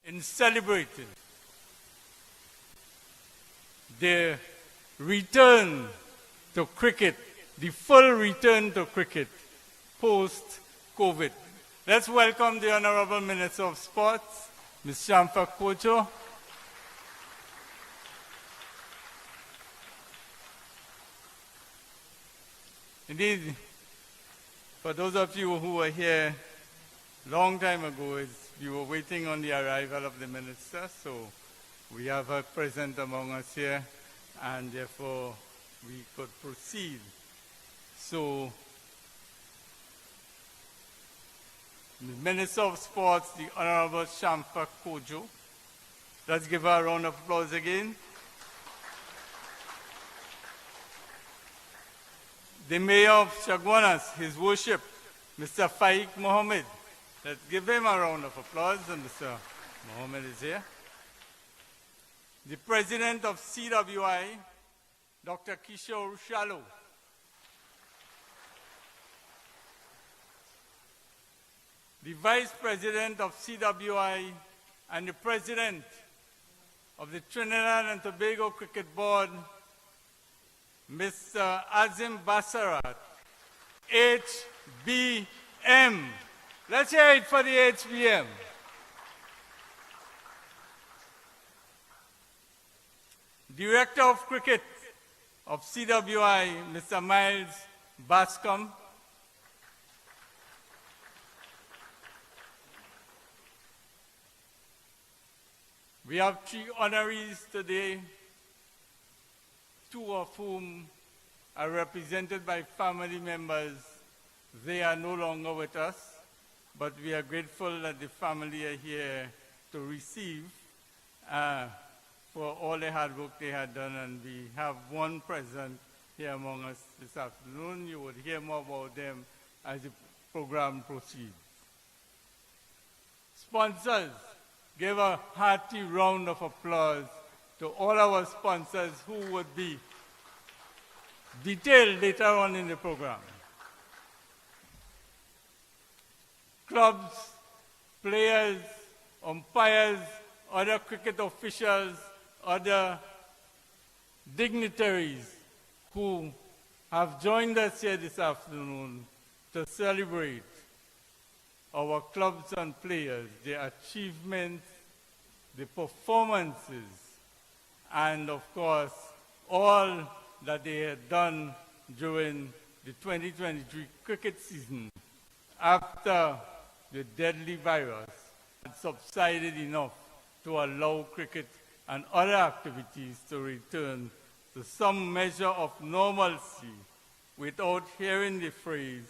in celebrating the return to cricket, the full return to cricket post-COVID. Let's welcome the Honorable Minister of Sports, Ms. Shamfa Kojo. Indeed, for those of you who were here a long time ago, we were waiting on the arrival of the minister, so we have her present among us here, and therefore we could proceed. So, the Minister of Sports, the Honorable Shamfa Kojo. Let's give her a round of applause again. The Mayor of Chaguanas, His Worship, Mr. Faiq Mohammed. Let's give him a round of applause, and Mr. Mohammed is here. The President of CWI, Dr. Kishore Shallow. The Vice President of CWI and the President of the Trinidad and Tobago Cricket Board, Mr. Azim Basarat, HBM. Let's hear it for the HBM. Director of Cricket of CWI, Mr. Miles Bascom. We have 3 honorees today, 2 of whom are represented by family members. They are no longer with us, but we are grateful that the family are here to receive for all the hard work they had done, and we have one present here among us this afternoon. You would hear more about them as the program proceeds. Sponsors, give a hearty round of applause to all our sponsors who would be detailed later on in the program. Clubs, players, umpires, other cricket officials, other dignitaries who have joined us here this afternoon to celebrate our clubs and players, their achievements, the performances, and of course, all that they had done during the 2023 cricket season after the deadly virus had subsided enough to allow cricket and other activities to return to some measure of normalcy without hearing the phrase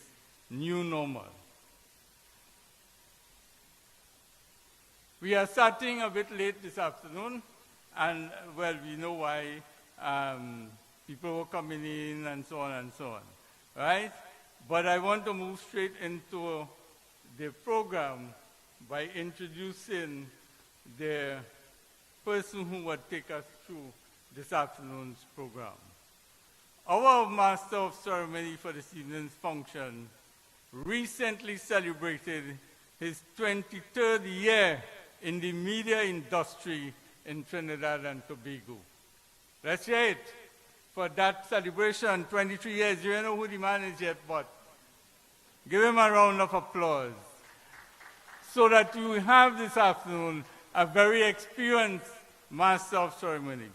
new normal. We are starting a bit late this afternoon, and well, we know why. People were coming in and so on, right? But I want to move straight into the program by introducing the person who will take us through this afternoon's program. Our Master of Ceremony for this evening's function recently celebrated his 23rd year in the media industry in Trinidad and Tobago. Let's hear it for that celebration, 23 years. You don't know who the man is yet, but give him a round of applause so that you have this afternoon a very experienced Master of Ceremonies.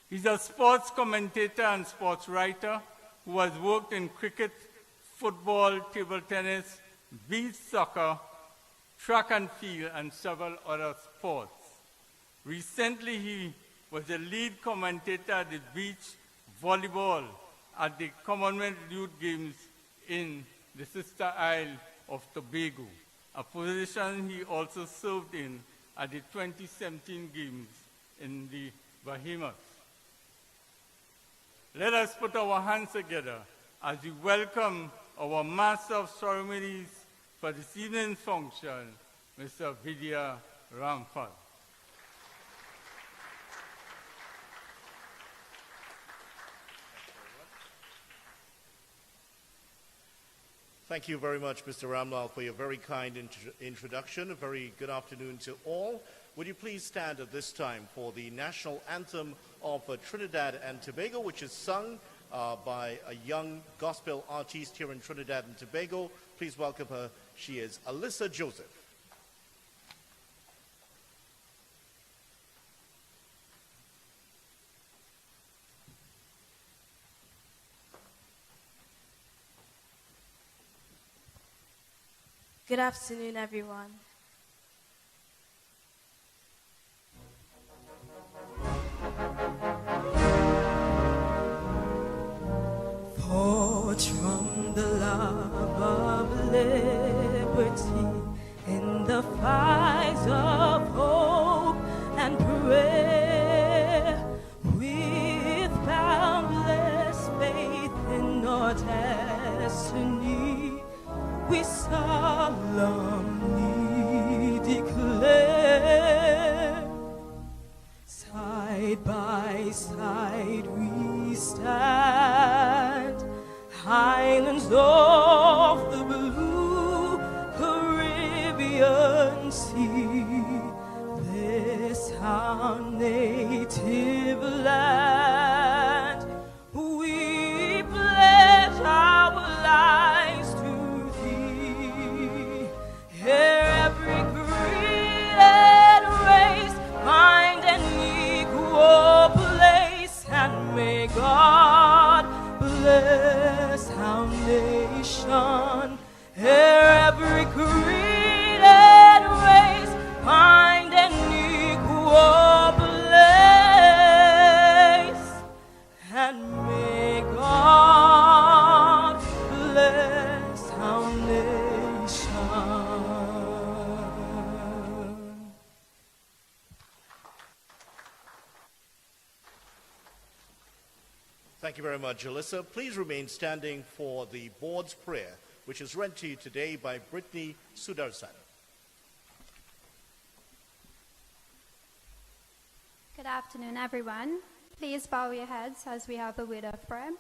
He's a sports commentator and sports writer who has worked in cricket, football, table tennis, beach soccer, track and field, and several other sports. Recently, he was the lead commentator at the beach volleyball at the Commonwealth Youth Games in the sister isle of Tobago, a position he also served in at the 2017 Games in the Bahamas. Let us put our hands together as we welcome our Master of Ceremonies for this evening's function, Mr. Vidya Ramphal. Thank you very much, Mr. Ramlal, for your very kind introduction. A very good afternoon to all. Would you please stand at this time for the national anthem of Trinidad and Tobago, which is sung by a young gospel artist here in Trinidad and Tobago. Please welcome her. She is Alyssa Joseph. Good afternoon, everyone. Forth from the love of liberty in the fires of hope and prayer, with boundless faith in our destiny, we solemnly declare, side by side we stand, islands of the blue Caribbean Sea, this our native land, we pledge our lives to thee. Here every creed and race find an equal place, and may God bless our nation. Here every creed and race find an equal place, and may God bless our nation. Thank you very much, Alyssa. Please remain standing for the board's prayer, which is read to you today by Brittany Sudarsan. Good afternoon, everyone. Please bow your heads as we have a word of prayer.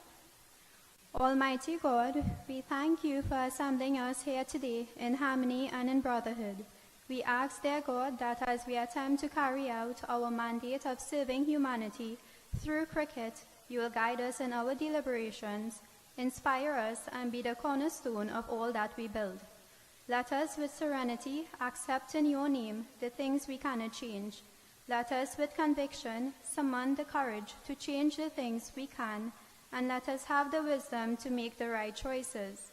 Almighty God, we thank you for assembling us here today in harmony and in brotherhood. We ask, dear God, that as we attempt to carry out our mandate of serving humanity through cricket, you will guide us in our deliberations, inspire us, and be the cornerstone of all that we build. Let us with serenity accept in your name the things we cannot change. Let us with conviction summon the courage to change the things we can, and let us have the wisdom to make the right choices.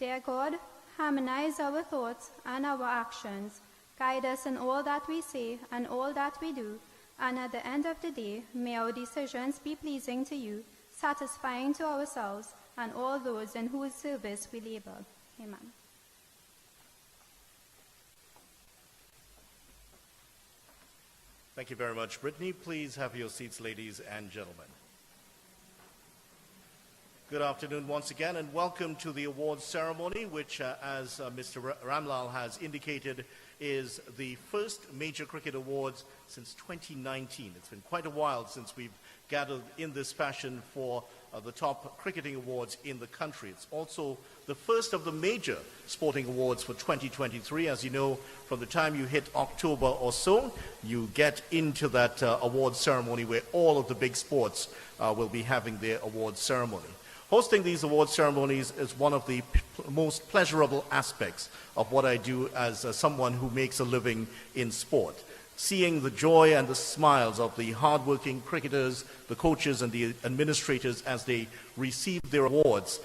Dear God, harmonize our thoughts and our actions. Guide us in all that we say and all that we do, and at the end of the day, may our decisions be pleasing to you, satisfying to ourselves and all those in whose service we labor. Amen. Thank you very much, Brittany. Please have your seats, ladies and gentlemen. Good afternoon once again, and welcome to the awards ceremony, which, as Mr. Ramlal has indicated, is the first major cricket awards since 2019. It's been quite a while since we've gathered in this fashion for the top cricketing awards in the country. It's also the first of the major sporting awards for 2023. As you know, from the time you hit October or so, you get into that awards ceremony where all of the big sports will be having their awards ceremony. Hosting these award ceremonies is one of the most pleasurable aspects of what I do as someone who makes a living in sport. Seeing the joy and the smiles of the hardworking cricketers, the coaches and the administrators as they receive their awards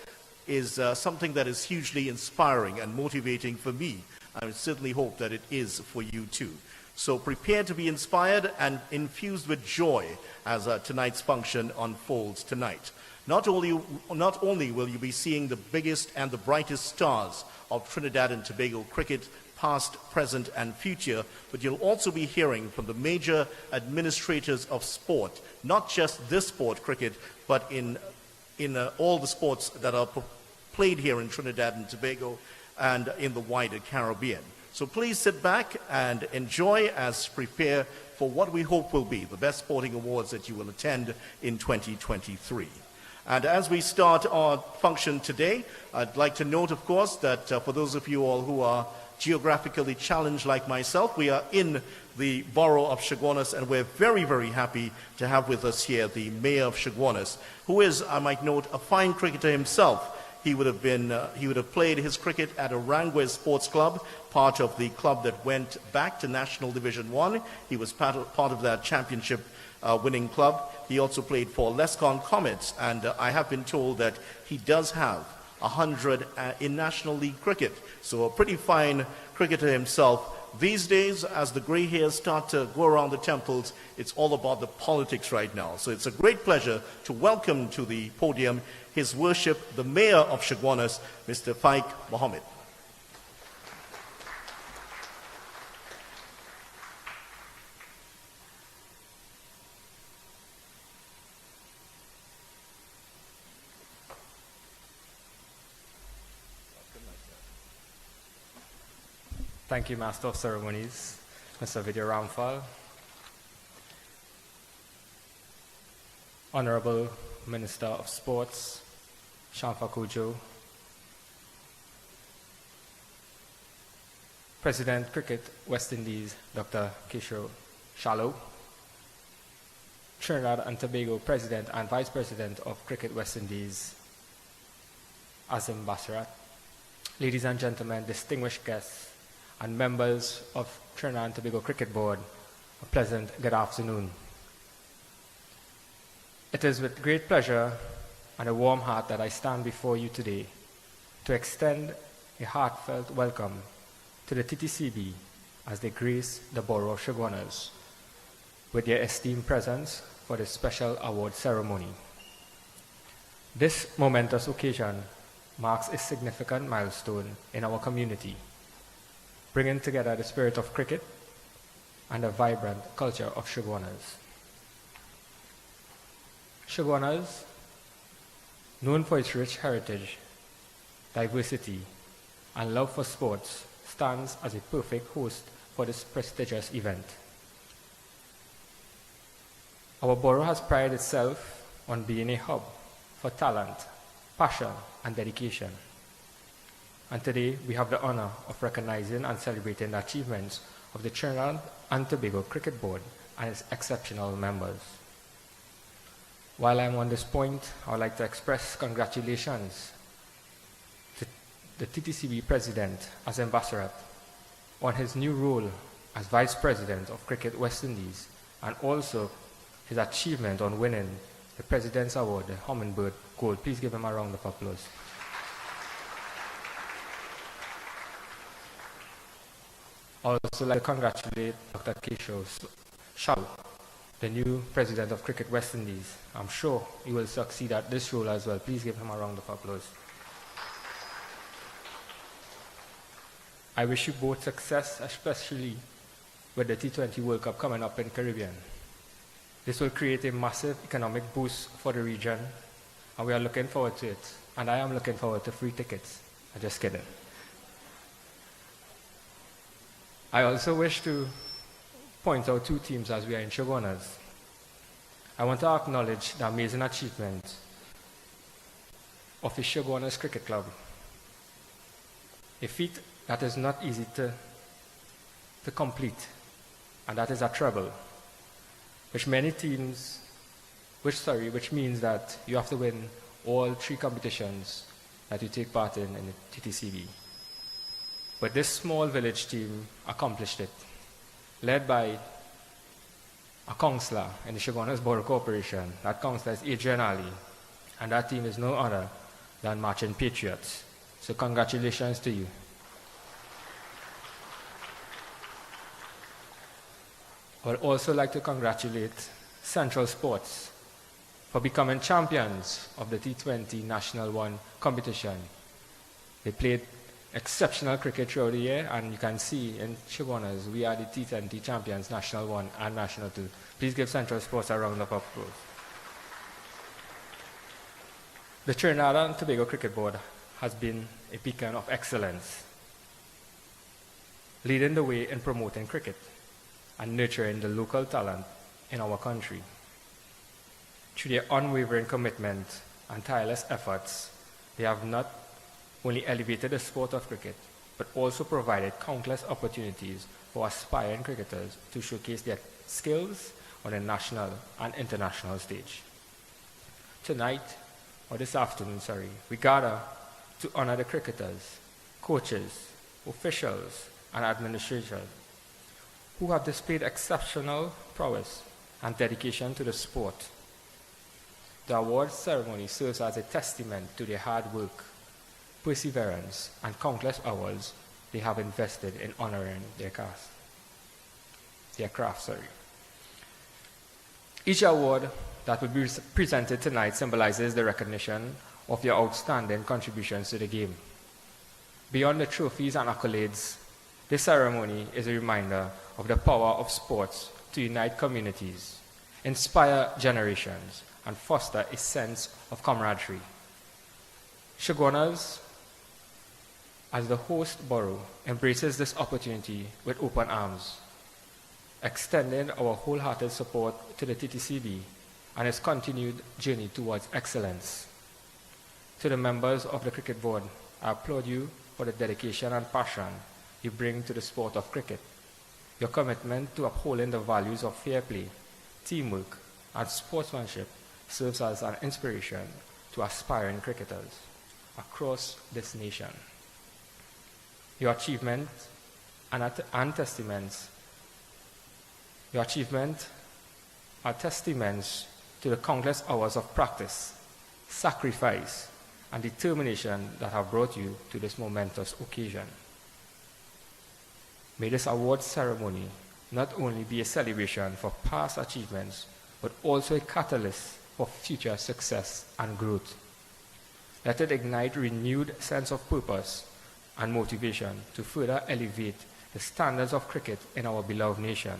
is something that is hugely inspiring and motivating for me. I certainly hope that it is for you too. So prepare to be inspired and infused with joy as tonight's function unfolds tonight. Not only will you be seeing the biggest and the brightest stars of Trinidad and Tobago cricket, past, present, and future, but you'll also be hearing from the major administrators of sport, not just this sport, cricket, but in all the sports that are played here in Trinidad and Tobago and in the wider Caribbean. So please sit back and enjoy as prepare for what we hope will be the best sporting awards that you will attend in 2023. And as we start our function today, I'd like to note, of course, that for those of you all who are geographically challenged like myself, we are in the borough of Chaguanas, and we're very, very happy to have with us here the mayor of Chaguanas, who is, I might note, a fine cricketer himself. He would have played his cricket at Orangway Sports Club, part of the club that went back to National Division 1. He was part of that championship winning club. He also played for Lescon Comets, and I have been told that he does have 100 in National League cricket. So a pretty fine cricketer himself. These days, as the grey hairs start to go around the temples, it's all about the politics right now. So it's a great pleasure to welcome to the podium His Worship, the Mayor of Chaguanas, Mr. Faik Mohammed. Thank you, Master of Ceremonies, Mr. Vidya Ramphal. Honorable Minister of Sports, Shamfa Kujo. President Cricket West Indies, Dr. Kishore Shallow. Trinidad and Tobago President and Vice President of Cricket West Indies, Azim Basharat. Ladies and gentlemen, distinguished guests, and members of Trinidad and Tobago Cricket Board, a pleasant good afternoon. It is with great pleasure and a warm heart that I stand before you today to extend a heartfelt welcome to the TTCB as they grace the borough of Chaguanas with their esteemed presence for this special award ceremony. This momentous occasion marks a significant milestone in our community, bringing together the spirit of cricket and the vibrant culture of Chaguanas. Chaguanas, known for its rich heritage, diversity, and love for sports, stands as a perfect host for this prestigious event. Our borough has prided itself on being a hub for talent, passion, and dedication. And today, we have the honor of recognizing and celebrating the achievements of the Trinidad and Tobago Cricket Board and its exceptional members. While I'm on this point, I would like to express congratulations to the TTCB President, Azim Basharat, on his new role as Vice President of Cricket West Indies, and also his achievement on winning the President's Award, the Hummingbird Gold. Please give him a round of applause. I would also like to congratulate Dr. Kishore Shallow, the new President of Cricket West Indies. I'm sure he will succeed at this role as well. Please give him a round of applause. I wish you both success, especially with the T20 World Cup coming up in the Caribbean. This will create a massive economic boost for the region, and we are looking forward to it. And I am looking forward to free tickets. I'm just kidding. I also wish to point out two teams as we are in Chaguanas. I want to acknowledge the amazing achievement of the Chaguanas Cricket Club, a feat that is not easy to complete, and that is a treble, which means that you have to win all 3 competitions that you take part in the TTCB. But this small village team accomplished it, led by a councillor in the Chaguanas Borough Corporation. That councillor is Adrian Ali, and that team is no other than Marching Patriots. So congratulations to you. I would also like to congratulate Central Sports for becoming champions of the T20 National 1 competition. They played exceptional cricket throughout the year, and you can see in Chaguanas, we are the T20 champions, National 1 and National 2. Please give Central Sports a round of applause. The Trinidad and Tobago Cricket Board has been a beacon of excellence, leading the way in promoting cricket and nurturing the local talent in our country. Through their unwavering commitment and tireless efforts, they have not only elevated the sport of cricket, but also provided countless opportunities for aspiring cricketers to showcase their skills on a national and international stage. Tonight, or this afternoon, we gather to honor the cricketers, coaches, officials, and administration who have displayed exceptional prowess and dedication to the sport. The award ceremony serves as a testament to their hard work, perseverance, and countless hours they have invested in honoring their craft. Each award that will be presented tonight symbolizes the recognition of your outstanding contributions to the game. Beyond the trophies and accolades, this ceremony is a reminder of the power of sports to unite communities, inspire generations, and foster a sense of camaraderie. Shogunas, as the host borough, embraces this opportunity with open arms, extending our wholehearted support to the TTCB and its continued journey towards excellence. To the members of the Cricket Board, I applaud you for the dedication and passion you bring to the sport of cricket. Your commitment to upholding the values of fair play, teamwork, and sportsmanship serves as an inspiration to aspiring cricketers across this nation. Your achievement are testaments to the countless hours of practice, sacrifice, and determination that have brought you to this momentous occasion. May this award ceremony not only be a celebration for past achievements, but also a catalyst for future success and growth. Let it ignite renewed sense of purpose and motivation to further elevate the standards of cricket in our beloved nation.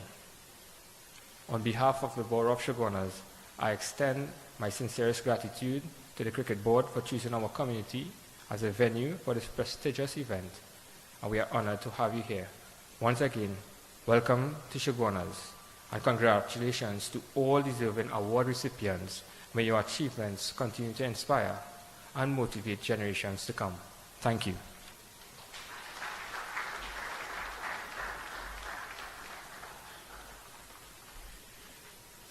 On behalf of the Borough of Shogunas, I extend my sincerest gratitude to the Cricket Board for choosing our community as a venue for this prestigious event, and we are honored to have you here. Once again, welcome to Shogunas, and congratulations to all deserving award recipients. May your achievements continue to inspire and motivate generations to come. Thank you.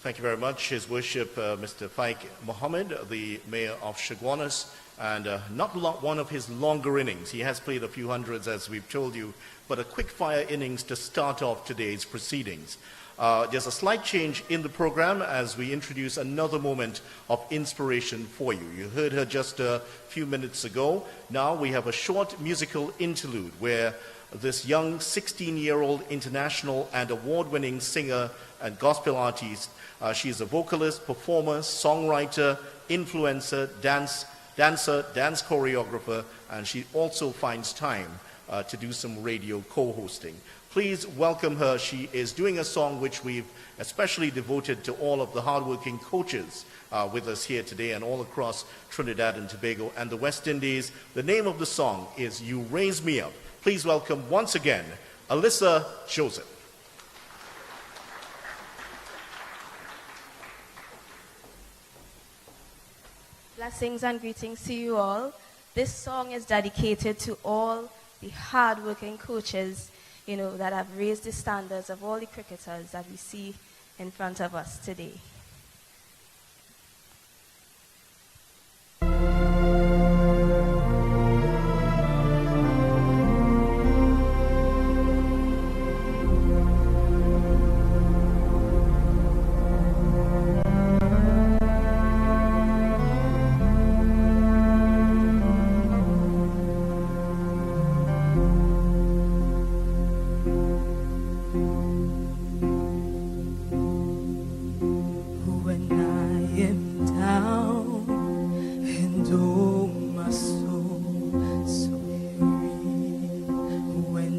Thank you very much, His Worship Mr. Faik Mohammed, the Mayor of Shogunas, and not one of his longer innings. He has played a few hundreds, as we've told you, but a quick-fire innings to start off today's proceedings. There's a slight change in the program as we introduce another moment of inspiration for you. You heard her just a few minutes ago. Now we have a short musical interlude where this young 16-year-old international and award-winning singer and gospel artist, she is a vocalist, performer, songwriter, influencer, dancer, dance choreographer, and she also finds time to do some radio co-hosting. Please welcome her. She is doing a song which we've especially devoted to all of the hardworking coaches with us here today and all across Trinidad and Tobago and the West Indies. The name of the song is You Raise Me Up. Please welcome once again, Alyssa Joseph. Blessings and greetings to you all. This song is dedicated to all the hard-working coaches, that have raised the standards of all the cricketers that we see in front of us today.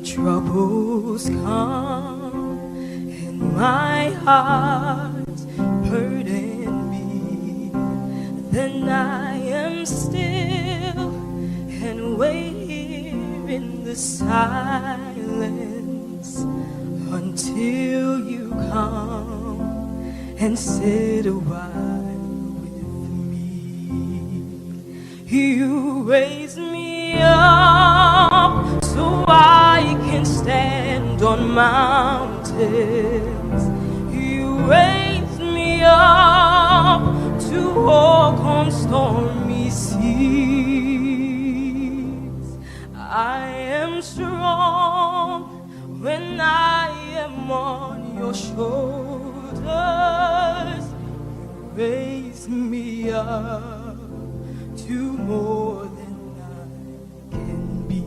Troubles come and my heart burden me, then I am still and wait here in the silence until you come and sit a while with me. You raise me up so I can stand on mountains. You raise me up to walk on stormy seas. I am strong when I am on your shoulders. You raise me up to more than I can be.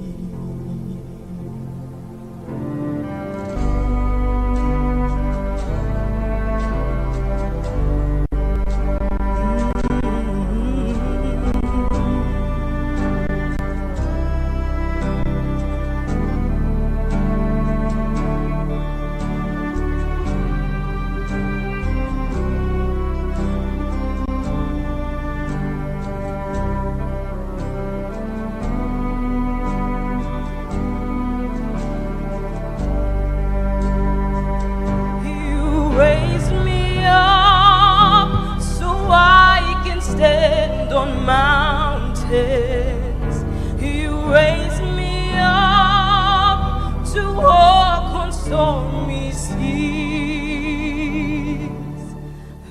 Mountains, you raise me up to walk on stormy seas.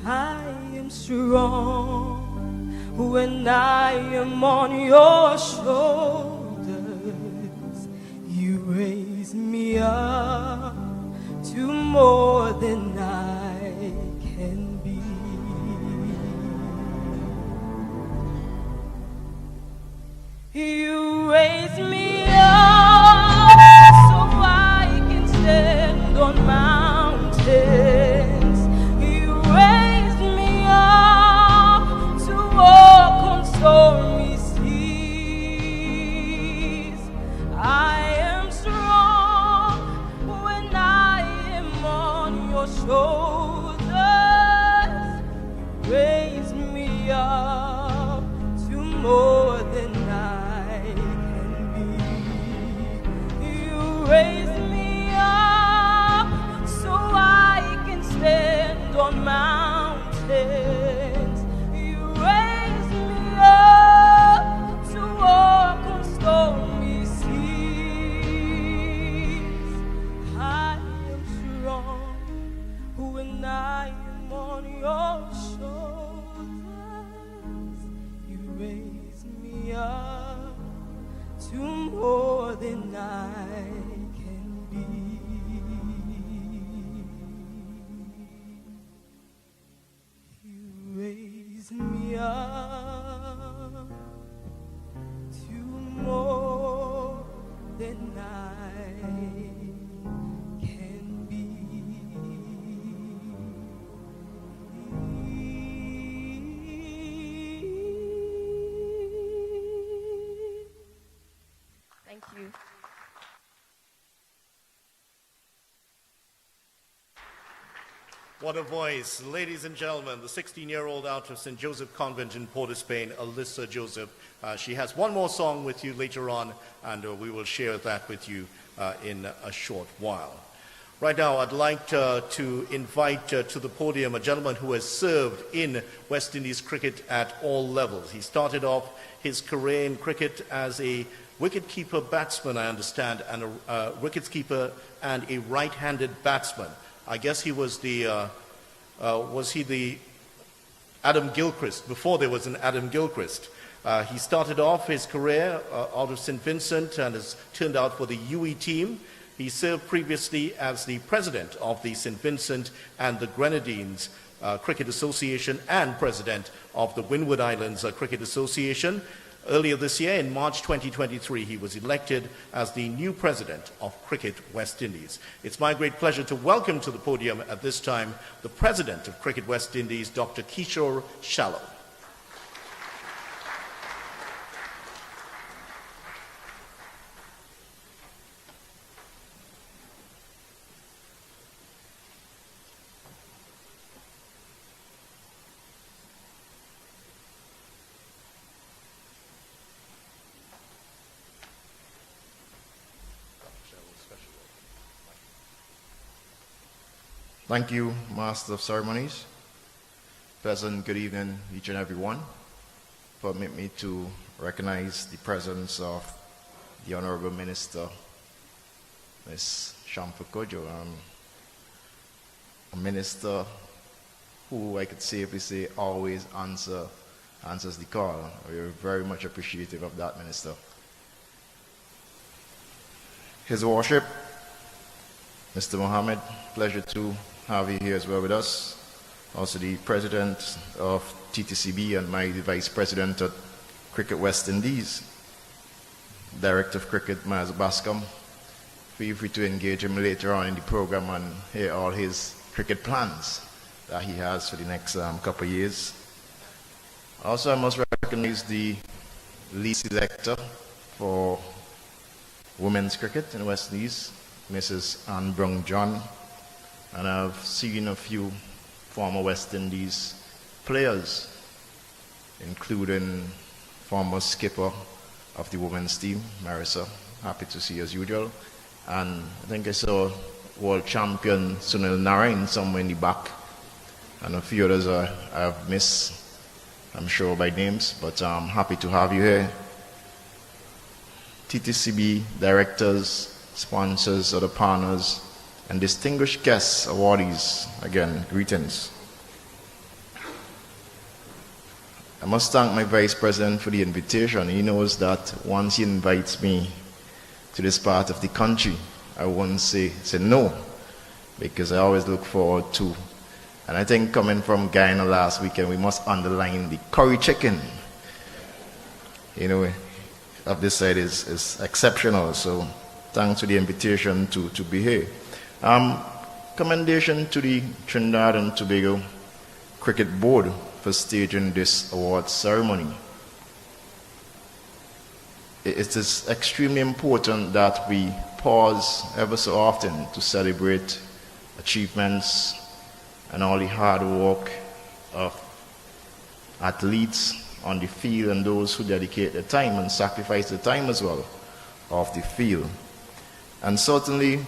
I am strong when I am on your shoulders. You raise me up to more than I can be. You raise me up so I can stand on mountains. You raise me up to walk on stormy seas. I am strong when I am on your shoulders. You raise me up to more than raise me up so I can stand on mountains. You raise me up to walk on stormy seas. I am strong when I am on your shoulders. You raise me up to more than I can be. You raise me up to more than I can be. Thank you. What a voice. Ladies and gentlemen, the 16-year-old out of St. Joseph Convent in Port of Spain, Alyssa Joseph. She has one more song with you later on, and we will share that with you in a short while. Right now, I'd like to invite to the podium a gentleman who has served in West Indies cricket at all levels. He started off his career in cricket as a wicket-keeper batsman, I understand, and a wicket-keeper and a right-handed batsman. I guess he was the Adam Gilchrist, before there was an Adam Gilchrist. He started off his career out of St. Vincent and has turned out for the UE team. He served previously as the president of the St. Vincent and the Grenadines Cricket Association and president of the Windward Islands Cricket Association. Earlier this year, in March 2023, he was elected as the new president of Cricket West Indies. It's my great pleasure to welcome to the podium at this time the president of Cricket West Indies, Dr. Kishore Shallow. Thank you, Master of Ceremonies. Pleasant good evening, each and every one. permit me to recognize the presence of the Honorable Minister, Ms. Shamfa Kojo, a minister who I could safely say always answers the call. We're very much appreciative of that, Minister. His Worship, Mr. Mohammed, pleasure to have you here as well with us. Also the President of TTCB and my Vice President at Cricket West Indies, Director of Cricket, Miles Bascom. Feel free to engage him later on in the program and hear all his cricket plans that he has for the next couple of years. Also, I must recognize the lead selector for women's cricket in West Indies, Mrs. Anne Brown-John, and I've seen a few former West Indies players, including former skipper of the women's team, Marissa. Happy to see as usual. And I think I saw world champion Sunil Narain somewhere in the back, and a few others I have missed, I'm sure, by names, but I'm happy to have you here. TTCB directors, sponsors, other partners, and distinguished guests, awardees, again, greetings. I must thank my Vice President for the invitation. He knows that once he invites me to this part of the country, I won't say no, because I always look forward to. And I think coming from Guyana last weekend, we must underline the curry chicken, of this side is exceptional. So thanks for the invitation to be here. Commendation to the Trinidad and Tobago Cricket Board for staging this awards ceremony. It is extremely important that we pause ever so often to celebrate achievements and all the hard work of athletes on the field and those who dedicate their time and sacrifice their time as well off the field. And certainly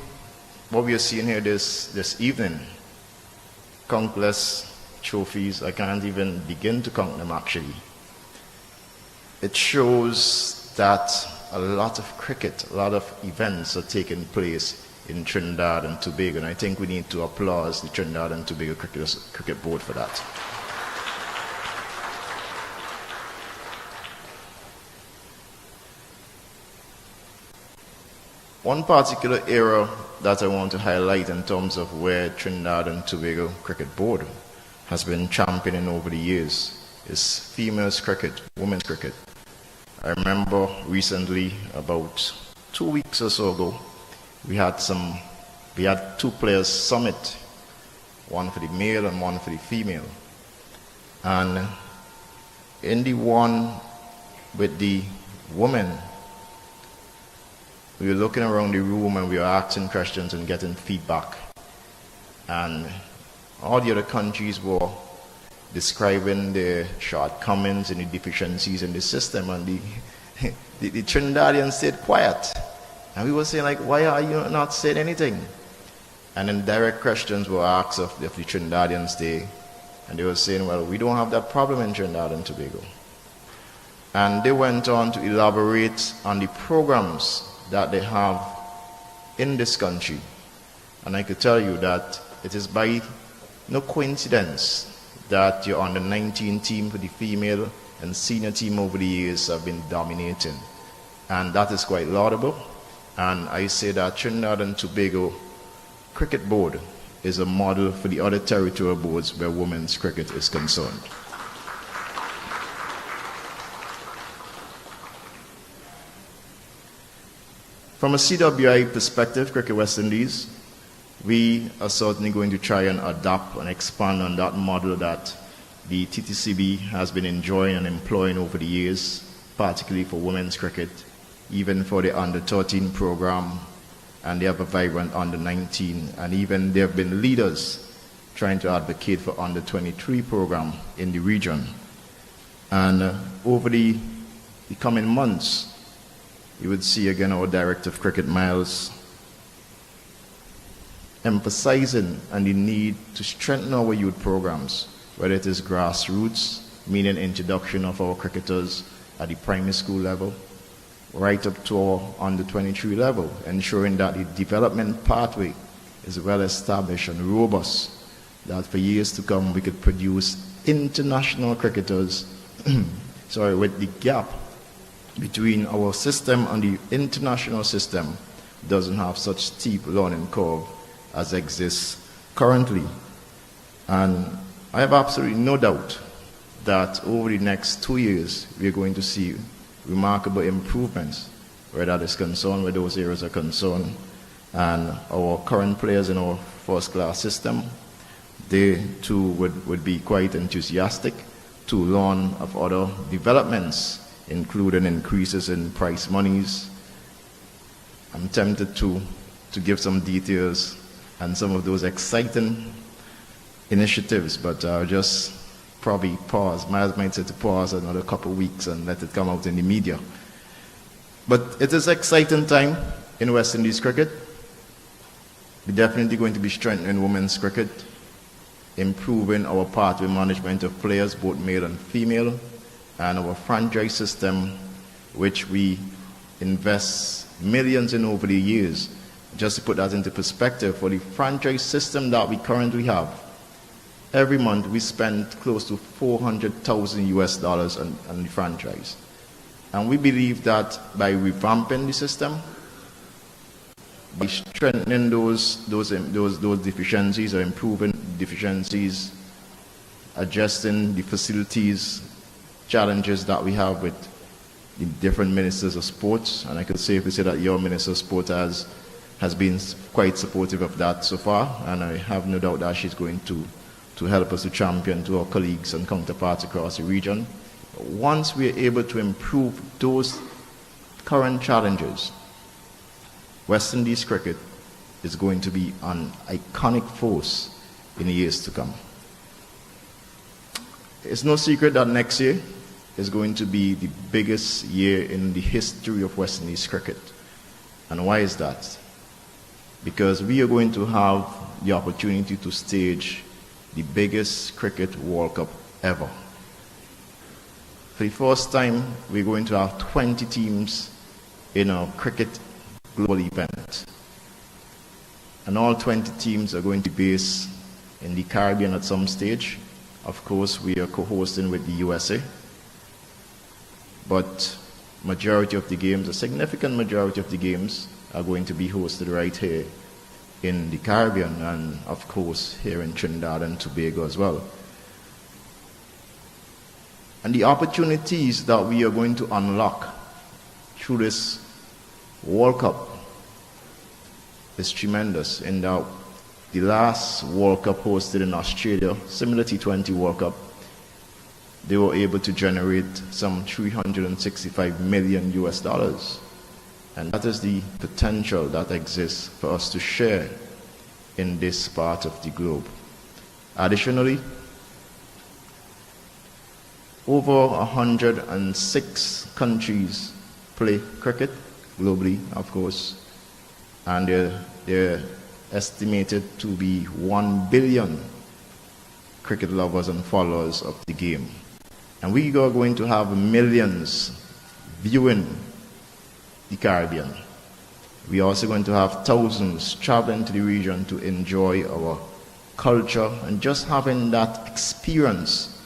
what we are seeing here this evening, countless trophies, I can't even begin to count them actually. It shows that a lot of cricket, a lot of events are taking place in Trinidad and Tobago, and I think we need to applaud the Trinidad and Tobago Cricket Board for that. One particular area that I want to highlight in terms of where Trinidad and Tobago Cricket Board has been championing over the years is females cricket, women's cricket. I remember recently, about 2 weeks or so ago, we had two players summit, one for the male and one for the female. And in the one with the women, we were looking around the room and we were asking questions and getting feedback. And all the other countries were describing the shortcomings and the deficiencies in the system, and the Trinidadians stayed quiet. And we were saying, like, why are you not saying anything? And then direct questions were asked of the Trinidadians there, and they were saying, well, we don't have that problem in Trinidad and Tobago. And they went on to elaborate on the programs that they have in this country. And I could tell you that it is by no coincidence that you're on the 19 team for the female and senior team over the years have been dominating. And that is quite laudable. And I say that Trinidad and Tobago Cricket Board is a model for the other territorial boards where women's cricket is concerned. From a CWI perspective, Cricket West Indies, we are certainly going to try and adapt and expand on that model that the TTCB has been enjoying and employing over the years, particularly for women's cricket, even for the under-13 program, and they have a vibrant under-19, and even there have been leaders trying to advocate for under-23 program in the region. And over the coming months, you would see again our Director of Cricket, Miles, emphasizing on the need to strengthen our youth programs, whether it is grassroots meaning introduction of our cricketers at the primary school level, right up to our under-23 level, ensuring that the development pathway is well established and robust, that for years to come we could produce international cricketers, with the gap between our system and the international system doesn't have such steep learning curve as exists currently. And I have absolutely no doubt that over the next 2 years, we're going to see remarkable improvements where that is concerned, where those areas are concerned. And our current players in our first-class system, they too would be quite enthusiastic to learn of other developments, including increases in prize monies. I'm tempted to give some details and some of those exciting initiatives, but I'll just probably pause. Miles might say to pause another couple of weeks and let it come out in the media. But it is an exciting time in West Indies cricket. We're definitely going to be strengthening women's cricket, improving our pathway management of players, both male and female, and our franchise system, which we invest millions in over the years. Just to put that into perspective, for the franchise system that we currently have, every month we spend close to $400,000 on the franchise. And we believe that by revamping the system, by strengthening those deficiencies or improving deficiencies, adjusting the facilities, challenges that we have with the different ministers of sports, and I could safely say that your Minister of Sport has been quite supportive of that so far, and I have no doubt that she's going to help us to champion to our colleagues and counterparts across the region. Once we are able to improve those current challenges, West Indies cricket is going to be an iconic force in the years to come. It's no secret that next year is going to be the biggest year in the history of West Indies cricket. And why is that? Because we are going to have the opportunity to stage the biggest cricket World Cup ever. For the first time, we're going to have 20 teams in a cricket global event. And all 20 teams are going to be based in the Caribbean at some stage. Of course, we are co-hosting with the USA. But majority of the games, a significant majority of the games, are going to be hosted right here in the Caribbean and, of course, here in Trinidad and Tobago as well. And the opportunities that we are going to unlock through this World Cup is tremendous, in that the last World Cup hosted in Australia, similar to T20 World Cup, they were able to generate some $365 million. And that is the potential that exists for us to share in this part of the globe. Additionally, over 106 countries play cricket globally, of course, and they're estimated to be 1 billion cricket lovers and followers of the game. And we are going to have millions viewing the Caribbean. We are also going to have thousands traveling to the region to enjoy our culture and just having that experience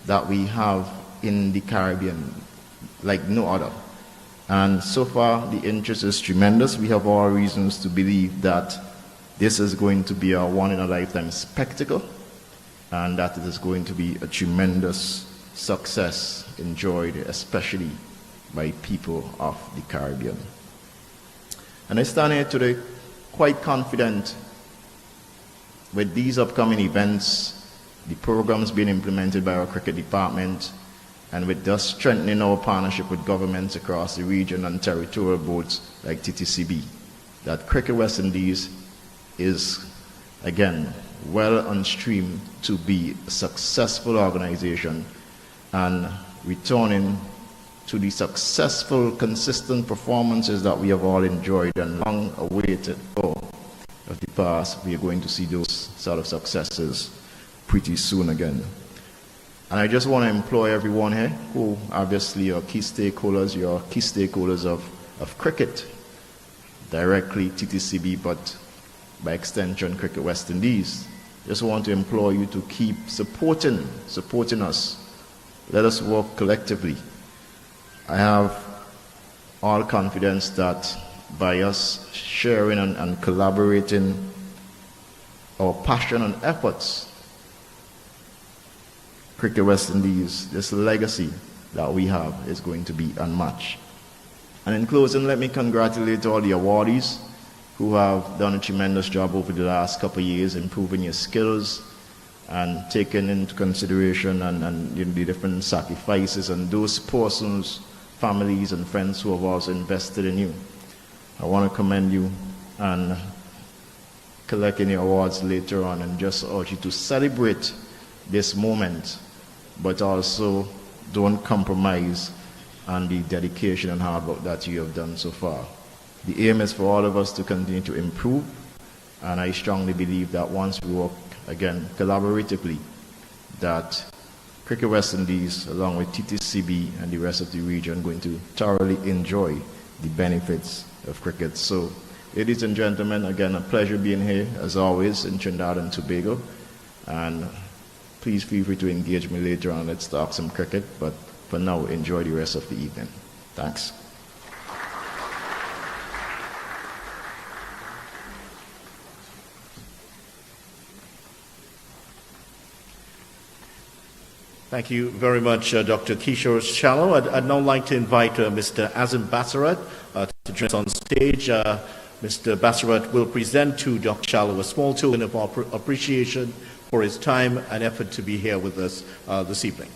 that we have in the Caribbean like no other. And so far, the interest is tremendous. We have all reasons to believe that this is going to be a one-in-a-lifetime spectacle, and that it is going to be a tremendous success, enjoyed especially by people of the Caribbean. And I stand here today quite confident with these upcoming events, the programs being implemented by our cricket department, and with thus strengthening our partnership with governments across the region and territorial boards like TTCB, that Cricket West Indies is, again, well on stream to be a successful organization and returning to the successful, consistent performances that we have all enjoyed and long awaited for of the past. We are going to see those sort of successes pretty soon again. And I just want to implore everyone here who obviously are key stakeholders, you're key stakeholders of cricket, directly TTCB, but by extension Cricket West Indies. Just want to implore you to keep supporting us. Let us work collectively. I have all confidence that by us sharing and collaborating our passion and efforts, Cricket West Indies, this legacy that we have is going to be unmatched. And in closing, let me congratulate all the awardees who have done a tremendous job over the last couple of years, improving your skills and taking into consideration and the different sacrifices and those persons, families and friends who have also invested in you. I want to commend you and collect any awards later on, and just urge you to celebrate this moment, but also don't compromise on the dedication and hard work that you have done so far. The aim is for all of us to continue to improve, and I strongly believe that once we work again collaboratively, that Cricket West Indies, along with TTCB and the rest of the region, are going to thoroughly enjoy the benefits of cricket. So, ladies and gentlemen, again, a pleasure being here, as always, in Trinidad and Tobago. And please feel free to engage me later on. Let's talk some cricket. But for now, enjoy the rest of the evening. Thanks. Thank you very much, Dr. Kishore Shallow. I'd now like to invite Mr. Azim Basarat to join us on stage. Mr. Basarat will present to Dr. Shallow a small token of appreciation for his time and effort to be here with us this evening.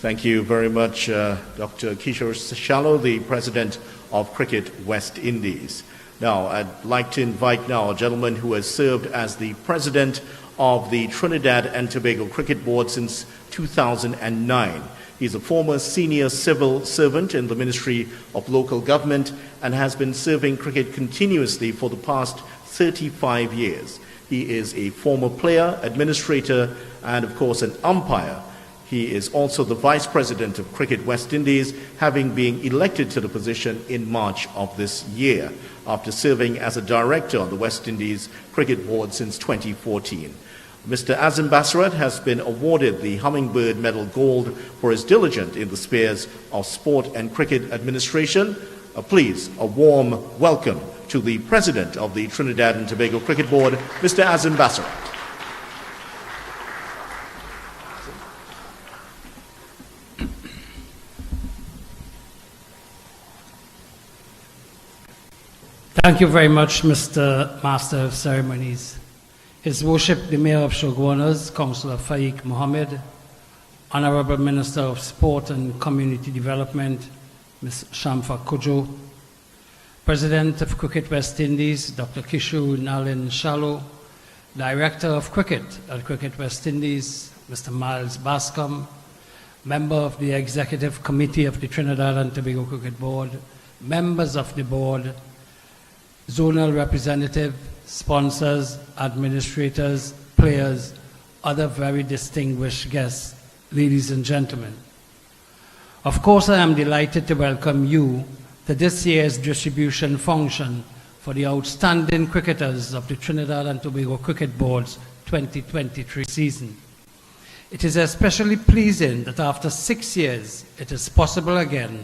Thank you very much, Dr. Kishore Shallow, the President of Cricket West Indies. Now, I'd like to invite now a gentleman who has served as the President of the Trinidad and Tobago Cricket Board since 2009. He's a former senior civil servant in the Ministry of Local Government and has been serving cricket continuously for the past 35 years. He is a former player, administrator, and of course an umpire. He is also the Vice President of Cricket West Indies, having been elected to the position in March of this year, after serving as a director on the West Indies Cricket Board since 2014. Mr. Azim Basarat has been awarded the Hummingbird Medal Gold for his diligence in the spheres of sport and cricket administration. Please, a warm welcome to the President of the Trinidad and Tobago Cricket Board, Mr. Azim Basarat. Thank you very much, Mr. Master of Ceremonies. His Worship, the Mayor of Shoguanas, Councillor Faiq Mohammed, Honorable Minister of Sport and Community Development, Ms. Shamfa Kujo, President of Cricket West Indies, Dr. Kishore Nalin Shallow, Director of Cricket at Cricket West Indies, Mr. Miles Bascom, Member of the Executive Committee of the Trinidad and Tobago Cricket Board, members of the board, zonal representative, sponsors, administrators, players, other very distinguished guests, ladies and gentlemen. Of course, I am delighted to welcome you to this year's distribution function for the outstanding cricketers of the Trinidad and Tobago Cricket Board's 2023 season. It is especially pleasing that after 6 years, it is possible again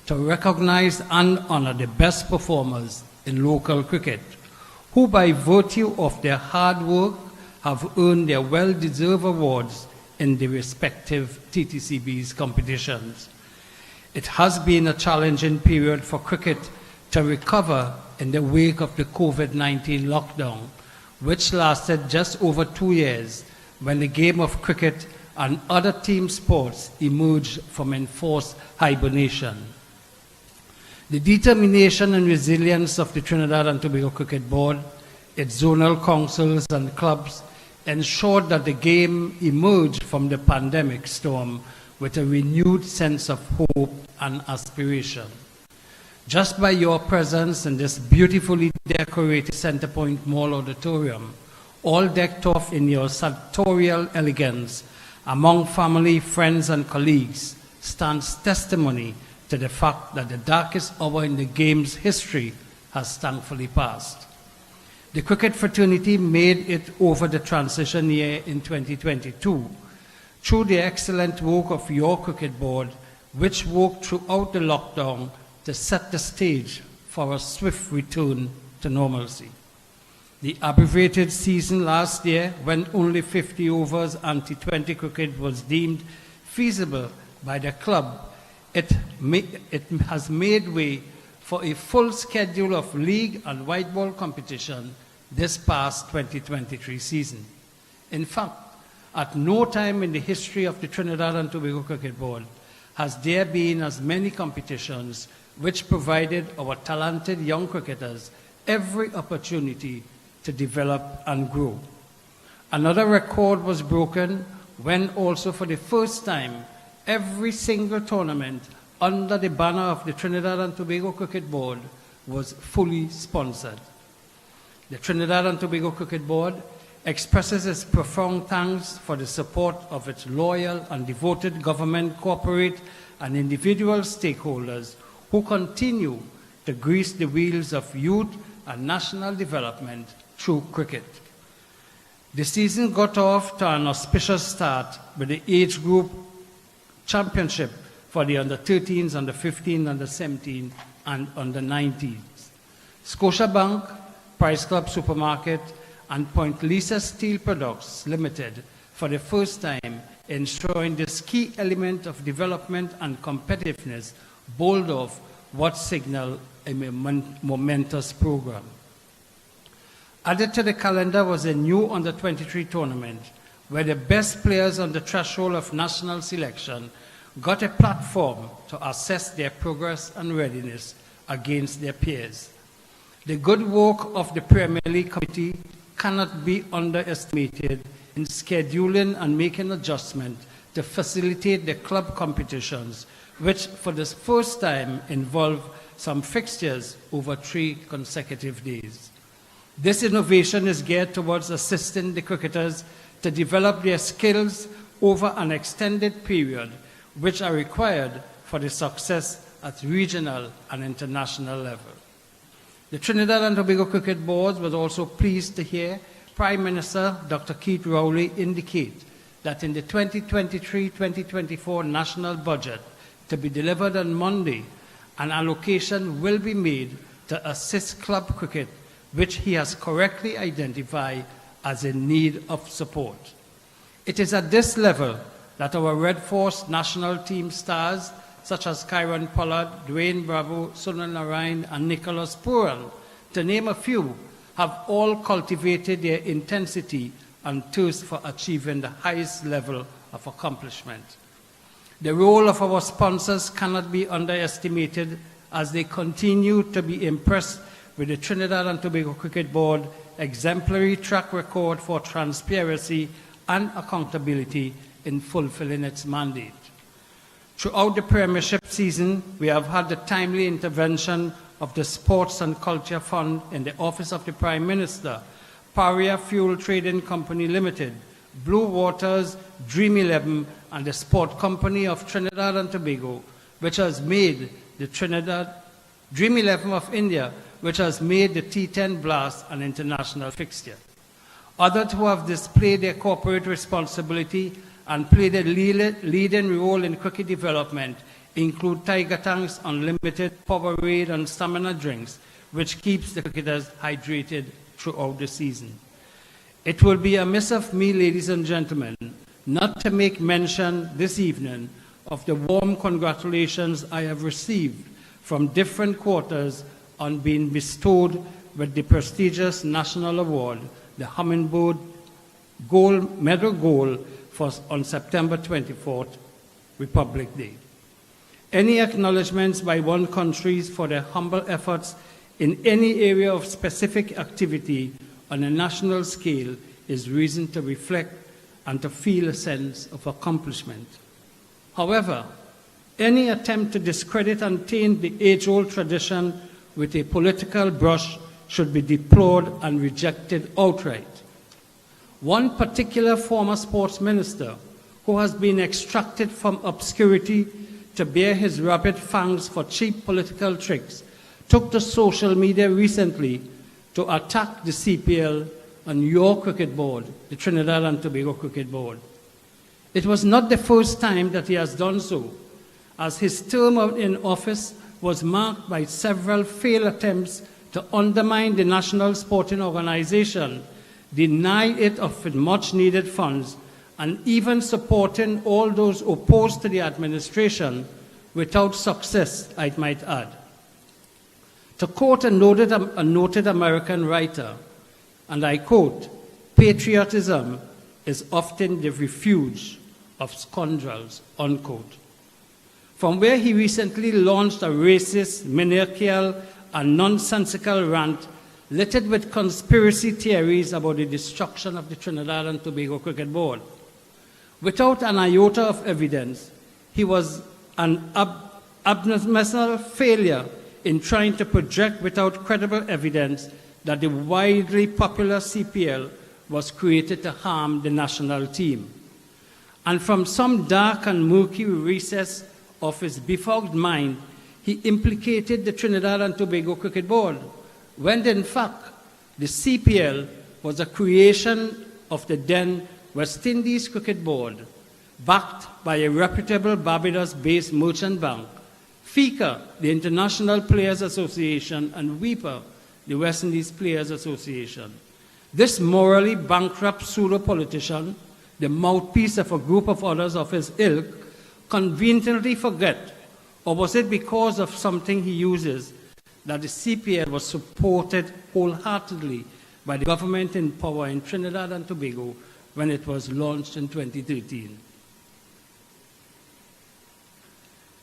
to recognize and honor the best performers in local cricket, who by virtue of their hard work have earned their well-deserved awards in the respective TTCB's competitions. It has been a challenging period for cricket to recover in the wake of the COVID-19 lockdown, which lasted just over 2 years when the game of cricket and other team sports emerged from enforced hibernation. The determination and resilience of the Trinidad and Tobago Cricket Board, its zonal councils and clubs ensured that the game emerged from the pandemic storm with a renewed sense of hope and aspiration. Just by your presence in this beautifully decorated Centrepoint Mall auditorium, all decked off in your sartorial elegance, among family, friends, and colleagues, stands testimony to the fact that the darkest hour in the game's history has thankfully passed. The cricket fraternity made it over the transition year in 2022 through the excellent work of your cricket board, which worked throughout the lockdown to set the stage for a swift return to normalcy. The abbreviated season last year, when only 50 overs and T20 cricket was deemed feasible by the club, it has made way for a full schedule of league and white ball competition this past 2023 season. In fact, at no time in the history of the Trinidad and Tobago Cricket Board has there been as many competitions which provided our talented young cricketers every opportunity to develop and grow. Another record was broken when also for the first time every single tournament under the banner of the Trinidad and Tobago Cricket Board was fully sponsored. The Trinidad and Tobago Cricket Board expresses its profound thanks for the support of its loyal and devoted government, corporate, and individual stakeholders who continue to grease the wheels of youth and national development through cricket. The season got off to an auspicious start with the age group championship for the under-13s, under-15, under-17, and under-19s. Scotiabank, Price Club Supermarket, and Point Lisa Steel Products Limited, for the first time, ensuring this key element of development and competitiveness, bowled off what signaled a momentous program. Added to the calendar was a new under-23 tournament, where the best players on the threshold of national selection got a platform to assess their progress and readiness against their peers. The good work of the Premier League Committee cannot be underestimated in scheduling and making adjustments to facilitate the club competitions, which for the first time involve some fixtures over 3 consecutive days. This innovation is geared towards assisting the cricketers to develop their skills over an extended period, which are required for the success at regional and international level. The Trinidad and Tobago Cricket Board was also pleased to hear Prime Minister Dr. Keith Rowley indicate that in the 2023-2024 national budget to be delivered on Monday, an allocation will be made to assist club cricket, which he has correctly identified as in need of support. It is at this level that our Red Force national team stars, such as Kyron Pollard, Dwayne Bravo, Sunil Narayan, and Nicholas Puran, to name a few, have all cultivated their intensity and thirst for achieving the highest level of accomplishment. The role of our sponsors cannot be underestimated as they continue to be impressed with the Trinidad and Tobago Cricket Board exemplary track record for transparency and accountability in fulfilling its mandate. Throughout the Premiership season, we have had the timely intervention of the Sports and Culture Fund in the Office of the Prime Minister, Paria Fuel Trading Company Limited, Blue Waters, Dream 11, and the Sport Company of Trinidad and Tobago, which has made the Dream 11 of India, which has made the T10 Blast an international fixture. Others who have displayed their corporate responsibility and played a leading role in cricket development include Tiger Tanks Unlimited, Powerade, and Stamina Drinks, which keeps the cricketers hydrated throughout the season. It will be amiss of me, ladies and gentlemen, not to make mention this evening of the warm congratulations I have received from different quarters on being bestowed with the prestigious national award, the Hummingbird medal goal on September 24th, Republic Day. Any acknowledgements by one country for their humble efforts in any area of specific activity on a national scale is reason to reflect and to feel a sense of accomplishment. However, any attempt to discredit and taint the age-old tradition with a political brush should be deplored and rejected outright. One particular former sports minister who has been extracted from obscurity to bear his rabbit fangs for cheap political tricks took to social media recently to attack the CPL and your cricket board, the Trinidad and Tobago Cricket Board. It was not the first time that he has done so, as his term in office was marked by several failed attempts to undermine the national sporting organization, deny it of much-needed funds, and even supporting all those opposed to the administration without success, I might add. To quote a noted American writer, and I quote, "Patriotism is often the refuge of scoundrels," unquote. From where he recently launched a racist, maniacal, and nonsensical rant littered with conspiracy theories about the destruction of the Trinidad and Tobago Cricket Board. Without an iota of evidence, he was an abysmal failure in trying to project without credible evidence that the widely popular CPL was created to harm the national team. And from some dark and murky recess of his befogged mind, he implicated the Trinidad and Tobago Cricket Board, when in fact the CPL was a creation of the then West Indies Cricket Board, backed by a reputable Barbados-based merchant bank, FICA, the International Players Association, and WIPA, the West Indies Players Association. This morally bankrupt pseudo-politician, the mouthpiece of a group of others of his ilk, conveniently forget, or was it because of something he uses, that the CPL was supported wholeheartedly by the government in power in Trinidad and Tobago when it was launched in 2013.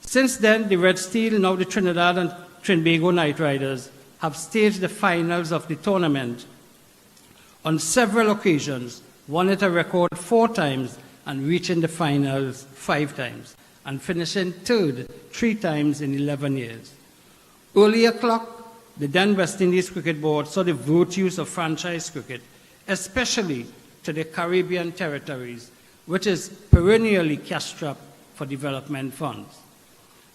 Since then, the Red Steel, now the Trinidad and Tobago Knight Riders, have staged the finals of the tournament on several occasions, won it a record 4 times, and reaching the finals 5 times, and finishing third 3 times in 11 years. Earlier clock, the then West Indies Cricket Board saw the virtues of franchise cricket, especially to the Caribbean territories, which is perennially cash-strapped for development funds.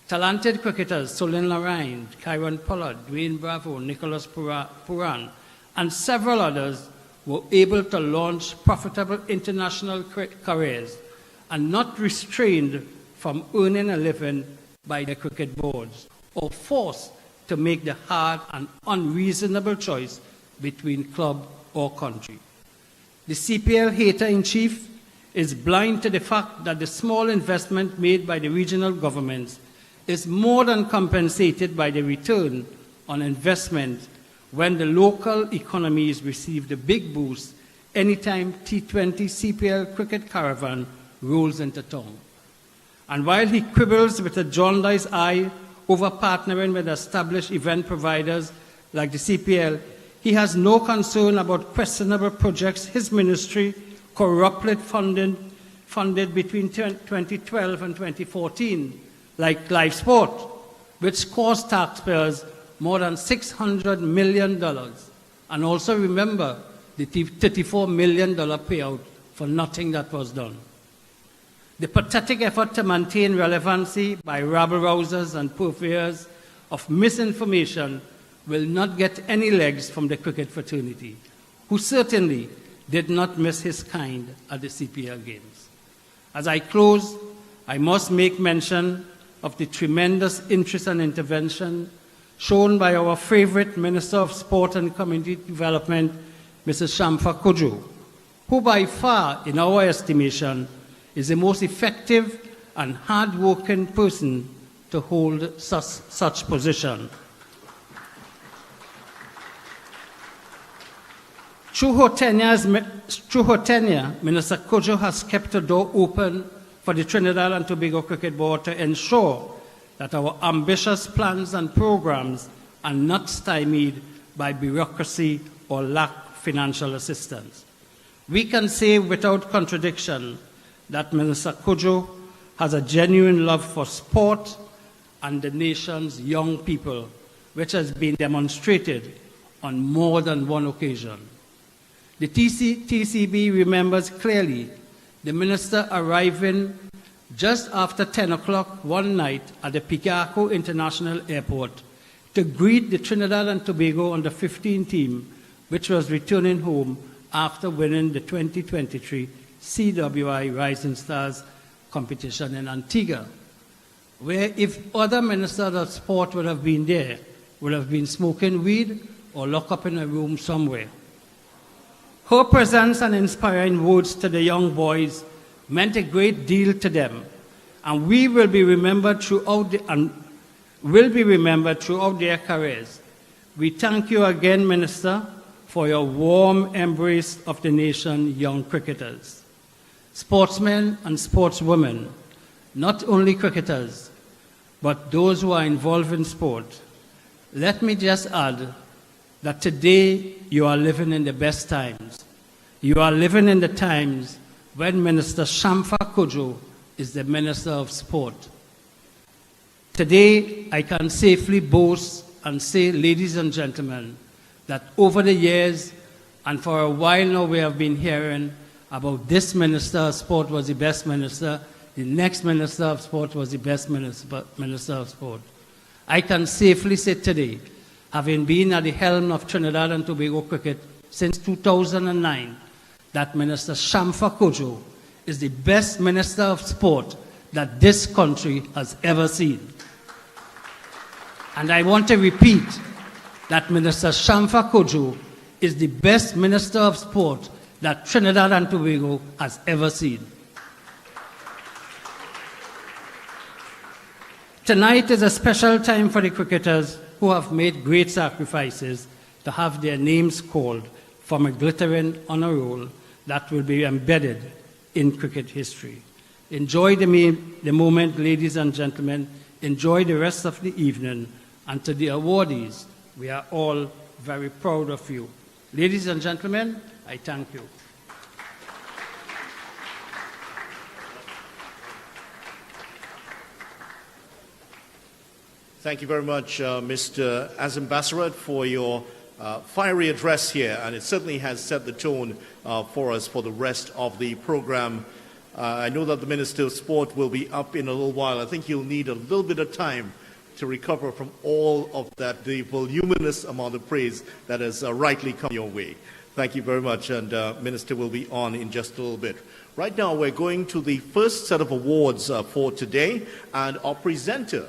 Talented cricketers Solin Larine, Kyron Pollard, Dwayne Bravo, Nicholas Puran, and several others were able to launch profitable international careers and not restrained from earning a living by the cricket boards or forced to make the hard and unreasonable choice between club or country. The CPL hater-in-chief is blind to the fact that the small investment made by the regional governments is more than compensated by the return on investment when the local economies receive the big boost anytime T20 CPL cricket caravan rolls into town. And while he quibbles with a jaundiced eye over partnering with established event providers like the CPL, he has no concern about questionable projects his ministry corruptly funded between 2012 and 2014, like live sport, which cost taxpayers more than $600 million. And also remember the $34 million payout for nothing that was done. The pathetic effort to maintain relevancy by rabble-rousers and purveyors of misinformation will not get any legs from the cricket fraternity, who certainly did not miss his kind at the CPL Games. As I close, I must make mention of the tremendous interest and intervention shown by our favorite Minister of Sport and Community Development, Mrs. Shamfa Kojo, who by far, in our estimation, is the most effective and hard-working person to hold such position. Through her tenure, Minister Cudjoe has kept the door open for the Trinidad and Tobago Cricket Board to ensure that our ambitious plans and programs are not stymied by bureaucracy or lack financial assistance. We can say without contradiction that Minister Cudjoe has a genuine love for sport and the nation's young people, which has been demonstrated on more than one occasion. The TCB remembers clearly the minister arriving just after 10 o'clock one night at the Picaco International Airport to greet the Trinidad and Tobago under-15 team, which was returning home after winning the 2023 CWI Rising Stars competition in Antigua, where if other ministers of sport would have been there, would have been smoking weed or locked up in a room somewhere. Her presence and inspiring words to the young boys meant a great deal to them, and will be remembered throughout their careers. We thank you again, Minister, for your warm embrace of the nation's young cricketers. Sportsmen and sportswomen, not only cricketers, but those who are involved in sport. Let me just add that today you are living in the best times. You are living in the times when Minister Shamfa Cudjoe is the Minister of Sport. Today, I can safely boast and say, ladies and gentlemen, that over the years, and for a while now we have been hearing about this Minister of Sport was the best minister, the next Minister of Sport was the best minister of Sport. I can safely say today, having been at the helm of Trinidad and Tobago cricket since 2009, that Minister Shamfa Cudjoe is the best Minister of Sport that this country has ever seen. And I want to repeat that Minister Shamfa Cudjoe is the best Minister of Sport that Trinidad and Tobago has ever seen. Tonight is a special time for the cricketers who have made great sacrifices to have their names called from a glittering honor roll that will be embedded in cricket history. Enjoy the moment, ladies and gentlemen. Enjoy the rest of the evening. And to the awardees, we are all very proud of you. Ladies and gentlemen, I thank you. Thank you very much, Mr. Azim Bassarat, for your fiery address here, and it certainly has set the tone for us for the rest of the program. I know that the Minister of Sport will be up in a little while. I think he'll need a little bit of time to recover from all of that, the voluminous amount of praise that has rightly come your way. Thank you very much, and Minister will be on in just a little bit. Right now, we're going to the first set of awards for today, and our presenter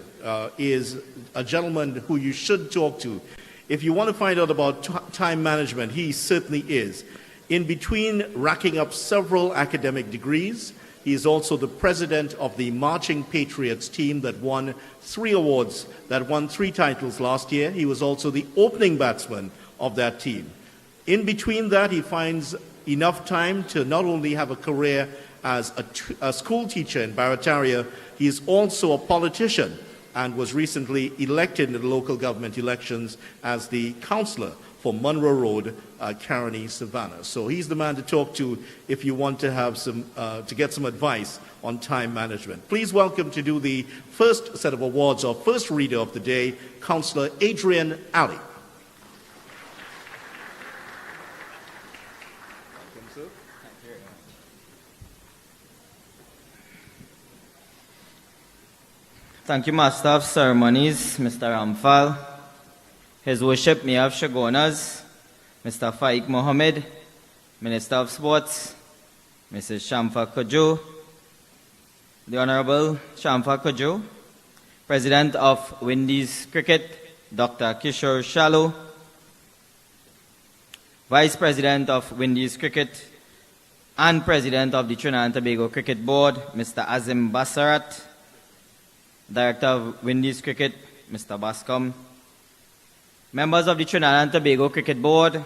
is a gentleman who you should talk to. If you want to find out about time management, he certainly is. In between racking up several academic degrees, he is also the president of the Marching Patriots team that won 3 awards, that won 3 titles last year. He was also the opening batsman of that team. In between that, he finds enough time to not only have a career as a school teacher in Barataria, he is also a politician and was recently elected in the local government elections as the councillor for Munro Road, Caroni, Savannah. So he's the man to talk to if you want to have to get some advice on time management. Please welcome to do the first set of awards, our first reader of the day, Councillor Adrian Ali. Thank you, Master of Ceremonies, Mr. Ramphal, His Worship Mayor of Shagonas, Mr. Faiq Mohammed, Minister of Sports, Mrs. Shamfa Cudjoe, the Honorable Shamfa Cudjoe, President of Windies Cricket, Dr. Kishore Shallow, Vice President of Windies Cricket and President of the Trinidad and Tobago Cricket Board, Mr. Azim Bassarat, Director of Windies Cricket, Mr. Bascom, members of the Trinidad and Tobago Cricket Board,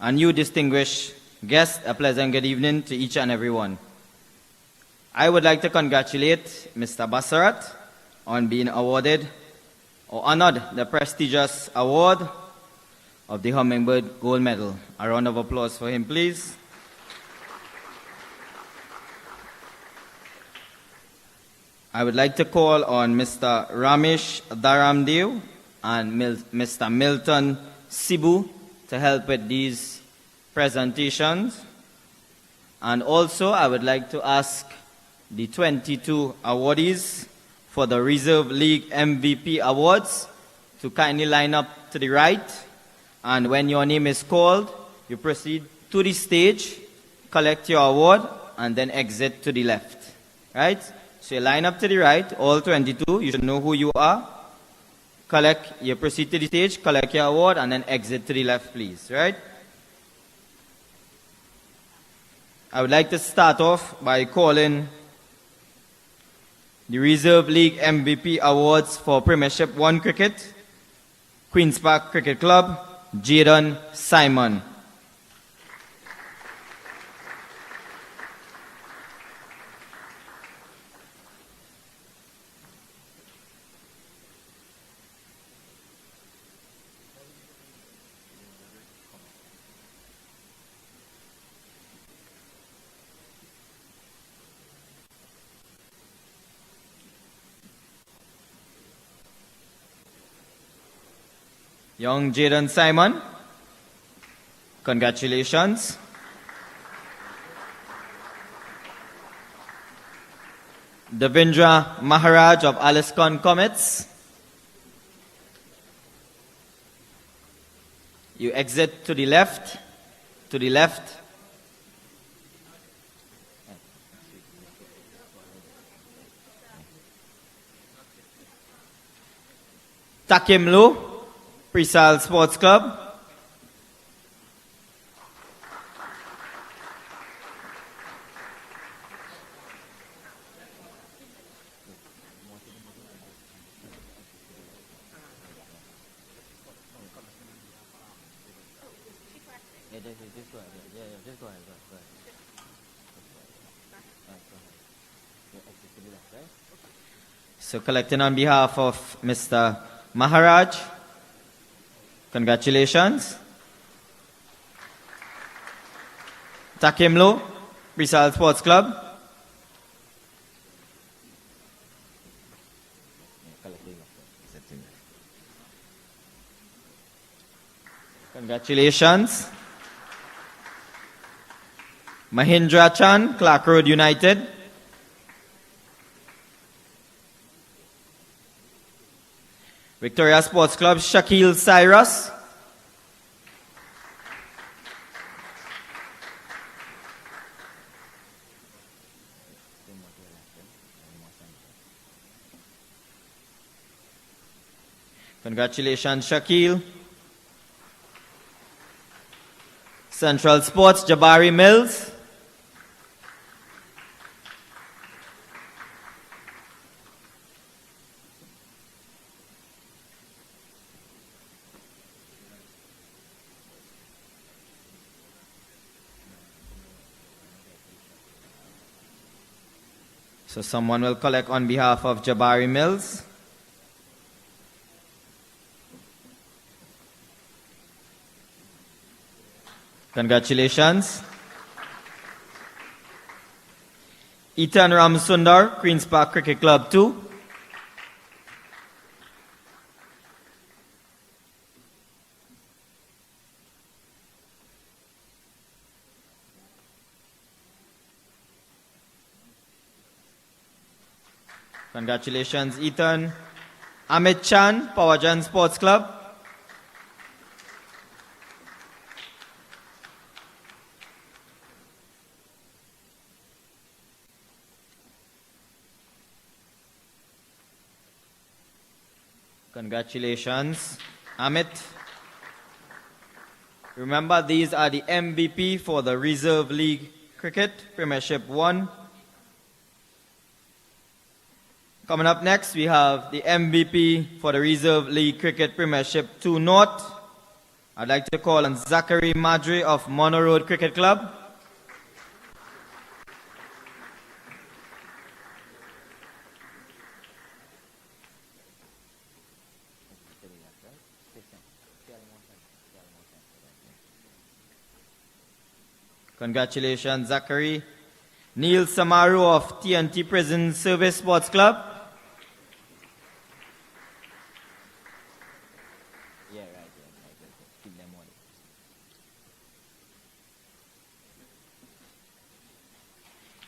and you distinguished guests, a pleasant good evening to each and every one. I would like to congratulate Mr. Bassarat on being awarded or honored the prestigious award of the Hummingbird Gold Medal. A round of applause for him, please. I would like to call on Mr. Ramesh Dharamdev and Mr. Milton Sibu to help with these presentations. And also, I would like to ask the 22 awardees for the Reserve League MVP Awards to kindly line up to the right. And when your name is called, you proceed to the stage, collect your award, and then exit to the left. Right? So you line up to the right, all 22, you should know who you are. You proceed to the stage, collect your award, and then exit to the left, please. Right? I would like to start off by calling the Reserve League MVP Awards for Premiership 1 Cricket, Queen's Park Cricket Club, Jaden Simon. Young Jaden Simon, congratulations. Devendra Maharaj of Aliscon Comets. You exit to the left, to the left. Takimlu, Presal Sports Club. So collecting on behalf of Mr. Maharaj, congratulations. Takimlo, Presal Sports Club. Congratulations. Mahindra Chan, Clark Road United. Victoria Sports Club, Shakil Cyrus. Congratulations, Shakil. Central Sports, Jabari Mills. So someone will collect on behalf of Jabari Mills. Congratulations. Ethan Ramsundar, Queen's Park Cricket Club 2. Congratulations, Ethan. Amit Chan, Pawajan Sports Club. Congratulations, Amit. Remember, these are the MVP for the Reserve League Cricket, Premiership 1. Coming up next, we have the MVP for the Reserve League Cricket Premiership 2 North. I'd like to call on Zachary Madry of Mono Road Cricket Club. Congratulations, Zachary. Neil Samaru of TNT Prison Service Sports Club.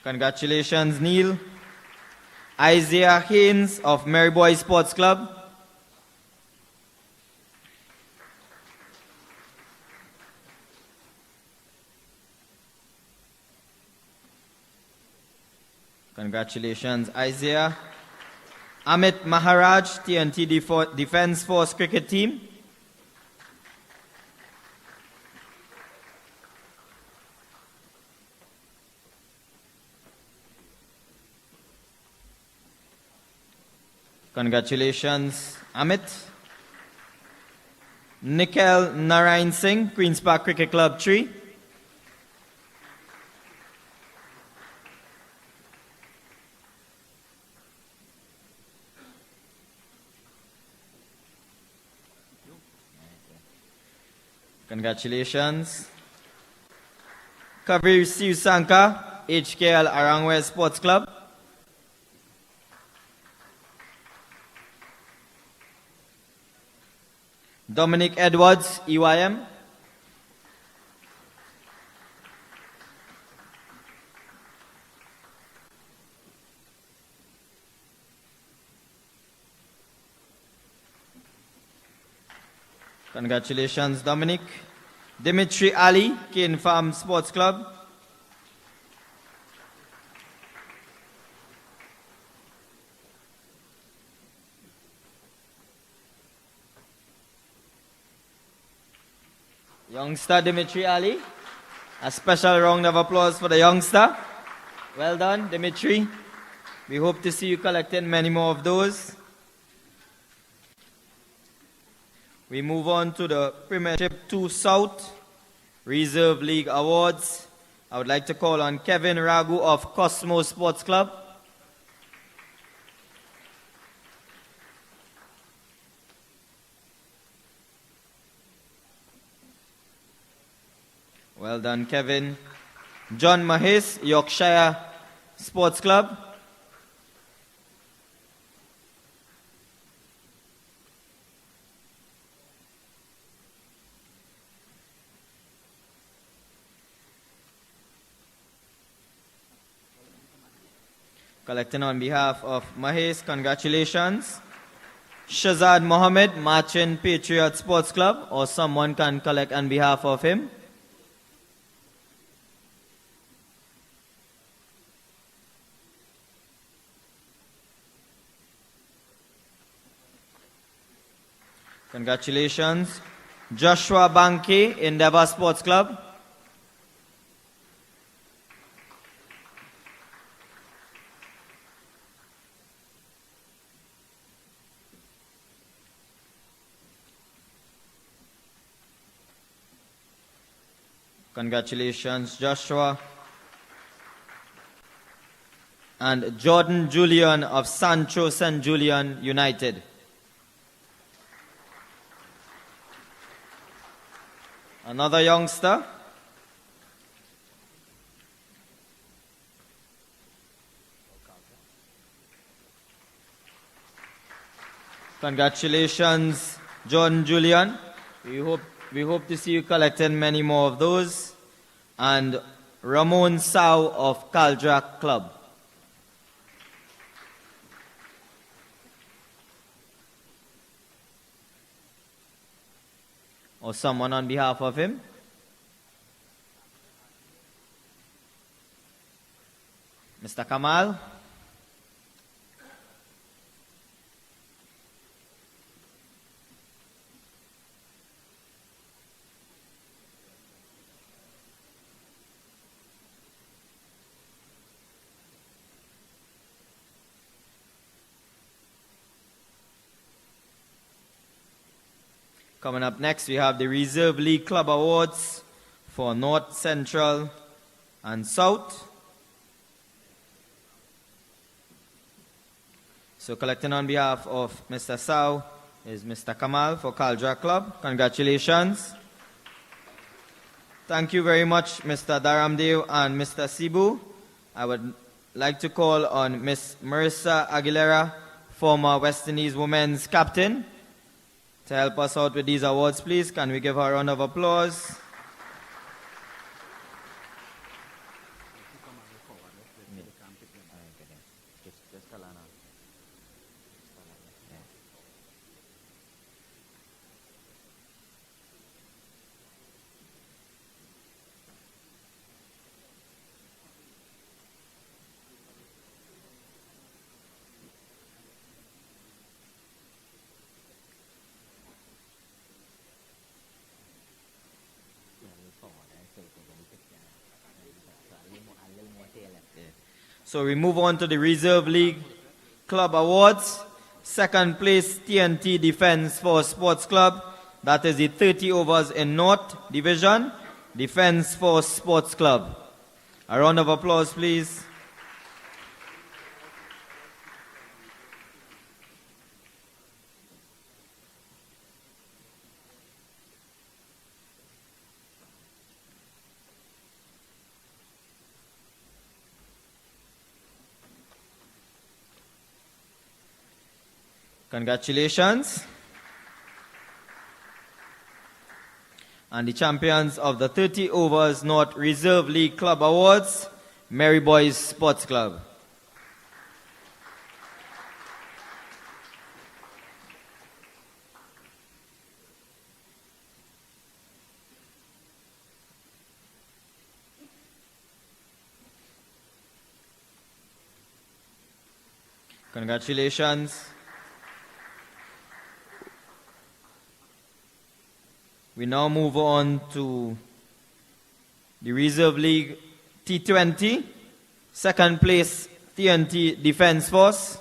Congratulations, Neil. Isaiah Haynes of Maryboy Sports Club. Congratulations, Isaiah. Amit Maharaj, TNT Defense Force Cricket Team. Congratulations, Amit. Nikhil Narayan Singh, Queen's Park Cricket Club 3. Congratulations. Kabir Sivsanka, HKL Arangwe Sports Club. Dominic Edwards, EYM. Congratulations, Dominic. Dimitri Ali, Kane Farm Sports Club. Youngster Dimitri Ali. A special round of applause for the youngster. Well done, Dimitri. We hope to see you collecting many more of those. We move on to the Premiership 2 South Reserve League Awards. I would like to call on Kevin Ragu of Cosmos Sports Club. Well done, Kevin. John Mahes, Yorkshire Sports Club. Collecting on behalf of Mahes, congratulations. Shazad Mohammed, Marchin Patriot Sports Club, or someone can collect on behalf of him. Congratulations. Joshua Banke, Endeavour Sports Club. Congratulations, Joshua. And Jordan Julian of Sancho St. Julian United. Another youngster. Congratulations, Jordan Julian. We hope to see you collecting many more of those. And Ramon Sau of Caldra Club. Or someone on behalf of him. Mr. Kamal. Coming up next, we have the Reserve League Club Awards for North, Central, and South. So collecting on behalf of Mr. Sau is Mr. Kamal for Caldra Club. Congratulations. Thank you very much, Mr. Dharamdev and Mr. Sibu. I would like to call on Miss Marissa Aguilera, former West Indies women's captain, to help us out with these awards, please. Can we give her a round of applause? So we move on to the Reserve League Club Awards. Second place, TNT Defence Force Sports Club. That is the 30 overs in North Division. Defence Force Sports Club. A round of applause, please. Congratulations. And the champions of the 30 overs North Reserve League Club Awards, Mary Boys Sports Club. Congratulations. We now move on to the Reserve League T20. Second place, TNT Defence Force.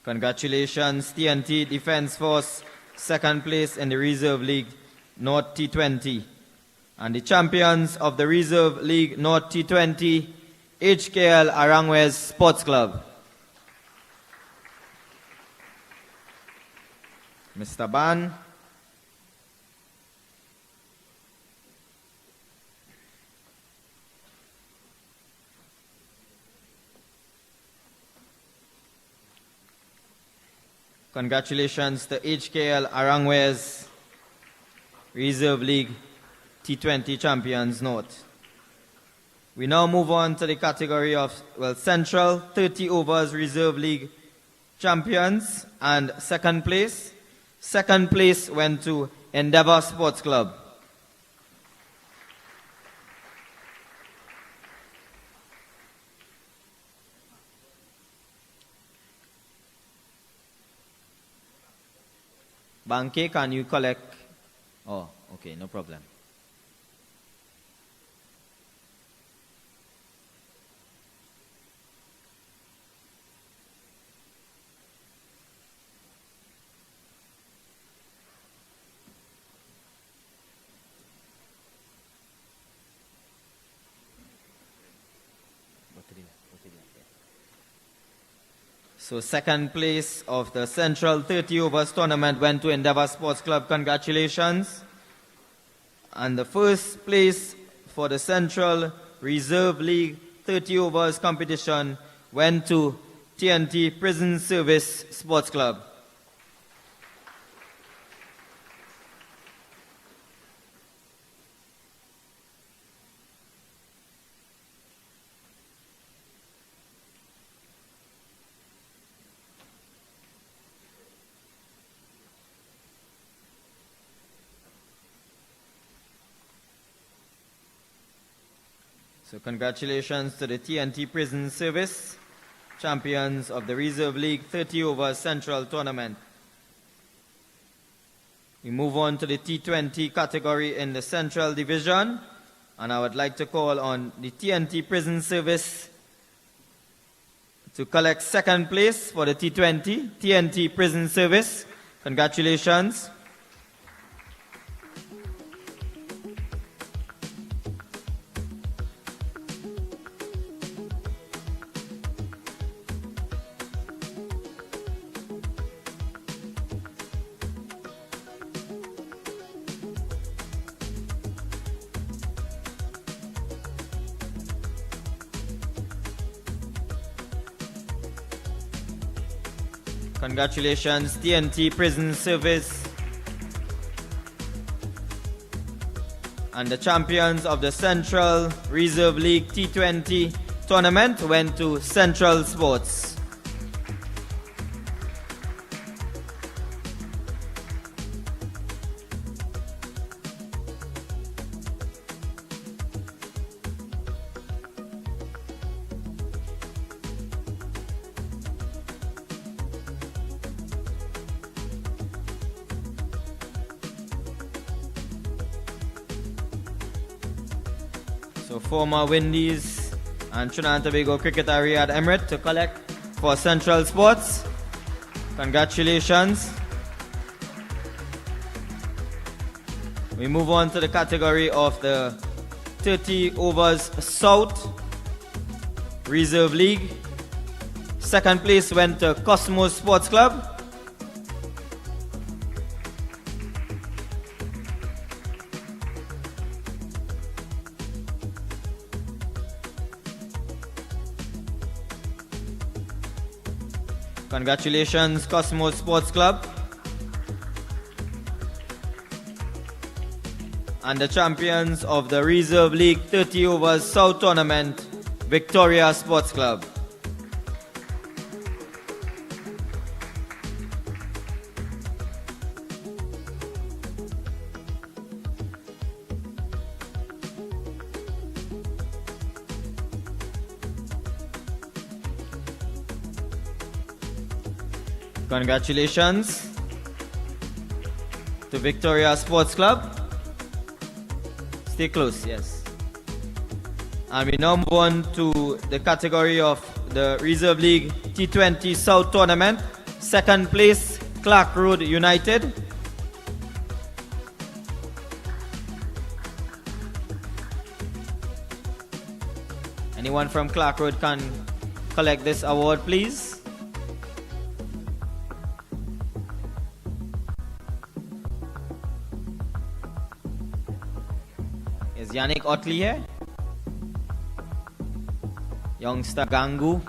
Congratulations, TNT Defence Force, second place in the Reserve League North T20. And the champions of the Reserve League North T20, HKL Arangwes Sports Club. Mr. Ban. Congratulations to HKL Arangwes Reserve League T20 Champions North. We now move on to the category of, Central 30 overs Reserve League Champions and second place. Second place went to Endeavour Sports Club. Banke, can you collect? Oh, okay, no problem. So second place of the Central 30 overs tournament went to Endeavour Sports Club. Congratulations. And the first place for the Central Reserve League 30 overs competition went to TNT Prison Service Sports Club. So congratulations to the TNT Prison Service, champions of the Reserve League 30 over Central Tournament. We move on to the T20 category in the Central Division, and I would like to call on the TNT Prison Service to collect second place for the T20. TNT Prison Service, congratulations. Congratulations, TNT Prison Service. And the champions of the Central Reserve League T20 tournament went to Central Sports. So former Windies and Trinidad and Tobago cricketer Riyad Emirates to collect for Central Sports. Congratulations. We move on to the category of the 30 overs South Reserve League. Second place went to Cosmos Sports Club. Congratulations, Cosmos Sports Club. And the champions of the Reserve League 30 overs South Tournament, Victoria Sports Club. Congratulations to Victoria Sports Club. Stay close, yes. And we now move on to the category of the Reserve League T20 South Tournament. Second place, Clark Road United. Anyone from Clark Road can collect this award, please. Is Yannick Otley here? Youngster Gangu.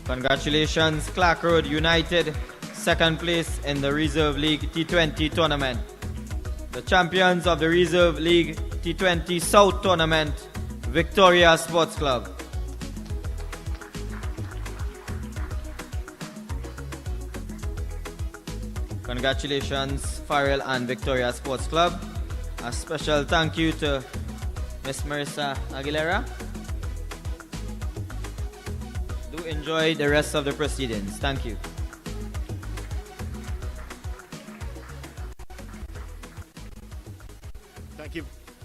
Congratulations, Clark Road United, second place in the Reserve League T20 tournament. The champions of the Reserve League T20 South Tournament, Victoria Sports Club. Congratulations, Farrell and Victoria Sports Club. A special thank you to Miss Marissa Aguilera. Do enjoy the rest of the proceedings. Thank you.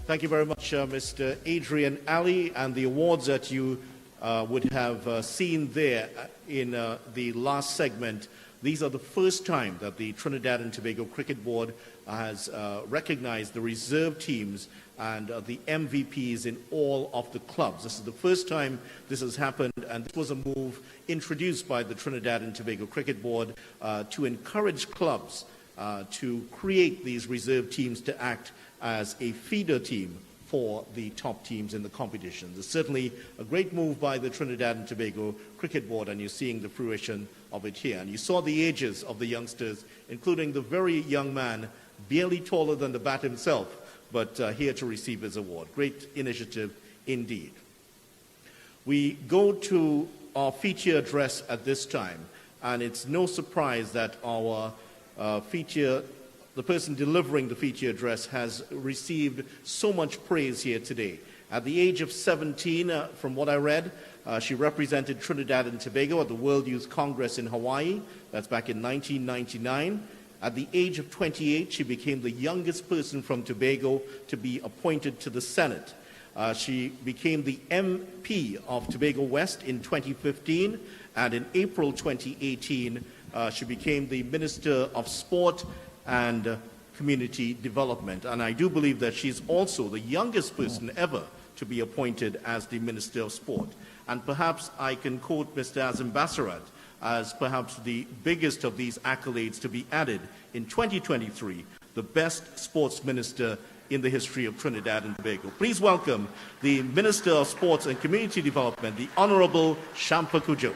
Thank you very much, Mr. Adrian Ali, and the awards that you would have seen there in the last segment. These are the first time that the Trinidad and Tobago Cricket Board has recognized the reserve teams and the MVPs in all of the clubs. This is the first time this has happened, and this was a move introduced by the Trinidad and Tobago Cricket Board to encourage clubs to create these reserve teams to act as a feeder team for the top teams in the competition. It's certainly a great move by the Trinidad and Tobago Cricket Board, and you're seeing the fruition of it here. And you saw the ages of the youngsters, including the very young man barely taller than the bat himself, but here to receive his award. Great initiative indeed. We go to our feature address at this time, and it's no surprise that our the person delivering the feature address has received so much praise here today. At the age of 17, from what I read, she represented Trinidad and Tobago at the World Youth Congress in Hawaii. That's back in 1999. At the age of 28, she became the youngest person from Tobago to be appointed to the Senate. She became the MP of Tobago West in 2015, and in April 2018, she became the Minister of Sport and Community Development. And I do believe that she's also the youngest person ever to be appointed as the Minister of Sport. And perhaps I can quote Mr. Azim Basarat as perhaps the biggest of these accolades to be added in 2023, the best sports minister in the history of Trinidad and Tobago. Please welcome the Minister of Sports and Community Development, the Honorable Shampa Kujo.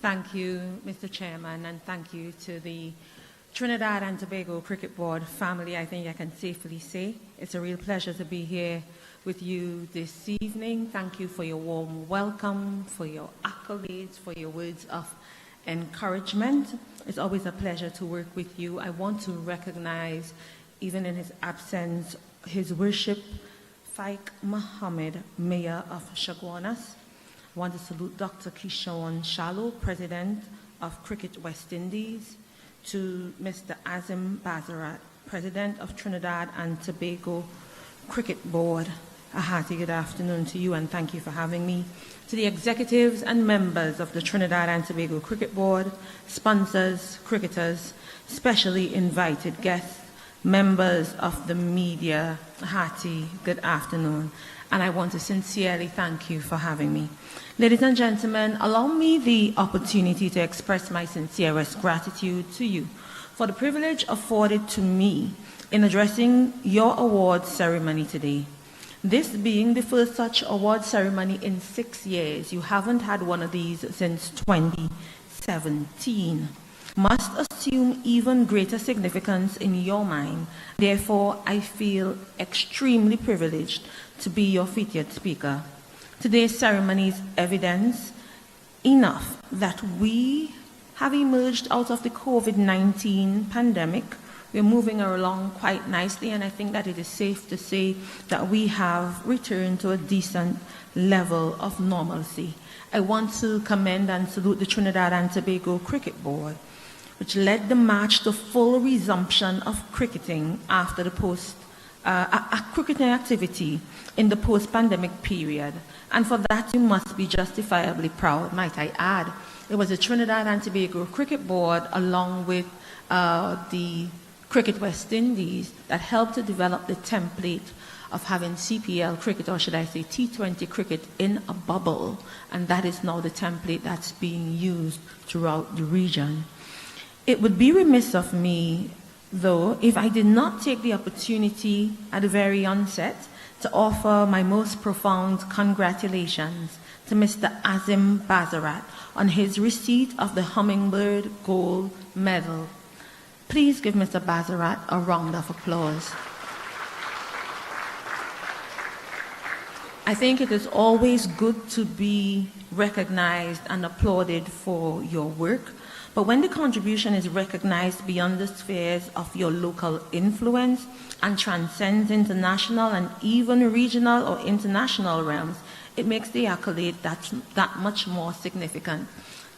Thank you, Mr. Chairman, and thank you to the Trinidad and Tobago Cricket Board family. I think I can safely say it's a real pleasure to be here with you this evening. Thank you for your warm welcome, for your accolades, for your words of encouragement. It's always a pleasure to work with you. I want to recognize, even in his absence, His Worship Faik Mohammed, Mayor of Chaguanas. I want to salute Dr. Kishon Shallow, President of Cricket West Indies, to Mr. Azim Basarat, President of Trinidad and Tobago Cricket Board. A hearty good afternoon to you and thank you for having me. To the executives and members of the Trinidad and Tobago Cricket Board, sponsors, cricketers, specially invited guests, members of the media, a hearty good afternoon. And I want to sincerely thank you for having me. Ladies and gentlemen, allow me the opportunity to express my sincerest gratitude to you for the privilege afforded to me in addressing your awards ceremony today. This being the first such award ceremony in 6 years, you haven't had one of these since 2017, must assume even greater significance in your mind. Therefore, I feel extremely privileged to be your featured speaker. Today's ceremony is evidence enough that we have emerged out of the COVID-19 pandemic. We're moving along quite nicely, and I think that it is safe to say that we have returned to a decent level of normalcy. I want to commend and salute the Trinidad and Tobago Cricket Board, which led the march to full resumption of cricketing after the cricketing activity in the post-pandemic period. And for that, you must be justifiably proud, might I add. It was the Trinidad and Tobago Cricket Board, along with the Cricket West Indies, that helped to develop the template of having CPL cricket, or should I say T20 cricket, in a bubble. And that is now the template that's being used throughout the region. It would be remiss of me, though, if I did not take the opportunity at the very onset to offer my most profound congratulations to Mr. Azim Basarat on his receipt of the Hummingbird Gold Medal. Please give Mr. Basarat a round of applause. I think it is always good to be recognized and applauded for your work, but when the contribution is recognized beyond the spheres of your local influence and transcends international and even regional or international realms, it makes the accolade that much more significant.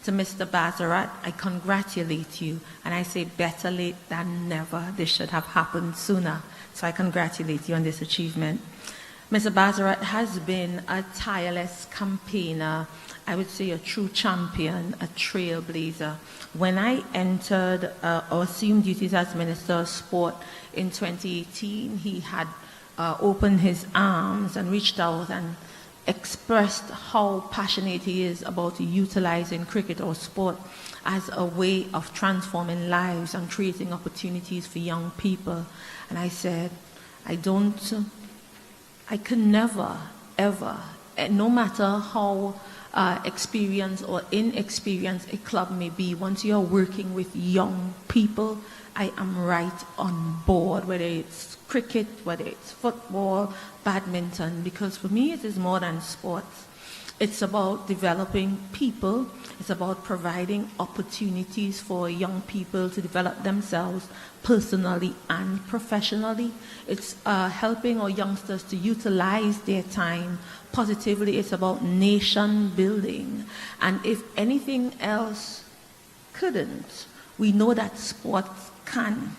To Mr. Basarat, I congratulate you, and I say better late than never. This should have happened sooner, so I congratulate you on this achievement. Mr. Basarat has been a tireless campaigner, I would say a true champion, a trailblazer. When I entered or assumed duties as Minister of Sport in 2018, he had opened his arms and reached out and expressed how passionate he is about utilizing cricket or sport as a way of transforming lives and creating opportunities for young people. And I said, I can never, ever, no matter how experienced or inexperienced a club may be, once you're working with young people, I am right on board, whether it's cricket, whether it's football, badminton, because for me it is more than sports. It's about developing people. It's about providing opportunities for young people to develop themselves personally and professionally. It's helping our youngsters to utilize their time positively. It's about nation building. And if anything else couldn't, we know that sports can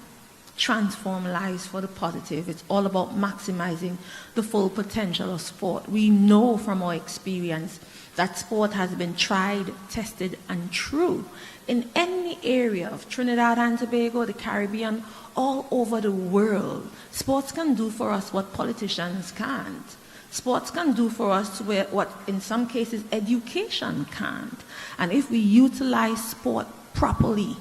transform lives for the positive. It's all about maximizing the full potential of sport. We know from our experience that sport has been tried, tested, and true in any area of Trinidad and Tobago, the Caribbean, all over the world. Sports can do for us what politicians can't. Sports can do for us what, in some cases, education can't. And if we utilize sport properly,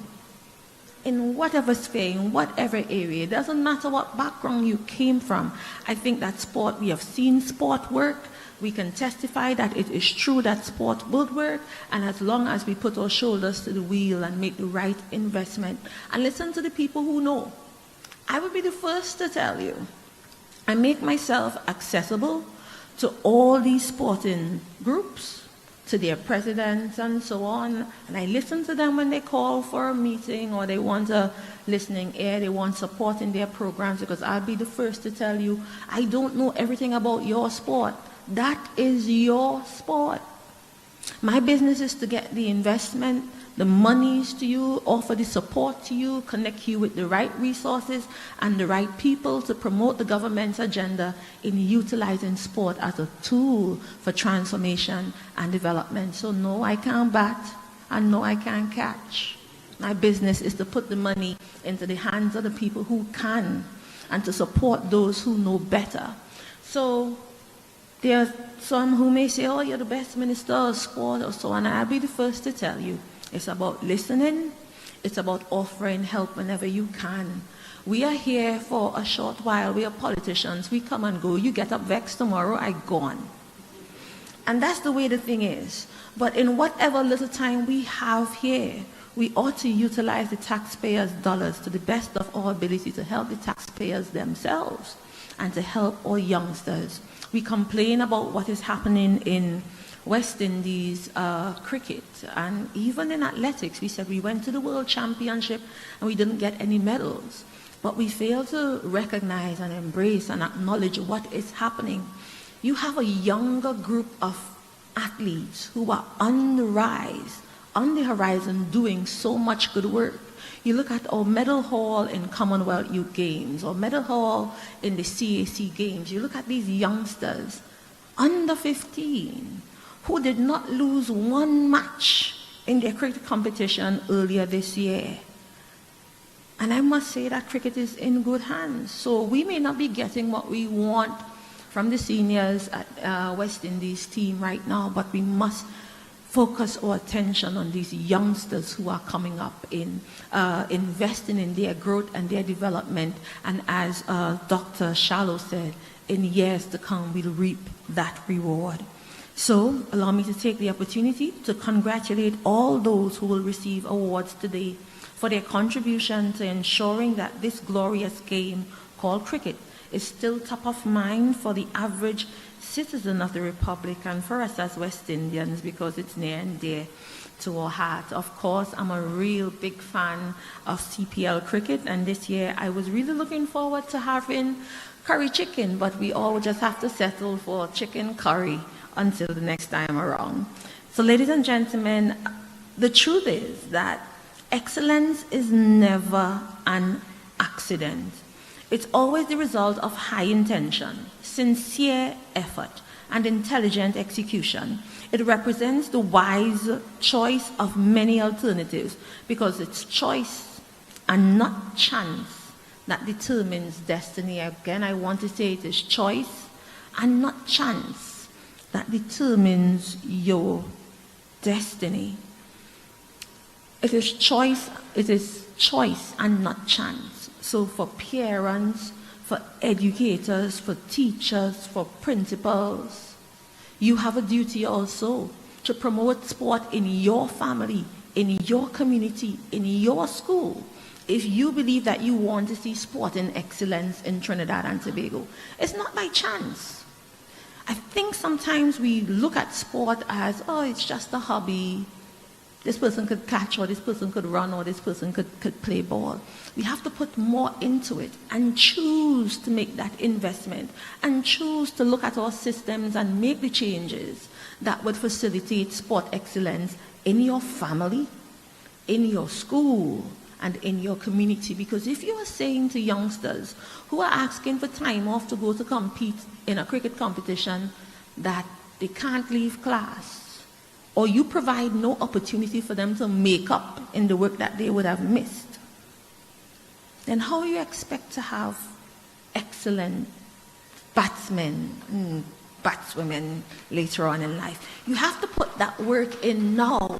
in whatever sphere, in whatever area, it doesn't matter what background you came from. I think that sport, we have seen sport work. We can testify that it is true that sport would work, and as long as we put our shoulders to the wheel and make the right investment and listen to the people who know. I would be the first to tell you, I make myself accessible to all these sporting groups, to their presidents and so on, and I listen to them when they call for a meeting or they want a listening ear, they want support in their programs, because I'll be the first to tell you, I don't know everything about your sport. That is your sport. My business is to get the investment, the monies to you, offer the support to you, connect you with the right resources and the right people to promote the government's agenda in utilizing sport as a tool for transformation and development. So no, I can't bat, and no, I can't catch. My business is to put the money into the hands of the people who can and to support those who know better. So there are some who may say, oh, you're the best minister of sport or so on. And I'll be the first to tell you, it's about listening. It's about offering help whenever you can. We are here for a short while. We are politicians. We come and go. You get up vexed tomorrow, I gone. And that's the way the thing is. But in whatever little time we have here, we ought to utilize the taxpayers' dollars to the best of our ability to help the taxpayers themselves and to help our youngsters. We complain about what is happening in West Indies cricket, and even in athletics. We said we went to the World Championship and we didn't get any medals. But we fail to recognize and embrace and acknowledge what is happening. You have a younger group of athletes who are on the rise, on the horizon, doing so much good work. You look at our medal haul in Commonwealth Youth Games, or medal haul in the CAC Games. You look at these youngsters, under 15, who did not lose one match in their cricket competition earlier this year. And I must say that cricket is in good hands. So we may not be getting what we want from the seniors at West Indies team right now, but we must focus our attention on these youngsters who are coming up in investing in their growth and their development. And as Dr. Shallow said, in years to come, we'll reap that reward. So allow me to take the opportunity to congratulate all those who will receive awards today for their contribution to ensuring that this glorious game called cricket is still top of mind for the average citizen of the Republic and for us as West Indians, because it's near and dear to our heart. Of course, I'm a real big fan of CPL cricket, and this year I was really looking forward to having curry chicken, but we all just have to settle for chicken curry until the next time around. So ladies and gentlemen, the truth is that excellence is never an accident. It's always the result of high intention, sincere effort, and intelligent execution. It represents the wise choice of many alternatives, because it's choice and not chance that determines destiny. Again, I want to say it is choice and not chance. that determines your destiny. It is choice and not chance. So for parents, for educators, for teachers, for principals, you have a duty also to promote sport in your family, in your community, in your school. If you believe that you want to see sporting excellence in Trinidad and Tobago, it's not by chance. I think sometimes we look at sport as, oh, it's just a hobby. This person could catch, or this person could run, or this person could play ball. We have to put more into it and choose to make that investment and choose to look at our systems and make the changes that would facilitate sport excellence in your family, in your school, and in your community. Because if you are saying to youngsters who are asking for time off to go to compete in a cricket competition that they can't leave class, or you provide no opportunity for them to make up in the work that they would have missed, then how do you expect to have excellent batsmen and batswomen later on in life? You have to put that work in now.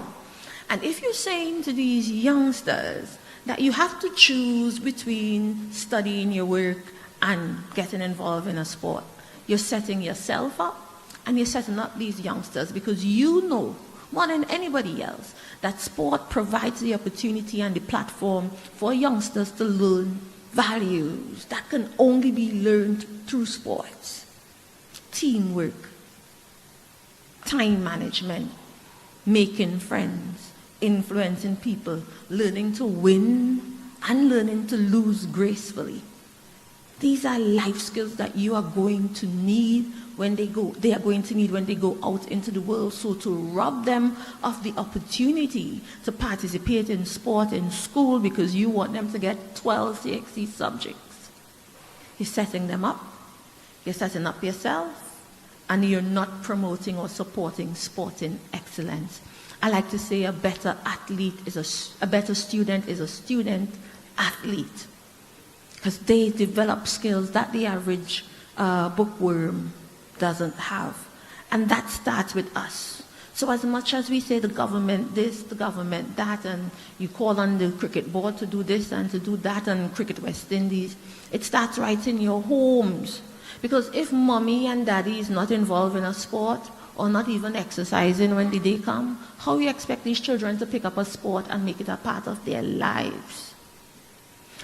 And if you're saying to these youngsters that you have to choose between studying your work and getting involved in a sport, you're setting yourself up and you're setting up these youngsters, because you know more than anybody else that sport provides the opportunity and the platform for youngsters to learn values that can only be learned through sports. Teamwork, time management, making friends, influencing people, learning to win and learning to lose gracefully. These are life skills that you are going to need when they are going to need when they go out into the world. So to rob them of the opportunity to participate in sport in school because you want them to get 12 CXC subjects, you're setting them up, you're setting up yourself, and you're not promoting or supporting sporting excellence. I like to say a better student is a student athlete, because they develop skills that the average bookworm doesn't have. And that starts with us. So as much as we say the government this, the government that, and you call on the cricket board to do this and to do that, and Cricket West Indies, it starts right in your homes. Because if mommy and daddy is not involved in a sport, or not even exercising when the day comes, how do you expect these children to pick up a sport and make it a part of their lives?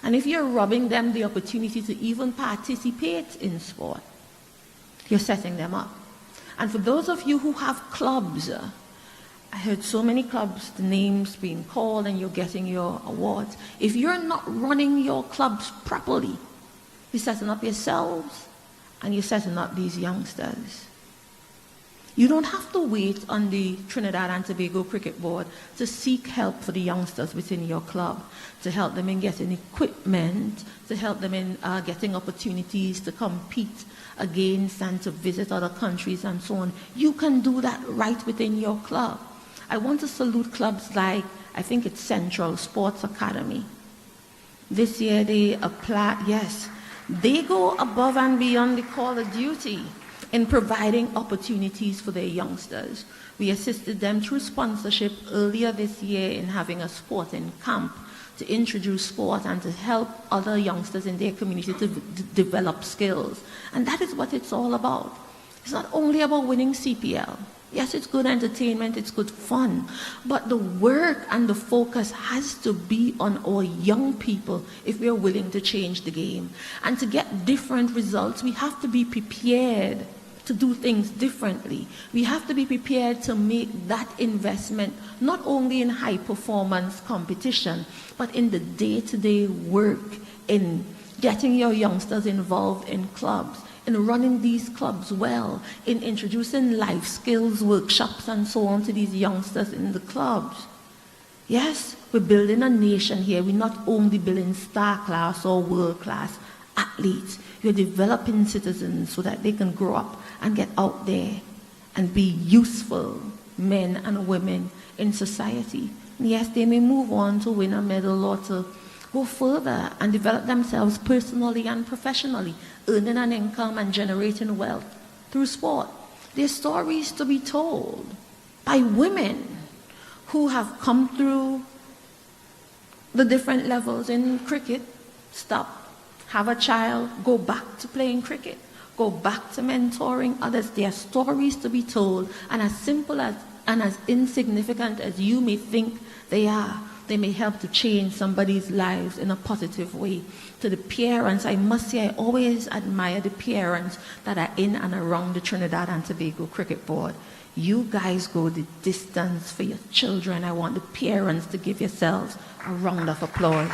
And if you're robbing them the opportunity to even participate in sport, you're setting them up. And for those of you who have clubs, I heard so many clubs, the names being called, and you're getting your awards. If you're not running your clubs properly, you're setting up yourselves and you're setting up these youngsters. You don't have to wait on the Trinidad and Tobago Cricket Board to seek help for the youngsters within your club, to help them in getting equipment, to help them in getting opportunities to compete against and to visit other countries and so on. You can do that right within your club. I want to salute clubs like, I think it's Central Sports Academy. This year they apply, yes, they go above and beyond the call of duty in providing opportunities for their youngsters. We assisted them through sponsorship earlier this year in having a sporting camp to introduce sport and to help other youngsters in their community to develop skills. And that is what it's all about. It's not only about winning CPL. Yes, it's good entertainment, it's good fun, but the work and the focus has to be on our young people if we are willing to change the game. And to get different results, we have to be prepared to do things differently. We have to be prepared to make that investment not only in high performance competition, but in the day-to-day work, in getting your youngsters involved in clubs, in running these clubs well, in introducing life skills workshops and so on to these youngsters in the clubs. Yes, we're building a nation here. We're not only building star class or world class athletes. You're developing citizens so that they can grow up and get out there and be useful men and women in society. And yes, they may move on to win a medal or to go further and develop themselves personally and professionally, earning an income and generating wealth through sport. There's stories to be told by women who have come through the different levels in cricket, stop, have a child, go back to playing cricket, go back to mentoring others. There are stories to be told, and as simple as and as insignificant as you may think they are, they may help to change somebody's lives in a positive way. To the parents, I must say, I always admire the parents that are in and around the Trinidad and Tobago Cricket Board. You guys go the distance for your children. I want the parents to give yourselves a round of applause.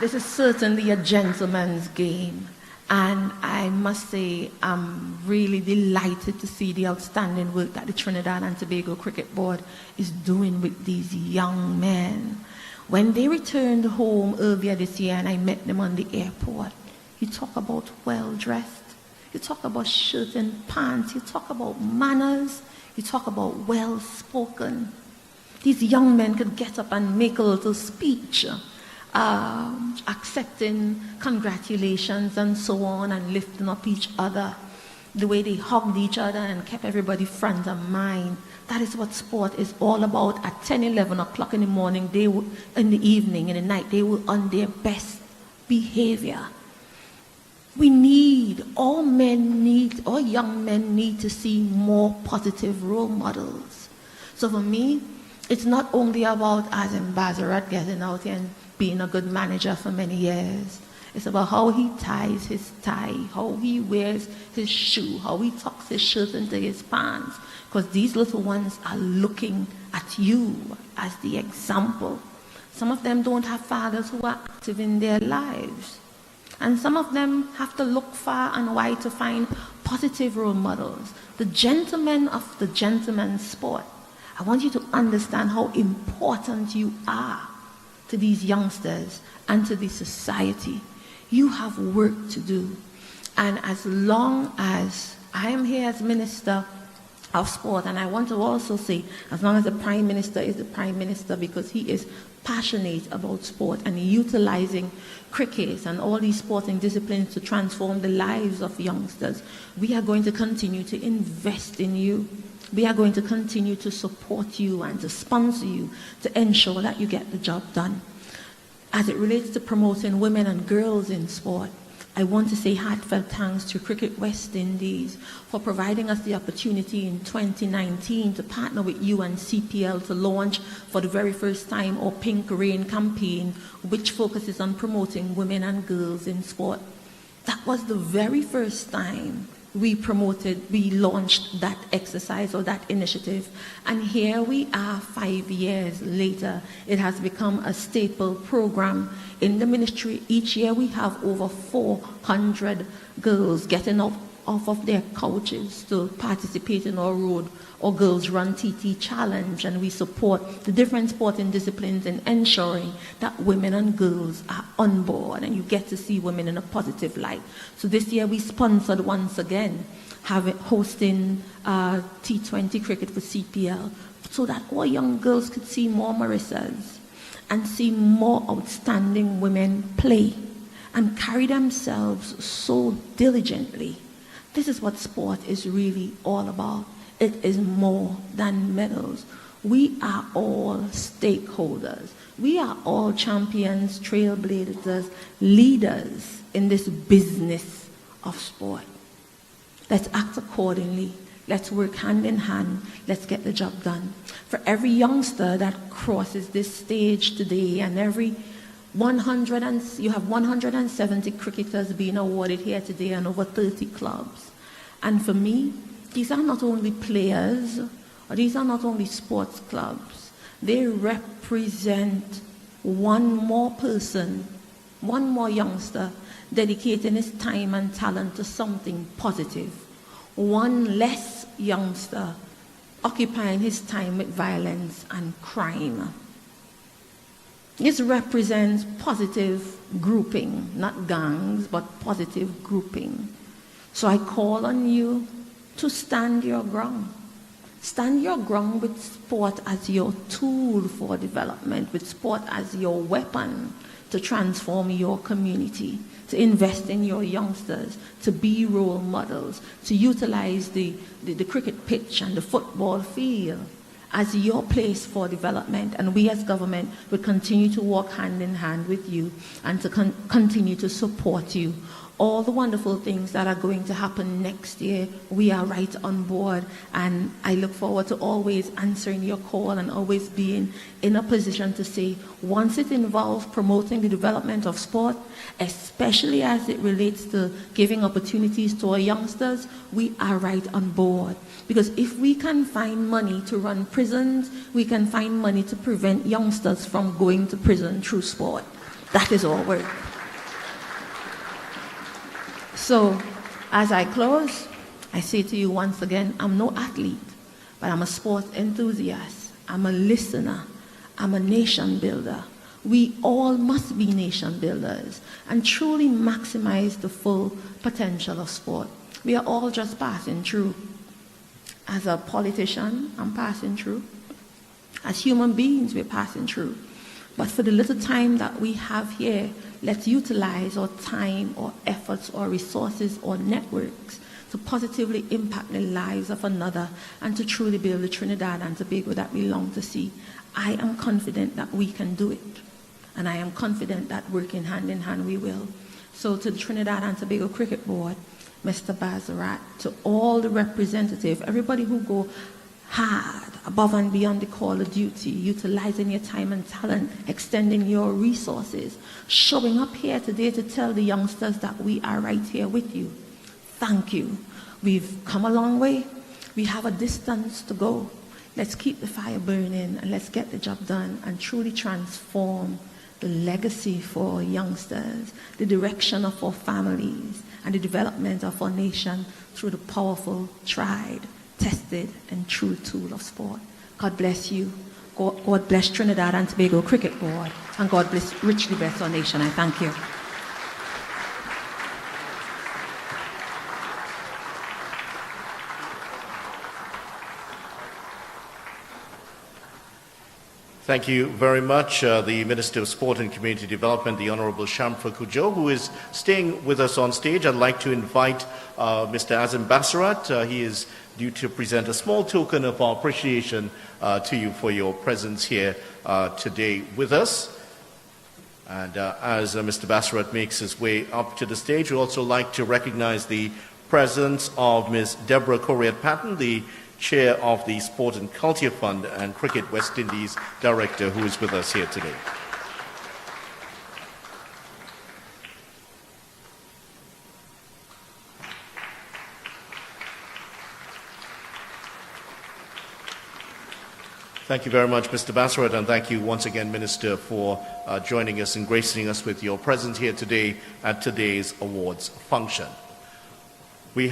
This is certainly a gentleman's game. And I must say, I'm really delighted to see the outstanding work that the Trinidad and Tobago Cricket Board is doing with these young men. When they returned home earlier this year and I met them on the airport, you talk about well-dressed, you talk about shirt and pants, you talk about manners, you talk about well-spoken. These young men could get up and make a little speech, accepting congratulations and so on, and lifting up each other, the way they hugged each other and kept everybody front of mind. That is what sport is all about. At 10, 11 o'clock in the morning, they were, in the evening, in the night, they were on their best behavior. We need, all young men need to see more positive role models. So for me, it's not only about Azim Bazarat getting out here and being a good manager for many years. It's about how he ties his tie, how he wears his shoe, how he tucks his shirt into his pants. Because these little ones are looking at you as the example. Some of them don't have fathers who are active in their lives. And some of them have to look far and wide to find positive role models. The gentlemen of the gentleman's sport, I want you to understand how important you are to these youngsters and to the society. You have work to do. And as long as I am here as Minister of Sport, and I want to also say, as long as the Prime Minister is the Prime Minister, because he is passionate about sport and utilizing cricket and all these sporting disciplines to transform the lives of youngsters, we are going to continue to invest in you. We are going to continue to support you and to sponsor you to ensure that you get the job done. As it relates to promoting women and girls in sport, I want to say heartfelt thanks to Cricket West Indies for providing us the opportunity in 2019 to partner with you and CPL to launch for the very first time our Pink Rain campaign, which focuses on promoting women and girls in sport. That was the very first time we launched that exercise or that initiative. And here we are 5 years later. It has become a staple program in the ministry. Each year we have over 400 girls getting off of their couches to participate in our road or Girls Run TT Challenge, and we support the different sporting disciplines in ensuring that women and girls are on board and you get to see women in a positive light. So this year we sponsored once again hosting T20 cricket for CPL so that our young girls could see more Marissas and see more outstanding women play and carry themselves so diligently. This is what sport is really all about. It is more than medals. We are all stakeholders. We are all champions, trailblazers, leaders in this business of sport. Let's act accordingly. Let's work hand in hand. Let's get the job done. For every youngster that crosses this stage today, and every you have 170 cricketers being awarded here today and over 30 clubs. And for me, these are not only players, or these are not only sports clubs. They represent one more person, one more youngster dedicating his time and talent to something positive. One less youngster occupying his time with violence and crime. This represents positive grouping, not gangs, but positive grouping. So I call on you to stand your ground. Stand your ground with sport as your tool for development, with sport as your weapon to transform your community. to invest in your youngsters, to be role models, to utilize the cricket pitch and the football field as your place for development. And we as government will continue to work hand in hand with you and to continue to support you. All the wonderful things that are going to happen next year, we are right on board, and I look forward to always answering your call and always being in a position to say, once it involves promoting the development of sport, especially as it relates to giving opportunities to our youngsters, we are right on board. Because if we can find money to run prisons, we can find money to prevent youngsters from going to prison through sport. That is our work. So, as I close, I say to you once again, I'm no athlete, but I'm a sports enthusiast. I'm a listener. I'm a nation builder. We all must be nation builders and truly maximize the full potential of sport. We are all just passing through. As a politician, I'm passing through. As human beings, we're passing through. But for the little time that we have here, let's utilize our time, or efforts, or resources, or networks to positively impact the lives of another and to truly build the Trinidad and Tobago that we long to see. I am confident that we can do it. And I am confident that working hand in hand we will. So to the Trinidad and Tobago Cricket Board, Mr. Bazarat, to all the representatives, everybody who go hard, above and beyond the call of duty, utilizing your time and talent, extending your resources, showing up here today to tell the youngsters that we are right here with you. Thank you. We've come a long way. We have a distance to go. Let's keep the fire burning and let's get the job done and truly transform the legacy for our youngsters, the direction of our families, and the development of our nation through the powerful, tried, tested, and true tool of sport. God bless you. God bless Trinidad and Tobago Cricket Board, and God richly bless our nation. I thank you. Thank you very much, the Minister of Sport and Community Development, the Honorable Shamfa Kujo, who is staying with us on stage. I'd like to invite Mr. Azim Basarat. He is due to present a small token of our appreciation to you for your presence here today with us. And as Mr. Basarat makes his way up to the stage, we'd also like to recognize the presence of Ms. Deborah Corriat-Patton, the Chair of the Sport and Culture Fund and Cricket West Indies Director, who is with us here today. Thank you very much, Mr. Basarat, and thank you once again, Minister, for joining us and gracing us with your presence here today at today's awards function. We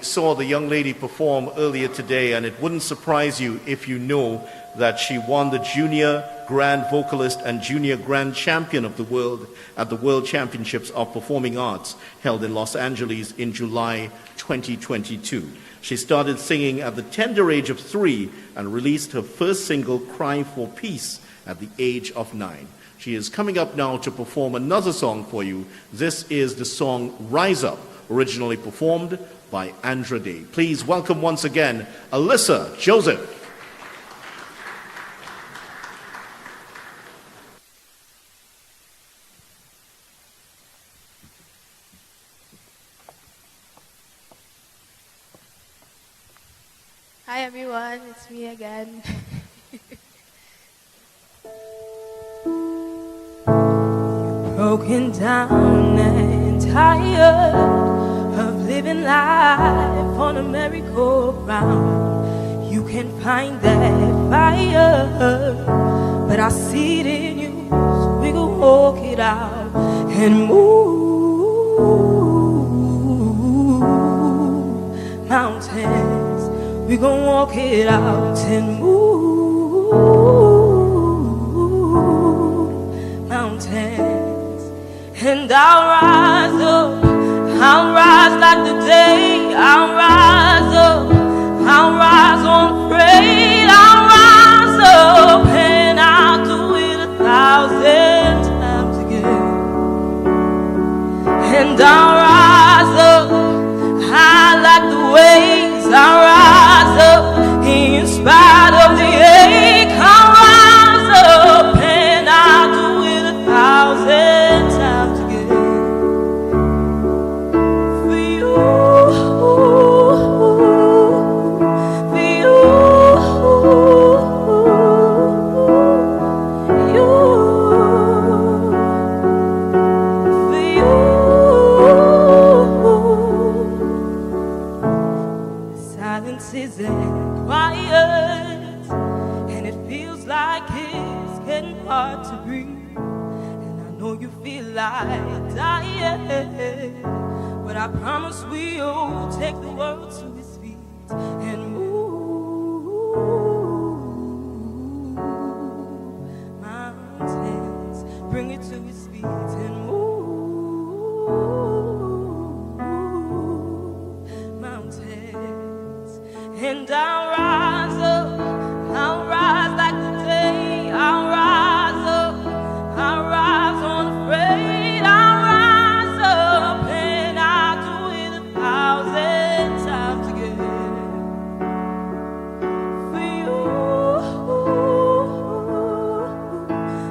saw the young lady perform earlier today, and it wouldn't surprise you if you know that she won the Junior Grand Vocalist and Junior Grand Champion of the World at the World Championships of Performing Arts held in Los Angeles in July 2022. She started singing at the tender age of 3 and released her first single, Cry for Peace, at the age of 9. She is coming up now to perform another song for you. This is the song Rise Up, originally performed by Andra Day. Please welcome once again, Alyssa Joseph. Hi everyone, it's me again. Broken down and tired of living life on a merry-go-round. You can find that fire, but I see it in you, so we go walk it out and move mountains. We gon' walk it out and move mountains. And I'll rise up, I'll rise like the day. I'll rise up, I'll rise unafraid. I'll rise up and I'll do it 1,000 times again. I promise we'll take the world to his feet and move mountains, bring it to his feet and move mountains. And I'll rise up, I'll rise like the day, I'll rise up, I'll rise unafraid, I'll rise up and I'll do it 1,000 times again. For you,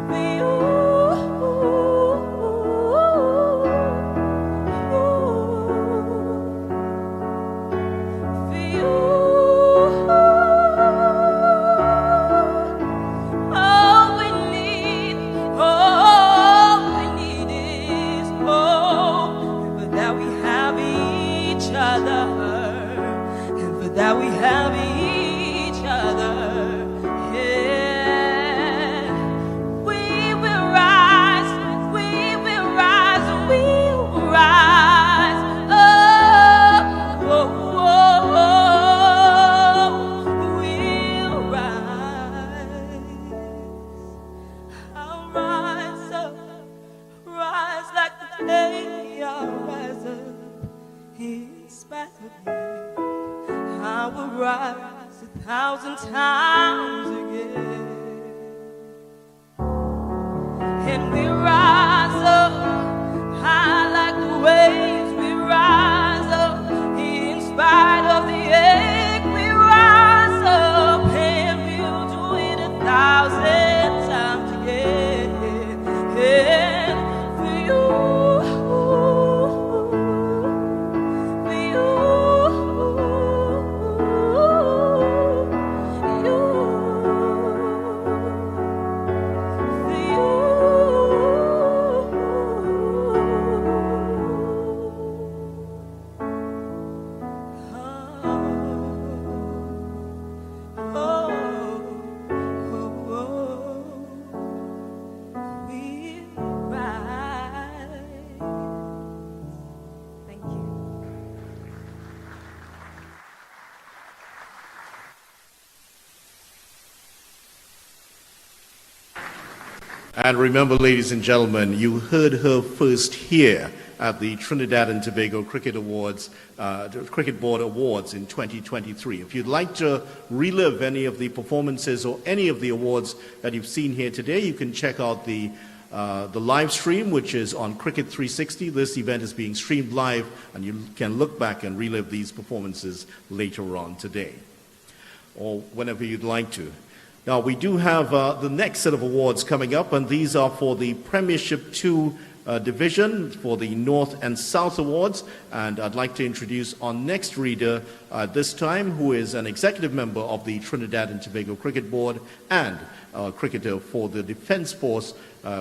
for you, for you. All we need is hope. And for that we have each other. And for that we have each other. Yeah. We will rise. We will rise. We will rise. Oh, oh, oh, oh. We'll rise. I'll rise up, rise like the day. I'll rise up in spite of me. I will rise 1,000 times again. And we rise up high like the waves. We rise up in spite of the ache. We rise up and we'll do it 1,000 times again. And for you, for you, Thank you. And remember, ladies and gentlemen, you heard her first here at the Trinidad and Tobago Cricket Awards, Cricket Board Awards in 2023. If you'd like to relive any of the performances or any of the awards that you've seen here today, you can check out the live stream, which is on Cricket 360. This event is being streamed live, and you can look back and relive these performances later on today, or whenever you'd like to. Now, we do have the next set of awards coming up, and these are for the Premiership 2 division for the North and South Awards. And I'd like to introduce our next reader this time, who is an executive member of the Trinidad and Tobago Cricket Board and a cricketer for the Defence Force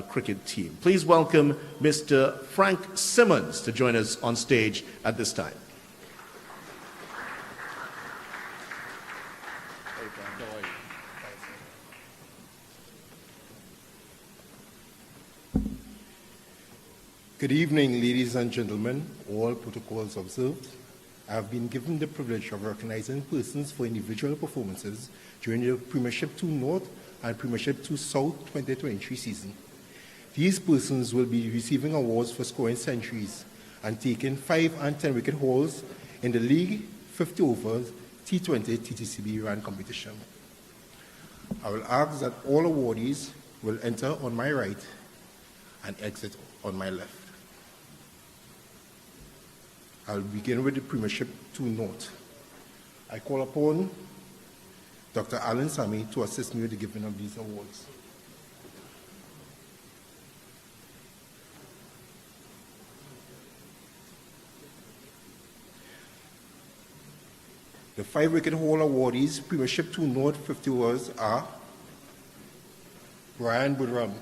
cricket team. Please welcome Mr. Frank Simmons to join us on stage at this time. Good evening, ladies and gentlemen, all protocols observed. I have been given the privilege of recognizing persons for individual performances during the Premiership 2 North and Premiership 2 South 2023 season. These persons will be receiving awards for scoring centuries and taking 5 and 10 wicket hauls in the League 50 overs T20 TTCB run competition. I will ask that all awardees will enter on my right and exit on my left. I'll begin with the Premiership 2 North. I call upon Dr. Alan Sami to assist me with the giving of these awards. The 5 wicket haul awardees, Premiership 2 North 50 overs are Brian Budram,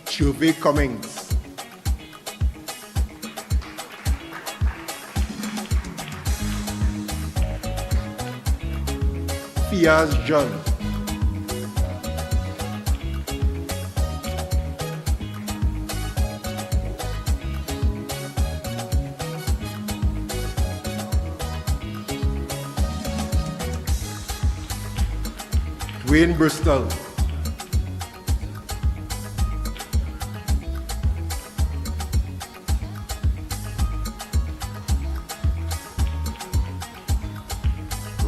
Shuvi Cummings, Fiaz John. Dwayne Bristol.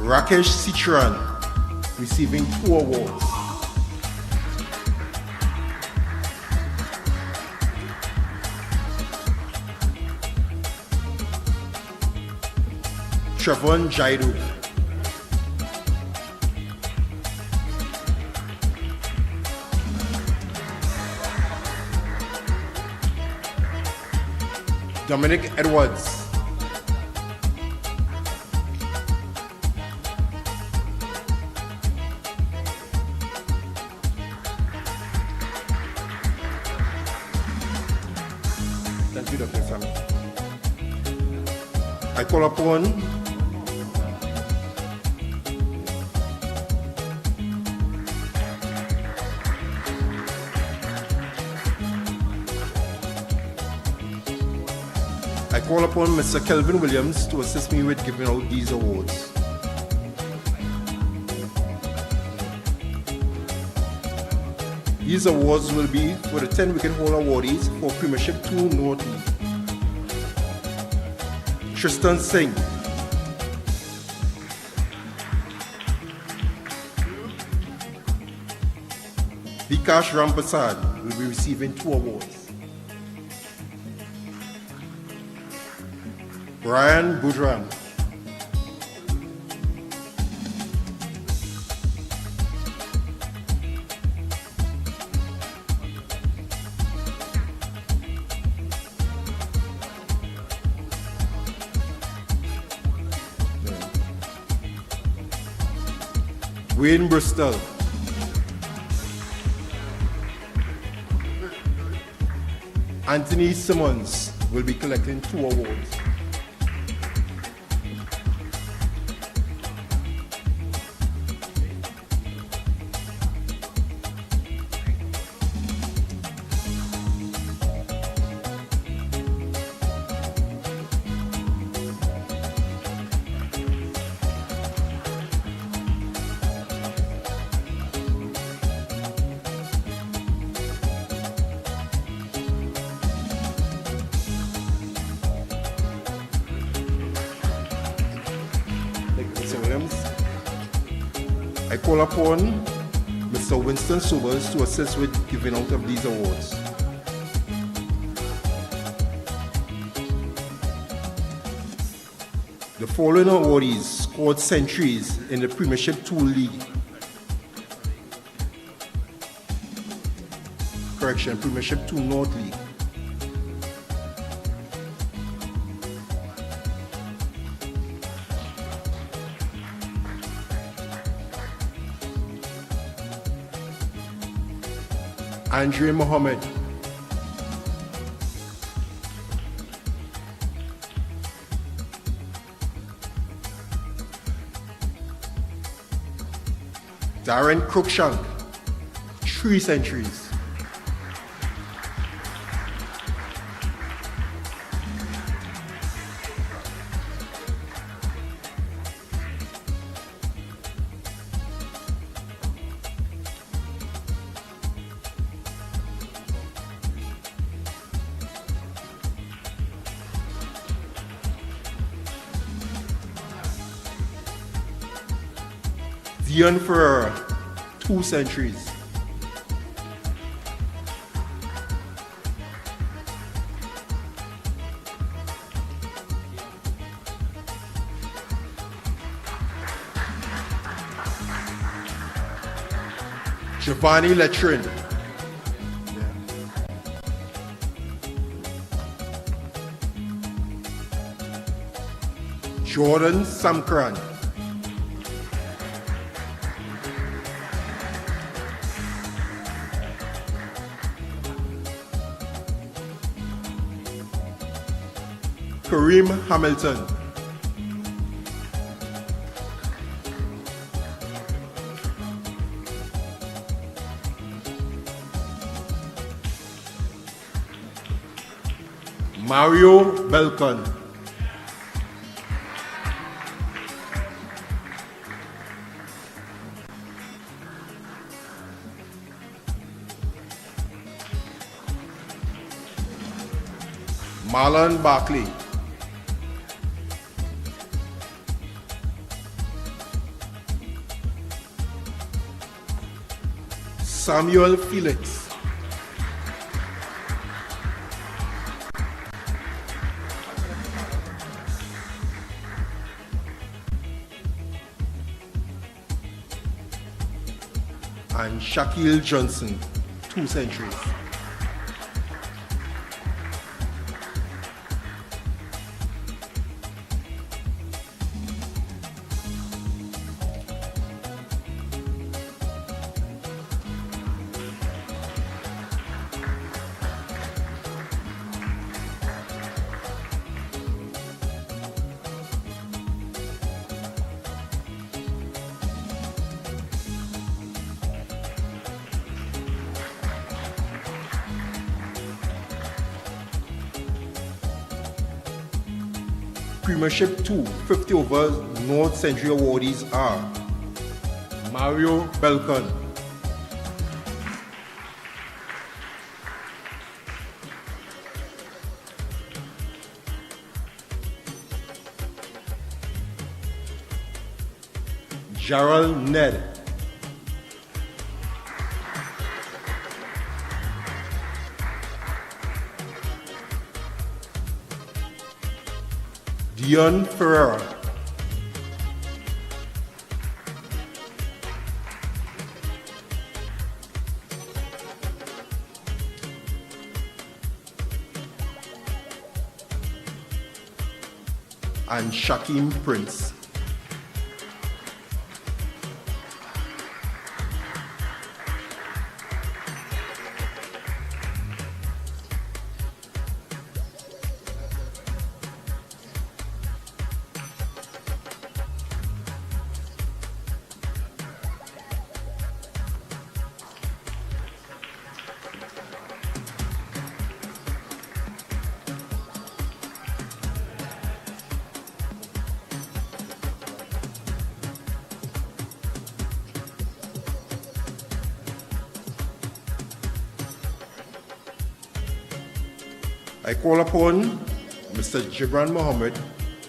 Rakesh Citran, receiving 2 awards. Trevon Jaidu. Dominic Edwards. Thank you, Dr. Sami. I call upon Mr. Kelvin Williams to assist me with giving out these awards. These awards will be for the 10 wicket hole awardees for Premiership 2 North League. Tristan Singh. Vikash Rampasad will be receiving 2 awards. Brian Budram. Wayne Bristol. Anthony Simmons will be collecting 2 awards. I call upon Mr. Winston Sobers to assist with giving out of these awards. The following awardees scored centuries in the Premiership 2 League. Premiership 2 North League. Andre Mohammed. Darren Cruikshank, 3 centuries. Dion Ferreira, 2 centuries. Giovanni Letrin. Jordan Samkran. Kareem Hamilton. Mario Belcon. Marlon Barkley. Samuel Felix. And Shaquille Johnson, 2 centuries. Premiership 2 50 over North Century awardees are Mario Belcon, Gerald Ned, Dion Ferreira, and Shaquem Prince. I call upon Mr. Gibran Mohammed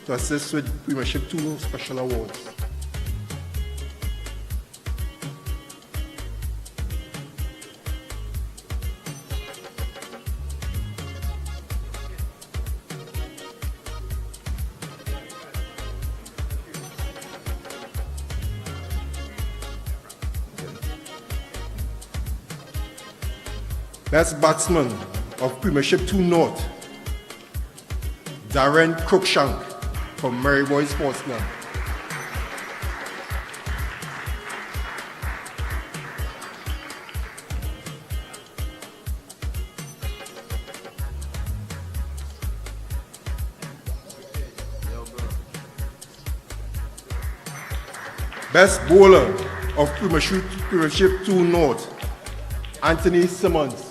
to assist with Premiership 2 Special Awards. Best Batsman of Premiership 2 North, Darren Cruikshank from Maryboy Sports Club. Best Bowler of Premiership 2 North, Anthony Simmons.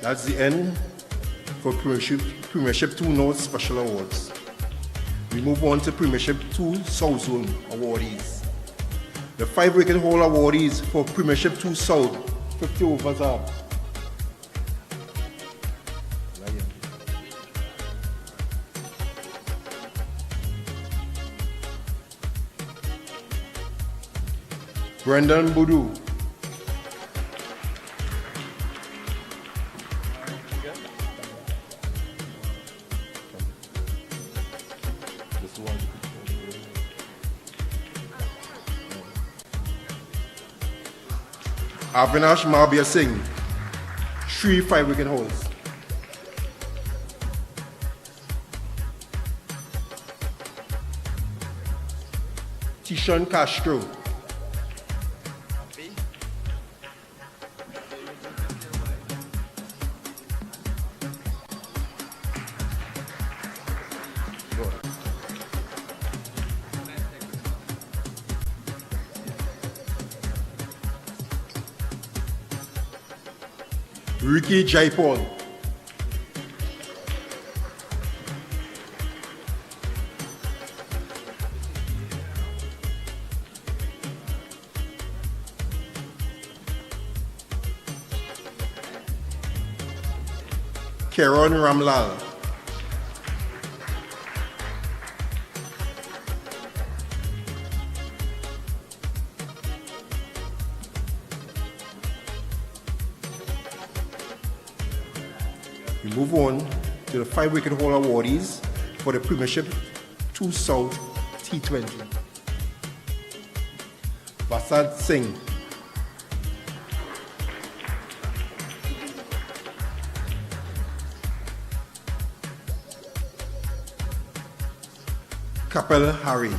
That's the end for Premiership 2 North Special Awards. We move on to Premiership 2 South Zone awardees. The 5 wicket hole awardees for Premiership 2 South 50 overs are Brendan Boudou, Avinash Marbia Singh, 3 5 wicket holes. Tishan Castro, Ricky Jaipal. Keron Ramlal. We move on to the 5 wicket haul awardees for the Premiership 2 South T20. Vasant Singh. Kapil Hari.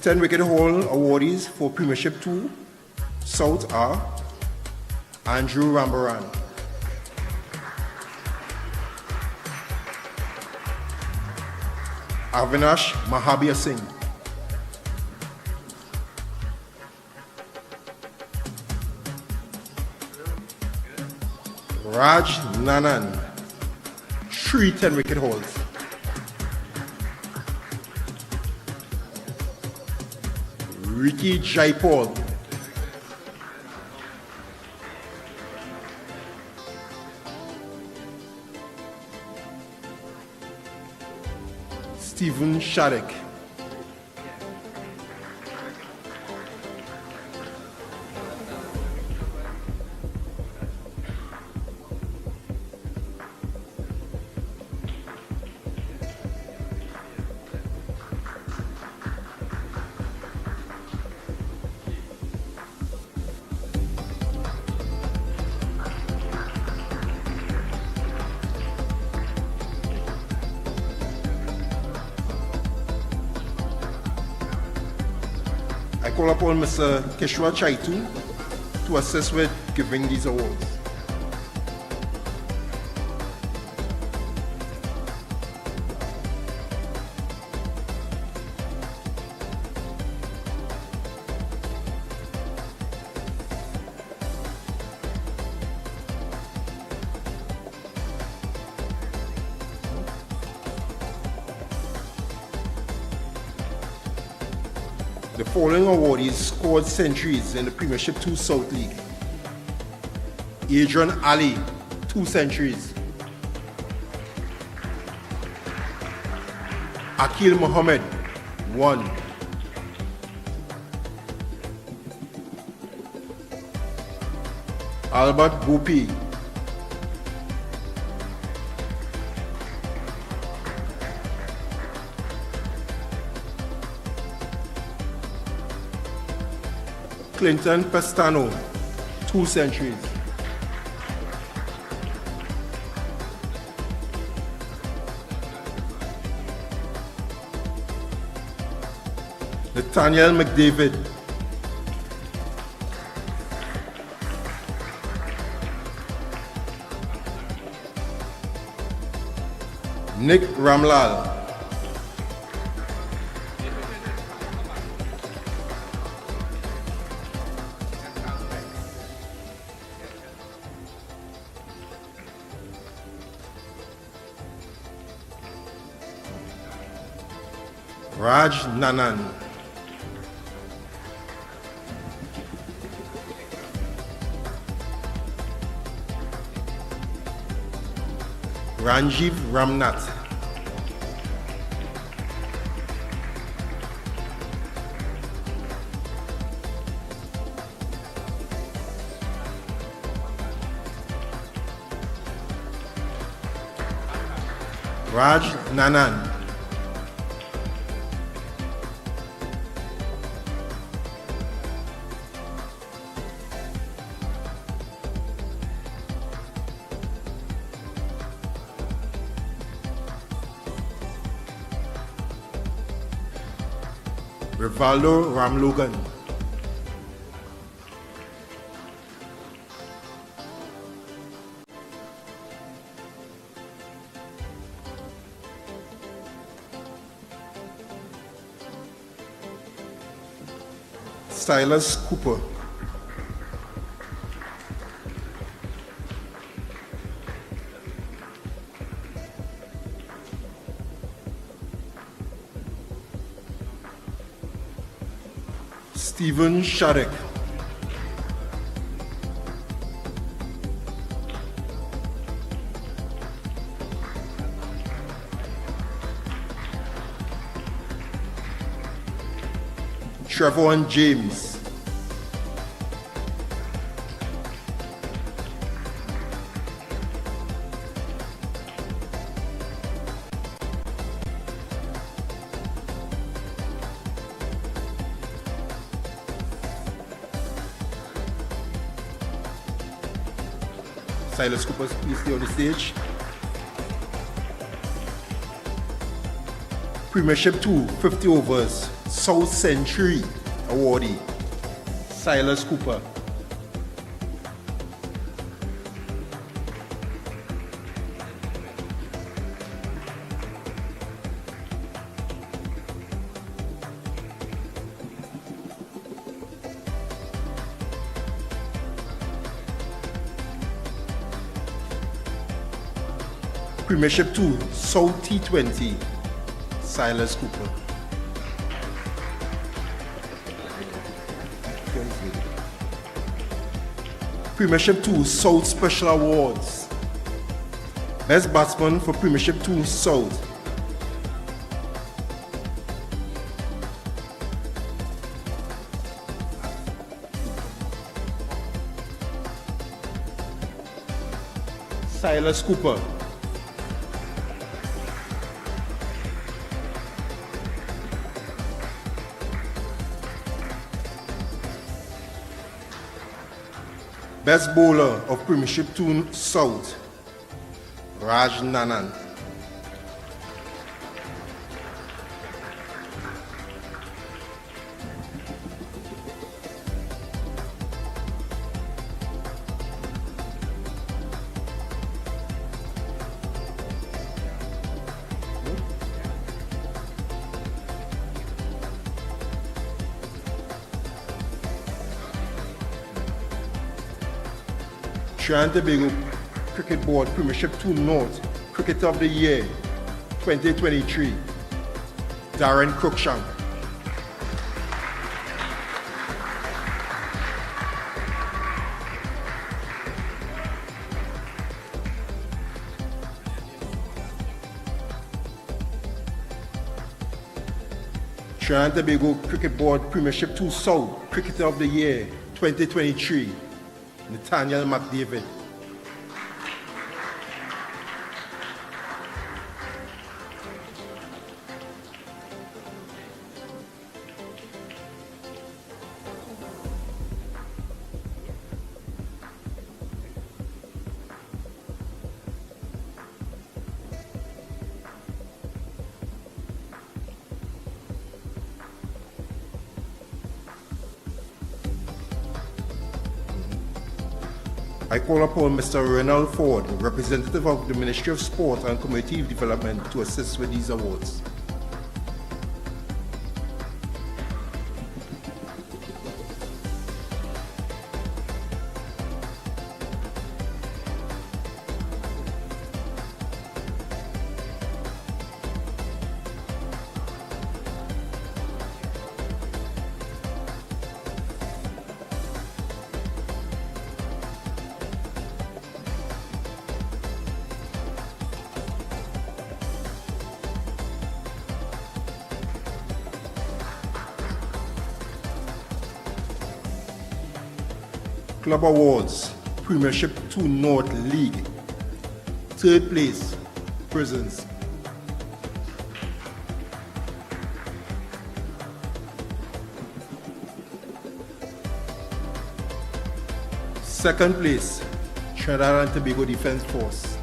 Ten wicket haul awardees for Premiership 2 South are Andrew Rambaran, Avinash Mahabir Singh, Raj Nanan, 3 10-wicket hauls. Ricky Jaipal, Stephen Sharek, I call upon Mr. Keshwar Chaitu to assist with giving these awards. The following awardees scored centuries in the Premiership 2 South League. Adrian Ali, 2 centuries. Akil Mohammed, 1. Albert Bupi, Clinton Pestano, 2 centuries. Nathaniel McDavid, Nick Ramlal, Raj Nanan, Ranjiv Ramnath, Raj Nanan, Rivaldo Ramlogan, Silas Cooper. Stephen Sharek. Trevor James. Silas Cooper, please stay on the stage. Premiership 2, 50 overs, South Century awardee, Silas Cooper. Premiership 2, South T20, Silas Cooper. Premiership 2, South Special Awards. Best Batsman for Premiership 2, South. Silas Cooper. Best Bowler of Premiership 2 South, Raj Nanan. Trinidad and Tobago Cricket Board Premiership 2 North Cricketer of the Year 2023, Darren Cruikshank. Trinidad and Tobago Cricket Board Premiership 2 South Cricketer of the Year 2023, Nathaniel McDavid. I call upon Mr. Ronald Ford, representative of the Ministry of Sport and Community Development, to assist with these awards. Club Awards, Premiership 2 North League. Third place, Prisons. Second place, Trinidad and Tobago Defence Force.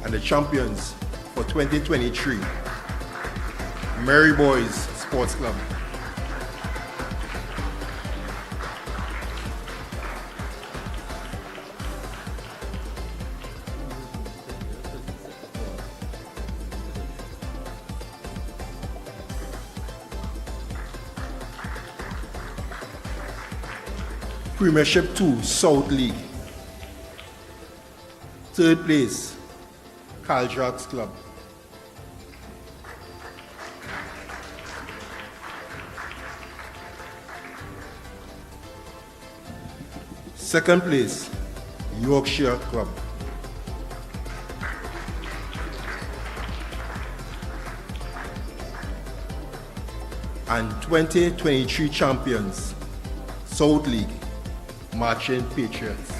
And the champions for 2023, Merry Boys Sports Club. Premiership 2, South League. Third place, Caldrax Club. Second place, Yorkshire Club. And 2023 champions, South League, Marching Patriots.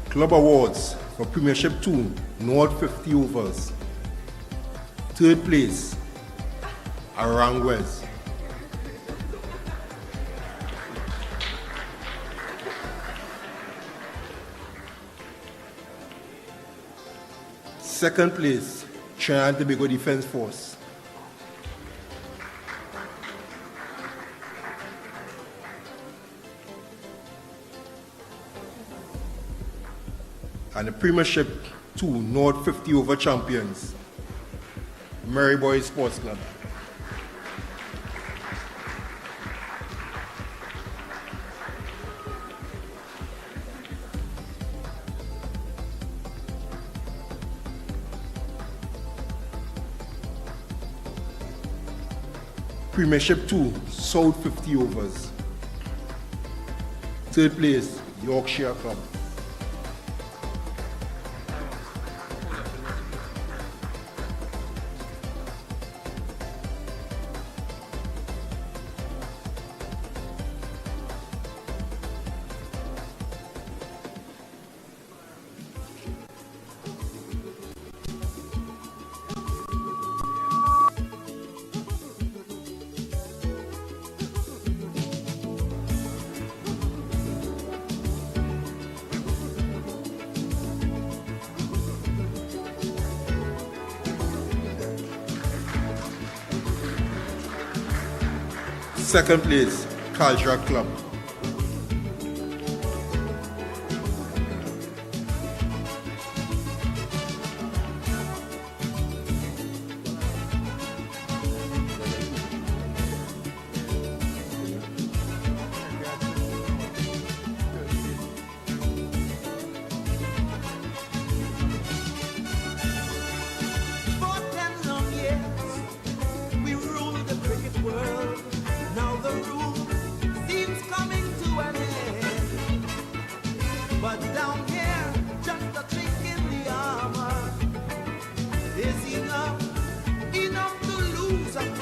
Club Awards for Premiership 2, North 50 overs. Third place, Aranguez. Second place, Trinidad and Tobago Defense Force. And the Premiership 2 North 50 over champions, Mary Boys Sports Club. Premiership 2 South 50 overs. Third place, Yorkshire Club. Second place, Caldrax Club.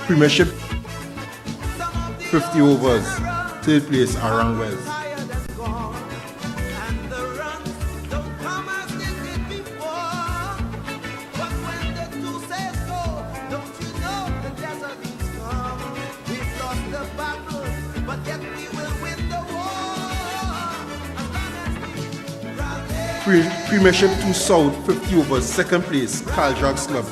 Premiership 50 overs, third place, Aranguez. Premiership 2 South 50 overs, second place, Caldrax Club.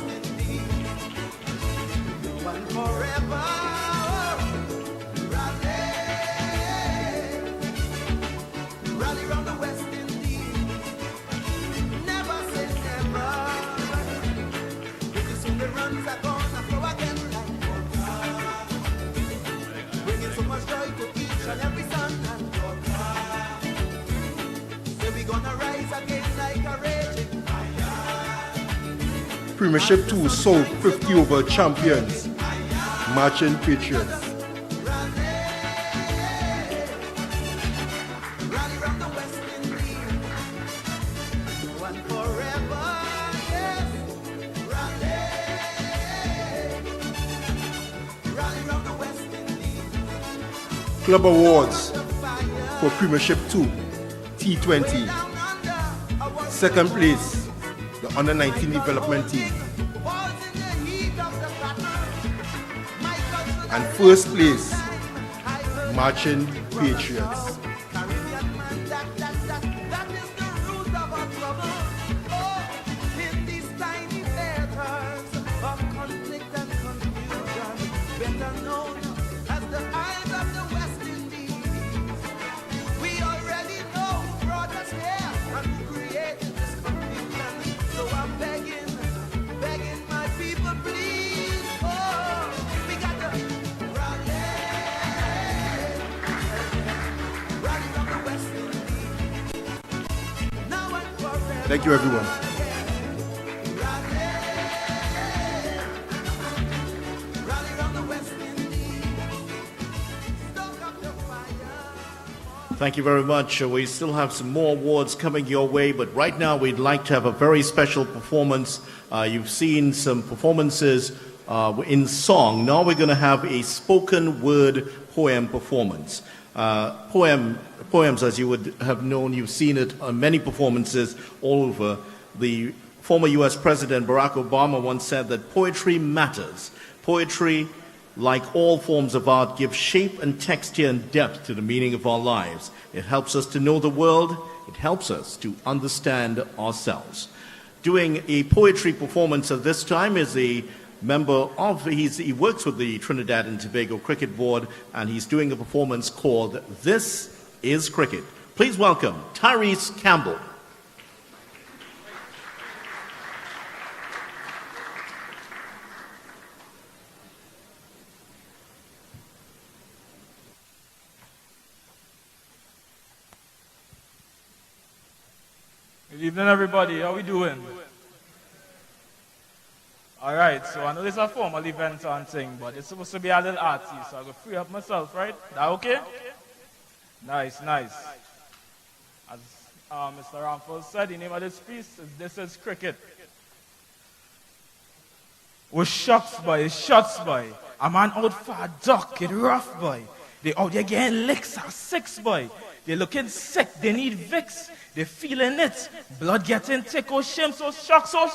Premiership 2 South 50 over champions, Marching Patriots. Club Awards for Premiership 2 T20. Second place, the Under 19 Development Team. And first place, Marching Patriots. Thank you, everyone. Thank you very much. We still have some more awards coming your way, but right now we'd like to have a very special performance. You've seen some performances in song. Now we're going to have a spoken word poem performance. Poems, as you would have known, you've seen it on many performances all over. The former U.S. President Barack Obama once said that poetry matters. Poetry, like all forms of art, gives shape and texture and depth to the meaning of our lives. It helps us to know the world. It helps us to understand ourselves. Doing a poetry performance at this time is a member of, he works with the Trinidad and Tobago Cricket Board, and he's doing a performance called This is Cricket. Please welcome Tyrese Campbell. Good evening, everybody. How we doing? All right, so I know this is a formal event and thing, but it's supposed to be a little arty, so I'm going to free up myself, right? That okay? Nice. As Mr. Ramphal said, the name of this piece is This is Cricket. With shots, boy, shots, boy. A man out for a duck, it rough, boy. They out there getting licks at 6, boy. They looking sick, they need Vicks. They feeling it. Blood getting thick, oh shim, so shock, so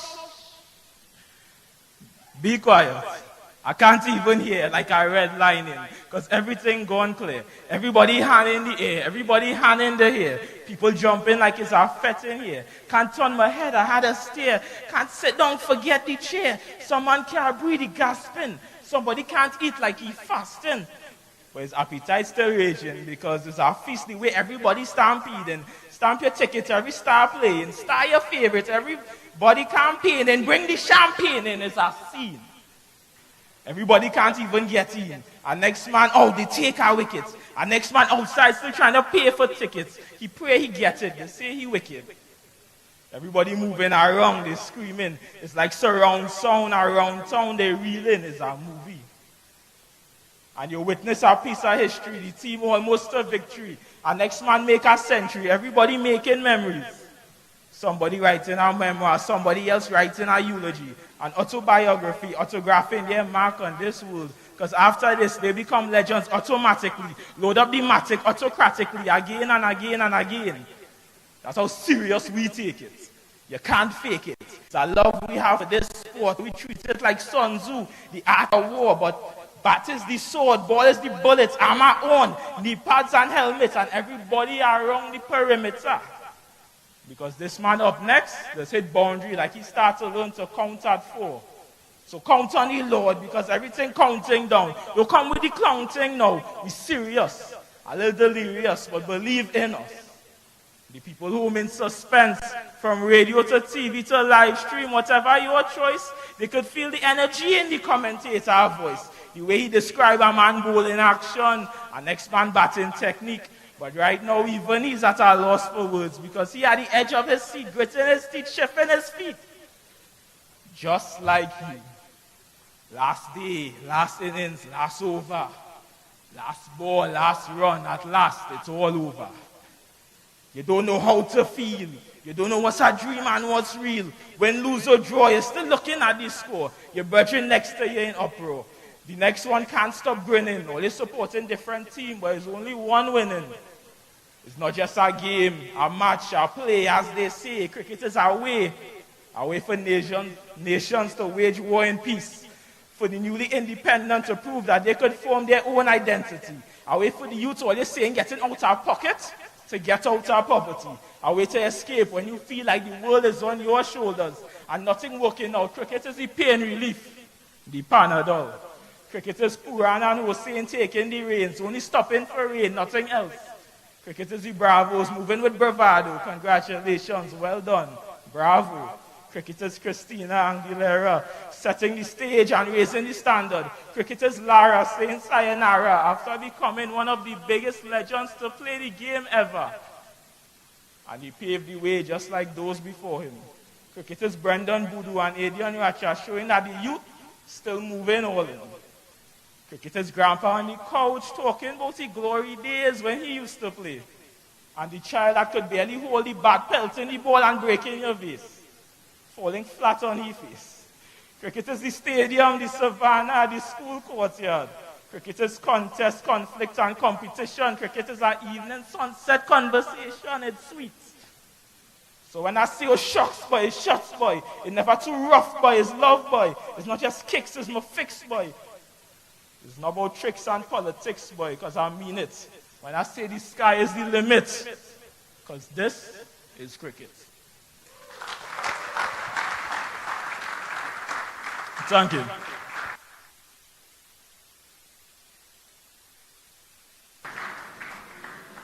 Be quiet. I can't even hear like I red lining, because everything gone clear. Everybody hand in the air, everybody hand in the air. People jumping like it's a fete in here. Can't turn my head, I had a stare. Can't sit down, forget the chair. Someone can't breathe, he gasping. Somebody can't eat like he fasting. But his appetite's still raging, because it's a feast the way everybody stampeding. Stamp your ticket, every star playing. Star your favorite, everybody campaigning. Bring the champagne in, it's a scene. Everybody can't even get in. Our next man, they take our wickets. Our next man outside still trying to pay for tickets. He pray he gets it. They say he wicked. Everybody moving around, they screaming. It's like surround sound around town, they reeling. It's a movie. And you witness a piece of history. The team almost a victory. Our next man make a century. Everybody making memories. Somebody writing a memoir. Somebody else writing a eulogy. An autobiography, autographing their mark on this world. Because after this, they become legends automatically. Load up the matic autocratically again and again and again. That's how serious we take it. You can't fake it. It's a love we have for this sport. We treat it like Sun Tzu, the art of war. But bat is the sword, ball is the bullets, armor on, knee pads and helmets, and everybody around the perimeter. Because this man up next, let's hit boundary like he starts to learn to count at 4. So count on the Lord, because everything counting down. You come with the counting now. Be serious, a little delirious, but believe in us. The people who are in suspense, from radio to TV to live stream, whatever your choice, they could feel the energy in the commentator voice. The way he described a man bowling action, a next man batting technique. But right now, even he's at a loss for words, because he had the edge of his seat, gritting his teeth, shifting his feet. Just like you. Last day, last innings, last over. Last ball, last run, at last, it's all over. You don't know how to feel. You don't know what's a dream and what's real. When lose or draw, you're still looking at the score. Your brethren next to you in uproar. The next one can't stop grinning. All is supporting different team, but there's only one winning. It's not just a game, a match, a play, as they say. Cricket is a way for nations to wage war in peace. For the newly independent to prove that they could form their own identity. A way for the youth, all they're saying, getting out of pocket to get out of poverty. A way to escape when you feel like the world is on your shoulders and nothing working out. Cricket is the pain relief, the Panadol. Cricket is Quran and Hussein taking the reins, only stopping for rain, nothing else. Cricket is the Bravos moving with bravado. Congratulations, well done. Bravo. Cricket is Christina Aguilera setting the stage and raising the standard. Cricket is Lara saying sayonara after becoming one of the biggest legends to play the game ever. And he paved the way just like those before him. Cricketers Brendan Boodoo and Adrian Racha showing that the youth still moving all in. Cricketers grandpa on the couch talking about the glory days when he used to play. And the child that could barely hold the bat, pelting the ball and breaking your face. Falling flat on his face. Cricketers the stadium, the savannah, the school courtyard. Cricketers contest, conflict and competition. Cricketers at evening sunset conversation. It's sweet. So when I say, oh, shucks boy, it's shots boy, it's never too rough boy, it's love boy. It's not just kicks, it's my fix boy. It's not about tricks and politics boy, because I mean it. When I say the sky is the limit, because this is cricket. Thank you.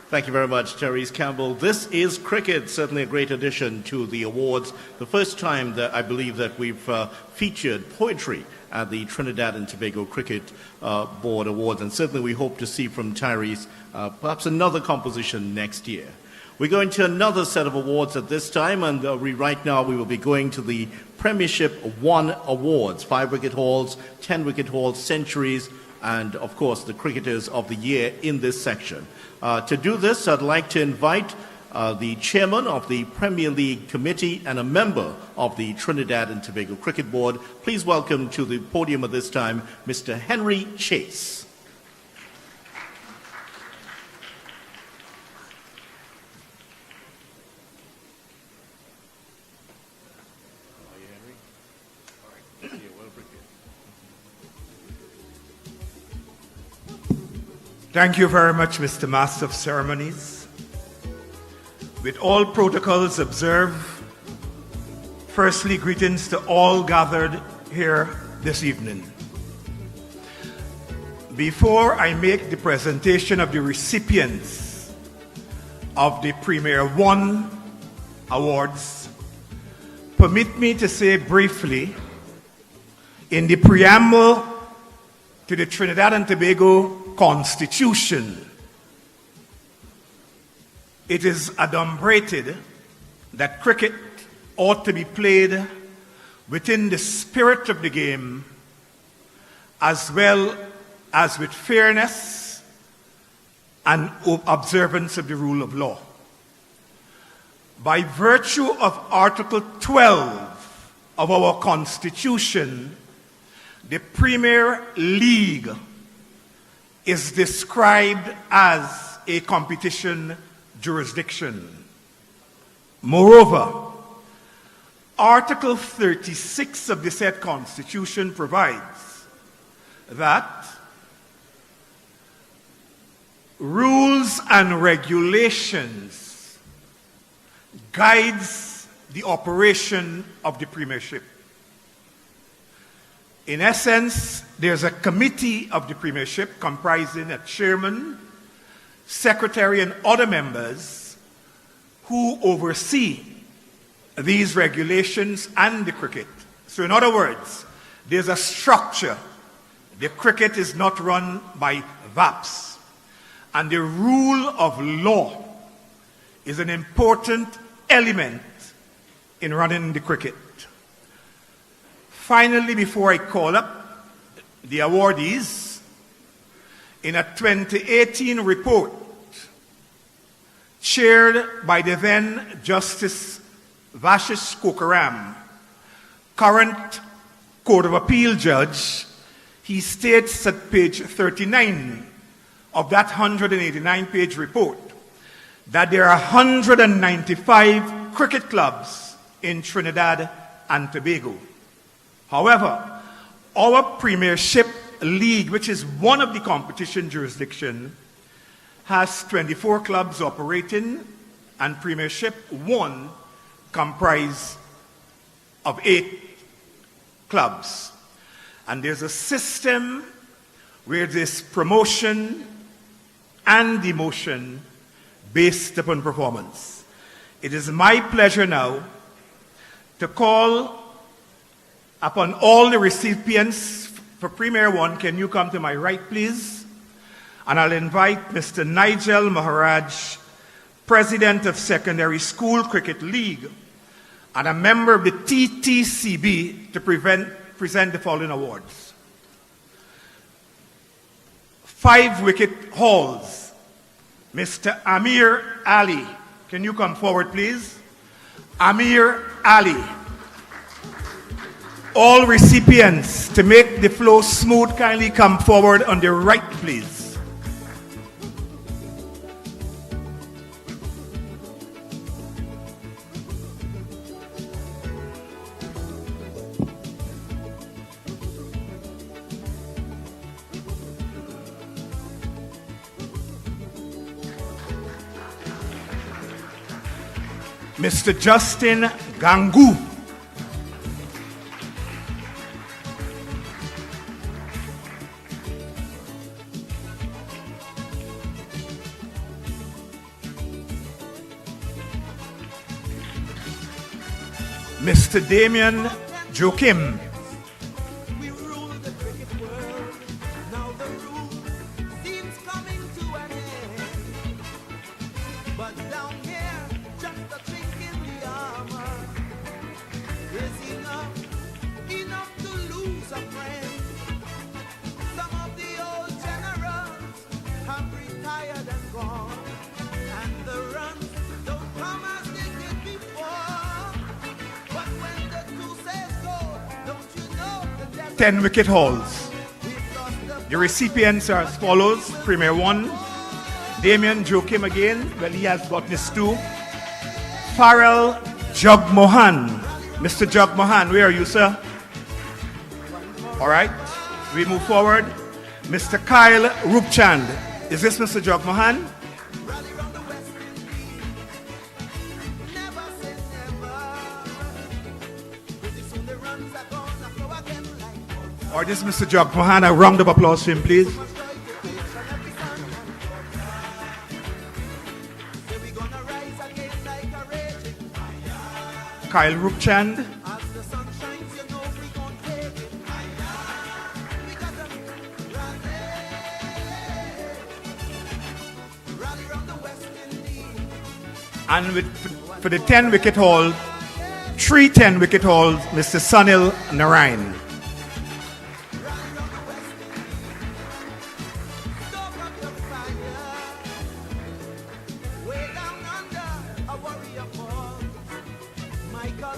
Thank you very much, Therese Campbell. This is cricket, certainly a great addition to the awards. The first time that I believe that we've featured poetry at the Trinidad and Tobago Cricket Board Awards, and certainly we hope to see from Tyrese perhaps another composition next year. We're going to another set of awards at this time, and right now we will be going to the Premiership 1 Awards, 5 wicket hauls, 10 wicket hauls, centuries, and of course the Cricketers of the Year in this section. To do this, I'd like to invite the chairman of the Premier League Committee and a member of the Trinidad and Tobago Cricket Board. Please welcome to the podium at this time, Mr. Henry Chase. Thank you very much, Mr. Master of Ceremonies. With all protocols observed, firstly, greetings to all gathered here this evening. Before I make the presentation of the recipients of the Premier 1 Awards, permit me to say briefly, in the preamble to the Trinidad and Tobago Constitution, it is adumbrated that cricket ought to be played within the spirit of the game as well as with fairness and observance of the rule of law. By virtue of Article 12 of our Constitution, the Premier League is described as a competition jurisdiction. Moreover, Article 36 of the said Constitution provides that rules and regulations guides the operation of the Premiership. In essence, there's a committee of the Premiership comprising a chairman, secretary, and other members who oversee these regulations and the cricket. So in other words, there's a structure. The cricket is not run by VAPs. And the rule of law is an important element in running the cricket. Finally, before I call up the awardees, in a 2018 report chaired by the then Justice Vashish Kokaram, current Court of Appeal judge, he states at page 39 of that 189-page report that there are 195 cricket clubs in Trinidad and Tobago. However, our Premiership League, which is one of the competition jurisdictions, has 24 clubs operating, and Premiership 1 comprise of 8 clubs. And there's a system where there's promotion and demotion based upon performance. It is my pleasure now to call upon all the recipients for Premier 1. Can you come to my right, please? And I'll invite Mr. Nigel Maharaj President of Secondary School Cricket League, and a member of the TTCB to present the following awards. 5-wicket hauls, Mr. Amir Ali. Can you come forward, please? Amir Ali. All recipients, to make the flow smooth, kindly come forward on the right, please. Mr. Justin Gangu. Mr. Damien Joachim. Wicket hauls. The recipients are as follows. Premier 1, Damien Joachim again. Well, he has gotten his 2. Farrell Jagmohan. Mr. Jagmohan, where are you, sir? All right. We move forward. Mr. Kyle Rupchand. Is this Mr. Jagmohan? Or this Mr. Jagmohan, a round of applause for him, please. Kyle Rupchand. And for the 10-wicket haul, 3 10-wicket hauls, Mr. Sunil Narayan.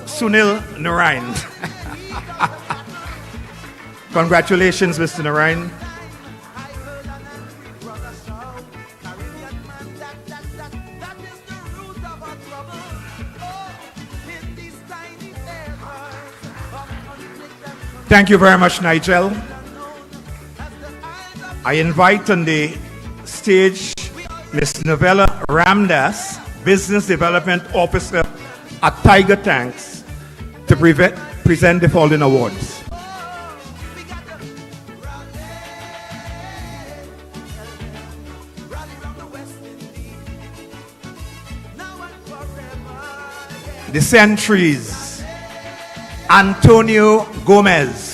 Sunil Narayan. Congratulations, Mr. Narayan. Thank you very much, Nigel. I invite on the stage Ms. Novella Ramdas, Business Development Officer at Tiger Tanks, to present the following awards. The Centuries, Antonio Gomez.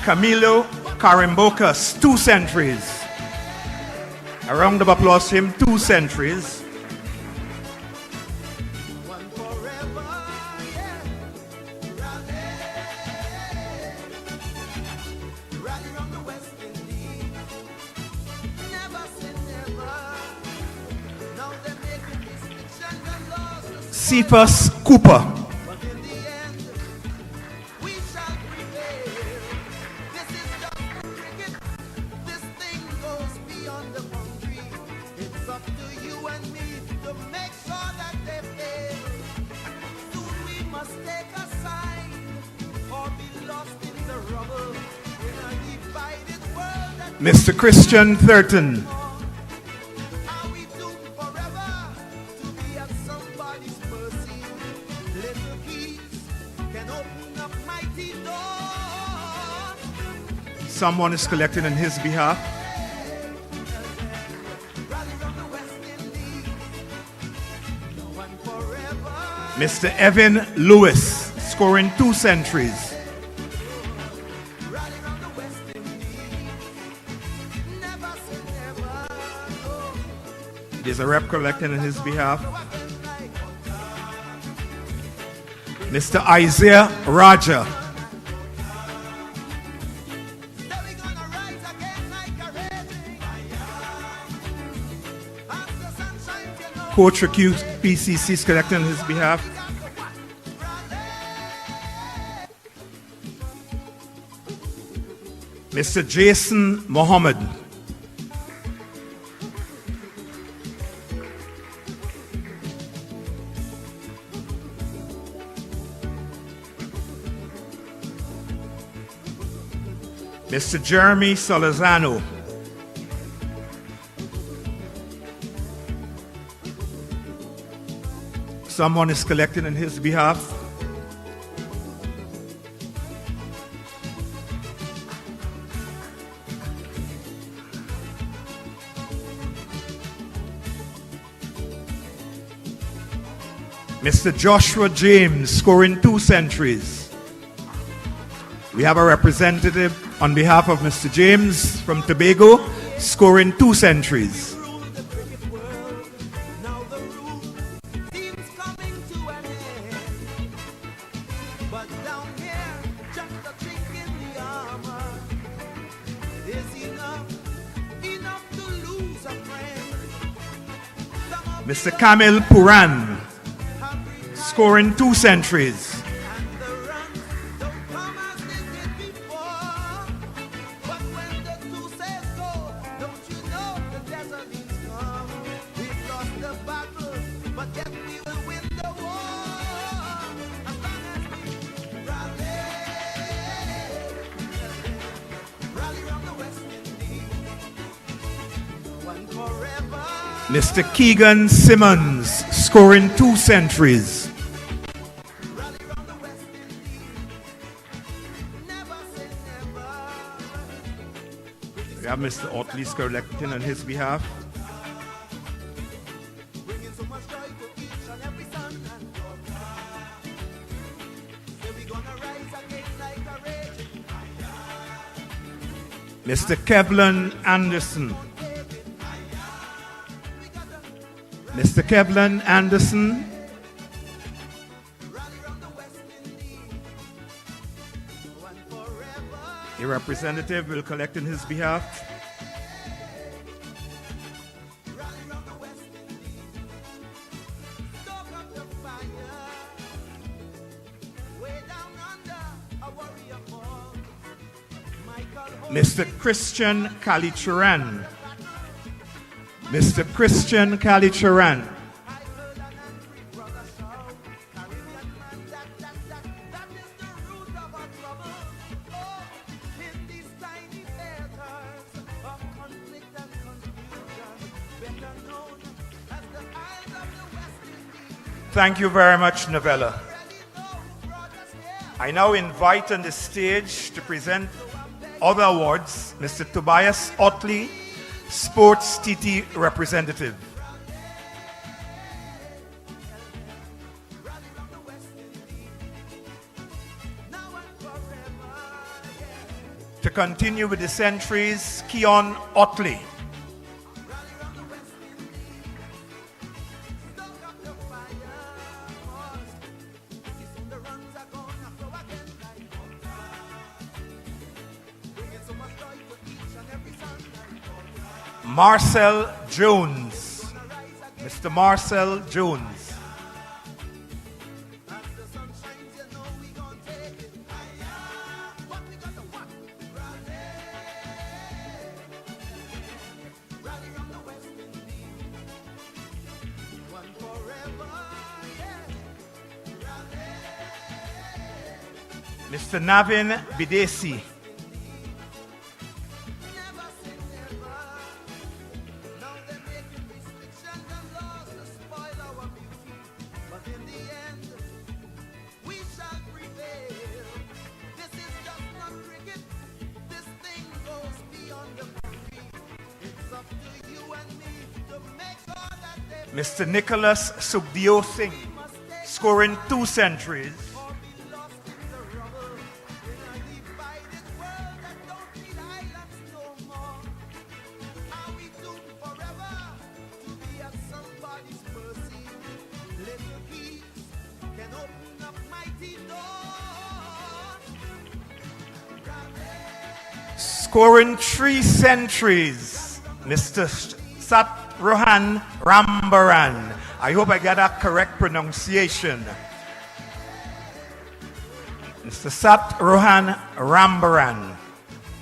Camilo Carimbocas, 2 centuries. A round of applause for him, 2 centuries. Cephas Cooper. Mr. Christian Thurton. Someone is collecting on his behalf. Mr. Evan Lewis, scoring 2 centuries. There's a rep collecting on his behalf. Mr. Isaiah Raja. Coach Recuse PCC is collecting on his behalf. Mr. Jason Mohammed. Mr. Jeremy Solazano. Someone is collecting on his behalf. Mr. Joshua James, scoring 2 centuries. We have a representative on behalf of Mr. James from Tobago, scoring 2 centuries. Mr. Kamil Puran, scoring 2 centuries. Mr. Keegan Simmons, scoring 2 centuries. We have Mr. Otley collecting on his behalf. Mr. Kevlin Anderson. Mr. Kevlin Anderson. A representative will collect on his behalf. Mr. Christian Kalicharan. Mr. Christian Kalicharan. Thank you very much, Novella. I now invite on the stage to present other awards, Mr. Tobias Otley, Sports TT Representative. To continue with the centuries, Keon Otley. Marcel Jones. Mr. Marcel Jones. Mr. Navin Bidesi. Mr. Nicholas Subhadip Singh, scoring 2 centuries. Scoring 3 centuries, Mr. Sat Rohan Rambaran. I hope I got that correct pronunciation. Mr. Sat Rohan Rambaran.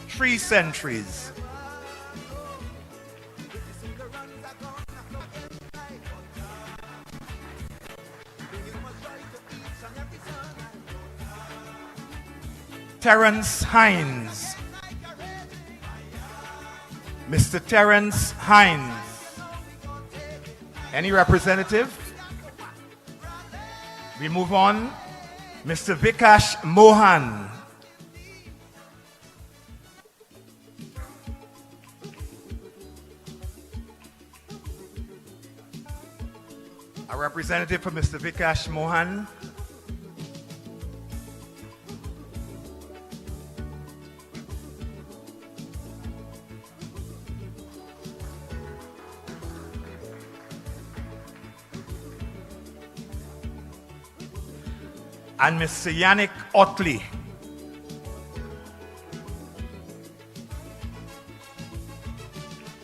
3 centuries. Terence Hines. Mr. Terence Hines. Any representative? We move on. Mr. Vikash Mohan. A representative for Mr. Vikash Mohan. And Mr. Yannick Otley.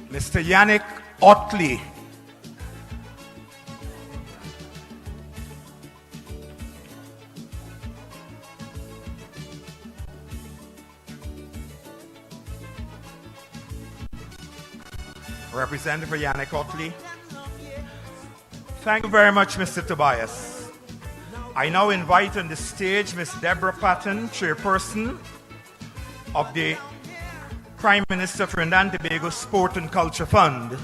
Mr. Yannick Otley. Representative for Yannick Otley. Thank you very much, Mr. Tobias. I now invite on the stage Ms. Deborah Patton, Chairperson of the Prime Minister of Trinidad and Tobago Sport and Culture Fund,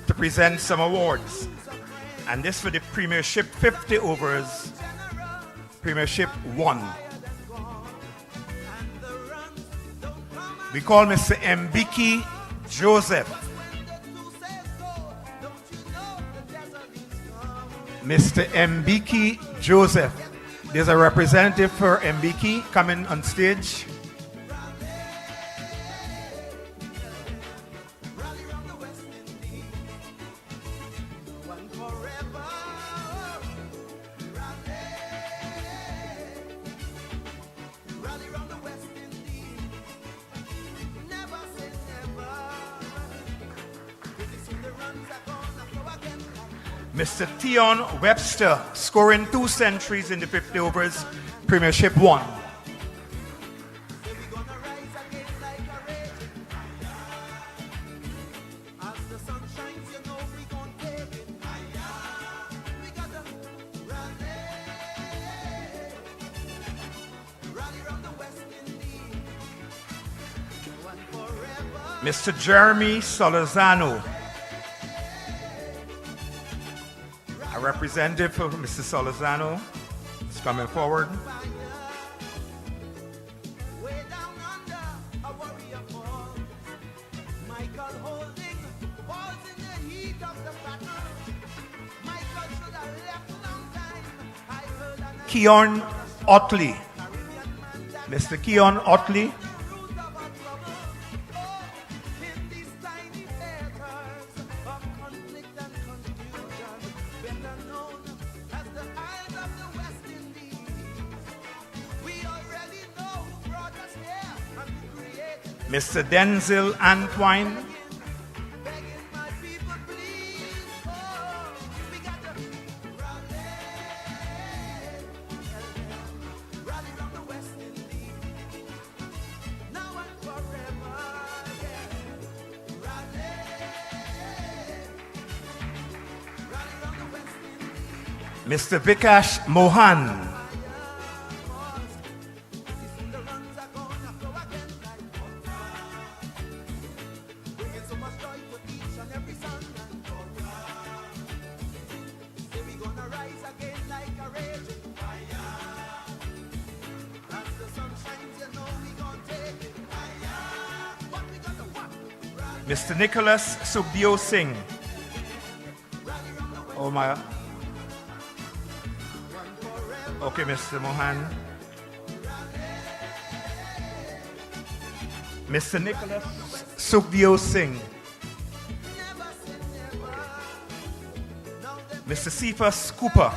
to present some awards. And this for the Premiership 50 overs, Premiership 1. We call Mr. Mbiki Joseph. Mr. Mbiki Joseph. There's a representative for Mbiki coming on stage. Mr. Theon Webster, scoring 2 centuries in the 50 overs, Premiership 1. Mr. Jeremy Solorzano, a representative for Mr. Solorzano is coming forward. Keon Otley. Mr. Keon Otley. Mr. Denzel Antoine. Mr. Vikash Mohan. Mr. Nicholas Subhadip Singh. Oh my. Okay, Mr. Mohan. Mr. Nicholas Sukhdev Singh. Mr. Cephas Cooper.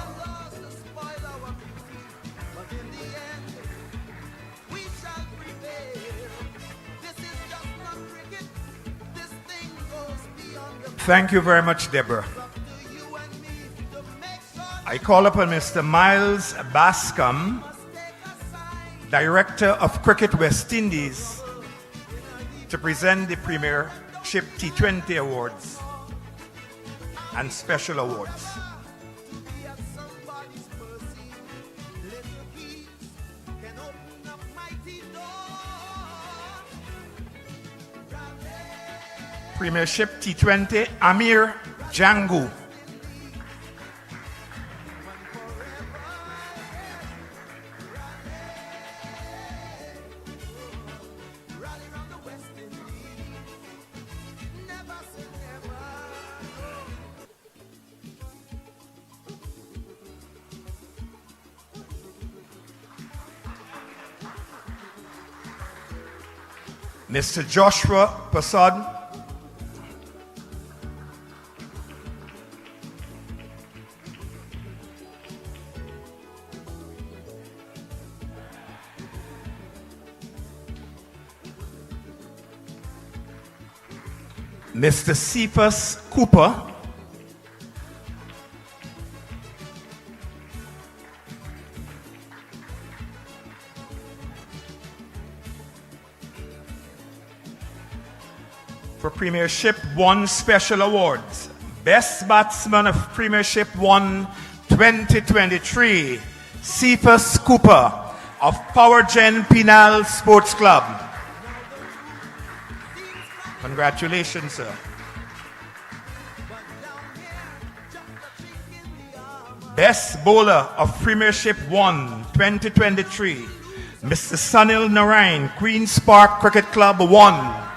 Thank you very much, Deborah. I call upon Mr. Miles Bascom, Director of Cricket West Indies, to present the Premiership T20 Awards and special awards. Premiership T20, Amir Jangu. Mr. Joshua Prasad. Mr. Cephas Cooper. For Premiership 1 Special Awards. Best Batsman of Premiership 1 2023, Cephas Cooper of Powergen Penal Sports Club. Congratulations, sir. Best Bowler of Premiership 1 2023, Mr. Sunil Narain, Queen's Park Cricket Club 1.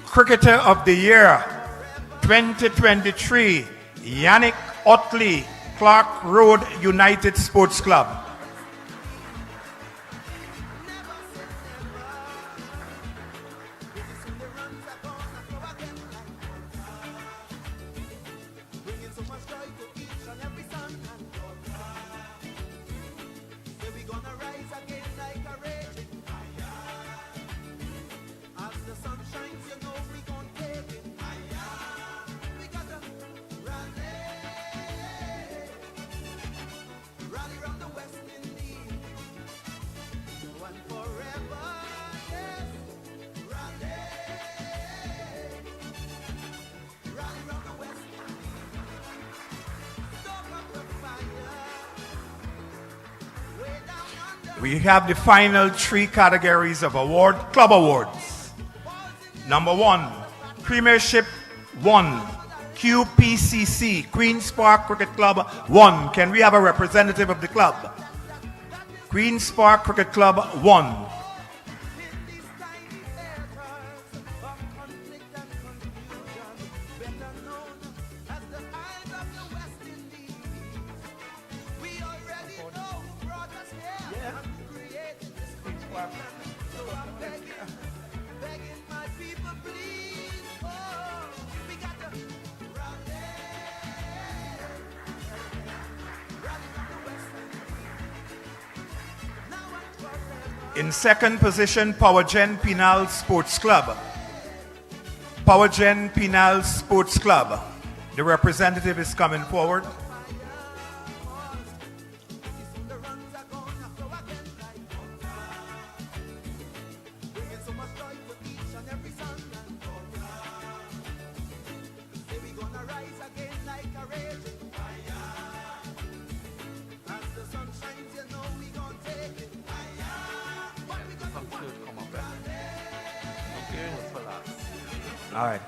Cricketer of the Year 2023, Yannick Otley, Clark Road United Sports Club. We have the final 3 categories of club awards. Number 1, Premiership 1, QPCC, Queen's Park Cricket Club 1. Can we have a representative of the club? Queen's Park Cricket Club 1. In second position, Powergen Penal Sports Club. Powergen Penal Sports Club. The representative is coming forward. All right.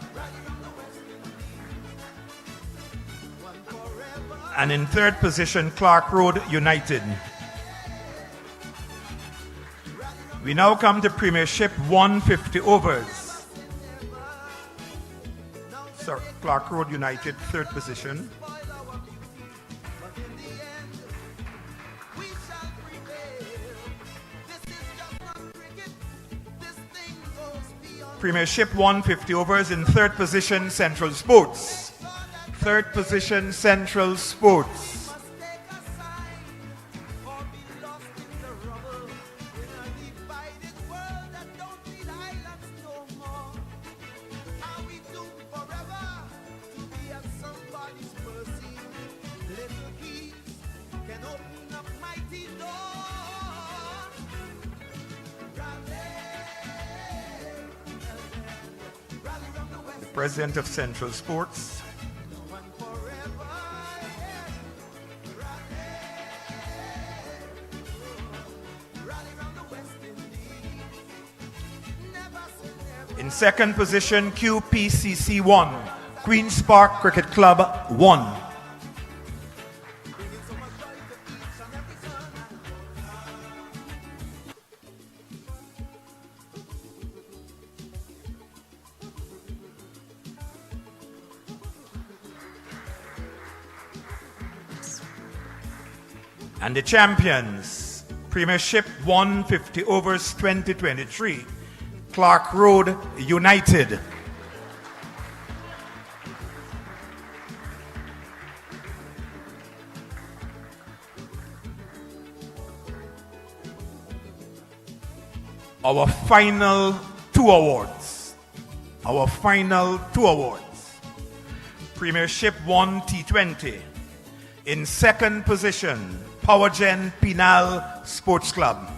And in third position, Clark Road United. We now come to Premiership 150 overs. So Clark Road United, third position. Premiership 150 overs in third position, Central Sports. Third position, Central Sports. The President of Central Sports. In second position, QPCC 1, Queen's Park Cricket Club 1. And the champions, Premiership 150 overs 2023, Clark Road United. Our final two awards. Our final two awards. Premiership 1 T20. In second position, Powergen Penal Sports Club.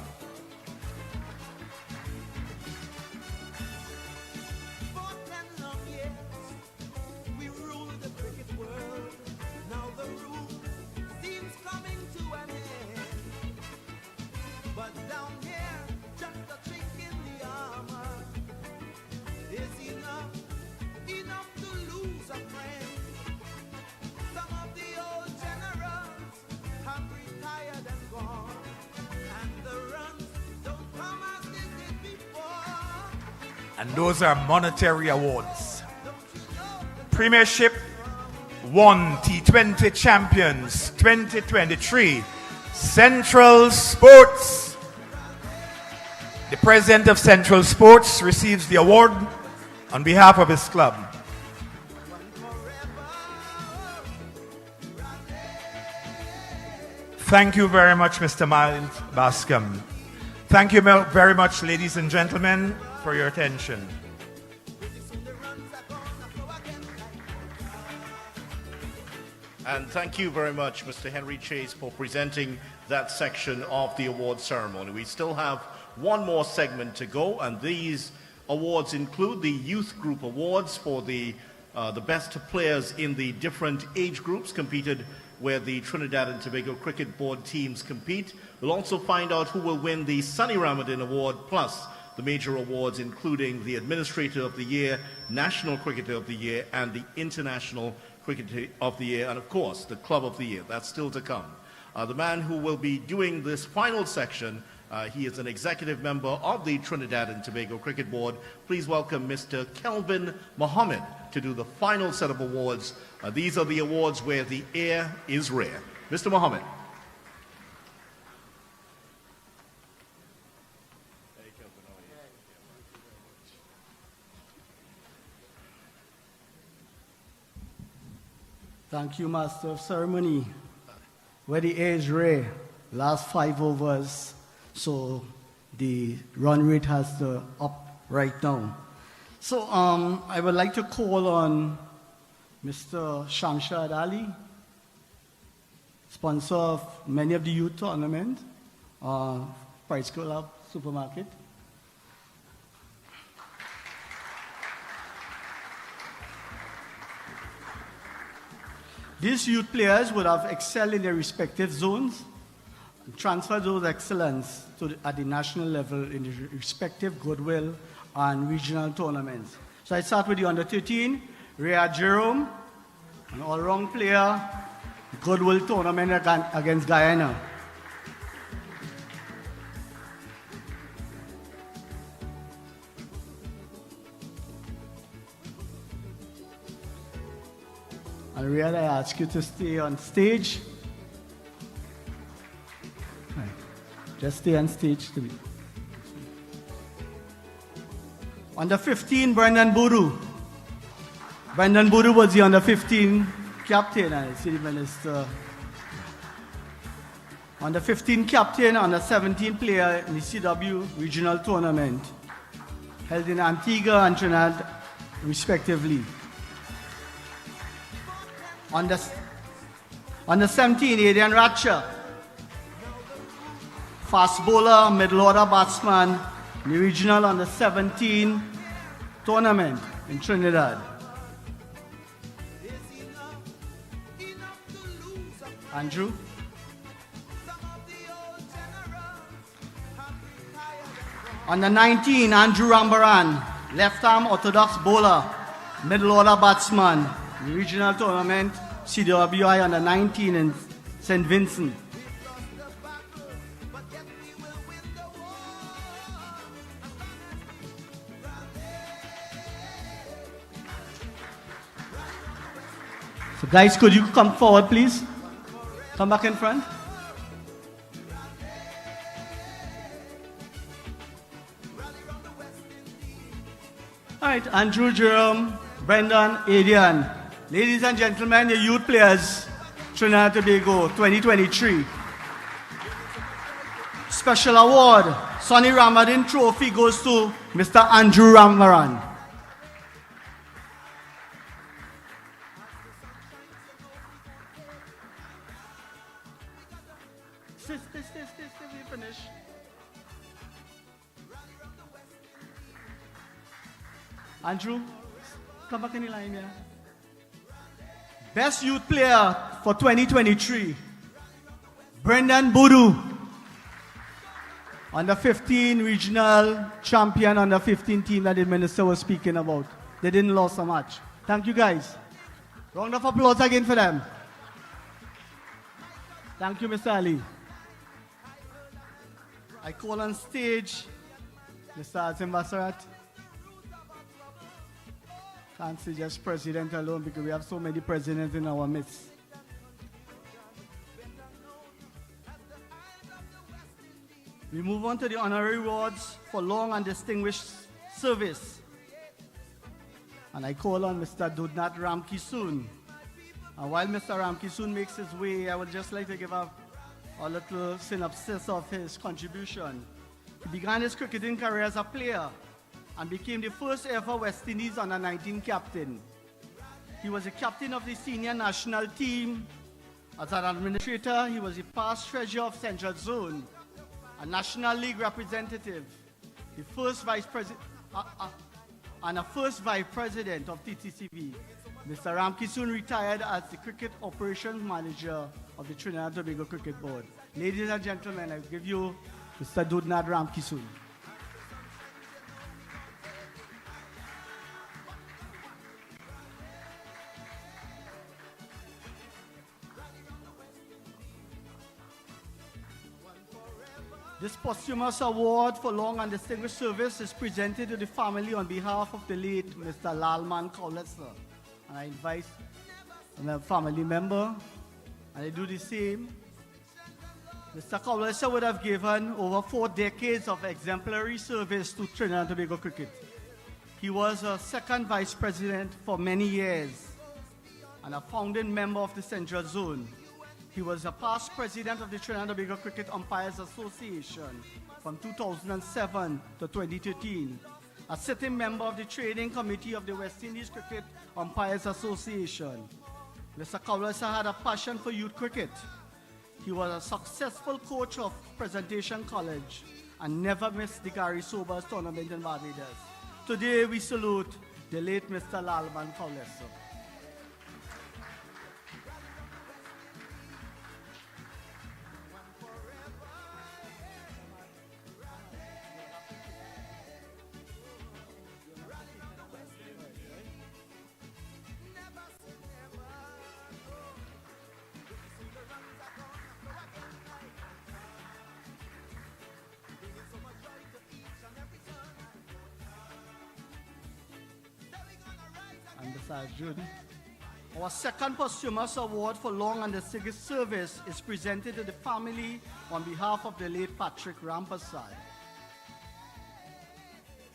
And those are monetary awards. Premiership 1 T20 Champions 2023, Central Sports. The President of Central Sports receives the award on behalf of his club. Thank you very much, Mr. Miles Bascom. Thank you very much, ladies and gentlemen, for your attention. And thank you very much, Mr. Henry Chase, for presenting that section of the award ceremony. We still have one more segment to go, and these awards include the Youth Group Awards for the best players in the different age groups competed where the Trinidad and Tobago Cricket Board teams compete. We'll also find out who will win the Sunny Ramadan Award, plus the major awards including the Administrator of the Year, National Cricketer of the Year, and the International Cricketer of the Year, and of course, the Club of the Year. That's still to come. The man who will be doing this final section, he is an executive member of the Trinidad and Tobago Cricket Board. Please welcome Mr. Kelvin Mohammed to do the final set of awards. These are the awards where the air is rare. Mr. Mohammed. Thank you, Master of Ceremony. Where the air is rare, last 5 overs, so the run rate has to up right now. So I would like to call on Mr. Shamshad Ali, sponsor of many of the youth tournaments, Price Club Supermarket. These youth players would have excelled in their respective zones, transfer those excellence at the national level in the respective goodwill and regional tournaments. So I start with the under 13, Rhea Jerome, an all-round player, Goodwill tournament against Guyana. And Rhea, I ask you to stay on stage. Right. Just stay on stage to me. Under 15, Brendan Boodoo. Brendan Boodoo was the under 15 captain, I see the minister. Under 15 captain, under 17 player in the CW regional tournament, held in Antigua and Trinidad, respectively. Under 17, Adrian Ratcher, fast bowler, middle order batsman, in the regional under 17 tournament in Trinidad. Andrew. Under 19, Andrew Rambaran, left arm orthodox bowler, middle order batsman, in the regional tournament, CWI under 19 in St. Vincent. So guys, could you come forward, please? Come back in front. All right, Andrew, Jerome, Brendan, Adrian. Ladies and gentlemen, your youth players, Trinidad and Tobago 2023. Special award, Sonny Ramadan Trophy goes to Mr. Andrew Ramaran. Stay, we finish. Andrew, come back in the line here. Best youth player for 2023, Brendan Boodoo. Under 15 regional champion, under 15 team that the minister was speaking about. They didn't lose so much. Thank you guys. Round of applause again for them. Thank you, Mr. Ali. I call on stage Mr. Azim Basarat. Can't say just president alone because we have so many presidents in our midst. We move on to the honorary awards for long and distinguished service. And I call on Mr. Dudnat Ramkisoon. And while Mr. Ramkisoon makes his way, I would just like to give a little synopsis of his contribution. He began his cricketing career as a player and became the first ever West Indies under-19 captain. He was a captain of the senior national team. As an administrator, he was the past treasurer of Central Zone, a National League representative, the first vice president, and a first vice president of TTCB. Mr. Ramkisoon retired as the cricket operations manager of the Trinidad and Tobago Cricket Board. Ladies and gentlemen, I give you Mr. Dudnat Ramkisoon. This posthumous award for long and distinguished service is presented to the family on behalf of the late Mr. Lalman Kaulesa. And I invite a family member, and I do the same. Mr. Kaulesa would have given over 4 decades of exemplary service to Trinidad and Tobago cricket. He was a second vice president for many years and a founding member of the Central Zone. He was a past president of the Trinidad and Tobago Cricket Umpires Association from 2007 to 2013, a sitting member of the Trading Committee of the West Indies Cricket Umpires Association. Mr. Kaulesa had a passion for youth cricket. He was a successful coach of Presentation College and never missed the Gary Sobers tournament in Barbados. Today we salute the late Mr. Lalman Kaulesa. Mr. Jude. Our second posthumous award for long and distinguished service is presented to the family on behalf of the late Patrick Rampasad.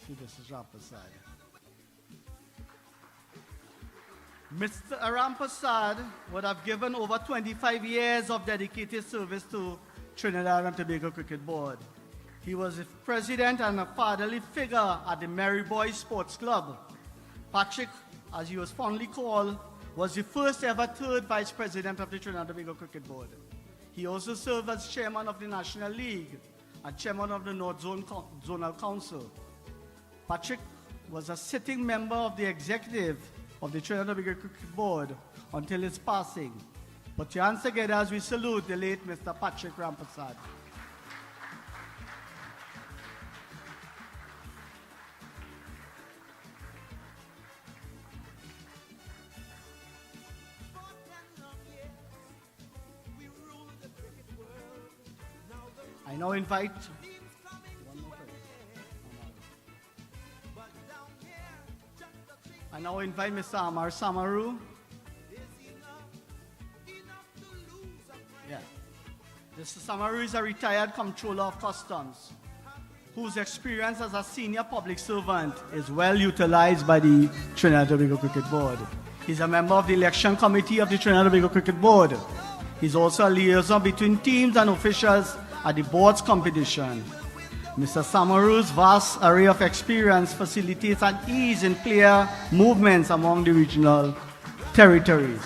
See, this is Rampasad. Mr. Rampasad would have given over 25 years of dedicated service to Trinidad and Tobago Cricket Board. He was a president and a fatherly figure at the Merry Boys Sports Club. Patrick, as he was fondly called, was the first ever third vice president of the Trinidad and Tobago Cricket Board. He also served as chairman of the National League and chairman of the North Zonal Council. Patrick was a sitting member of the executive of the Trinidad and Tobago Cricket Board until his passing. Put your hands together as we salute the late Mr. Patrick Rampasad. I now invite Mr. Amar Samaru. Yeah. Mr. Samaru is a retired comptroller of customs whose experience as a senior public servant is well utilized by the Trinidad and Tobago Cricket Board. He's a member of the election committee of the Trinidad and Tobago Cricket Board. He's also a liaison between teams and officials at the board's competition. Mr. Samaru's vast array of experience facilitates an ease in player movements among the regional territories.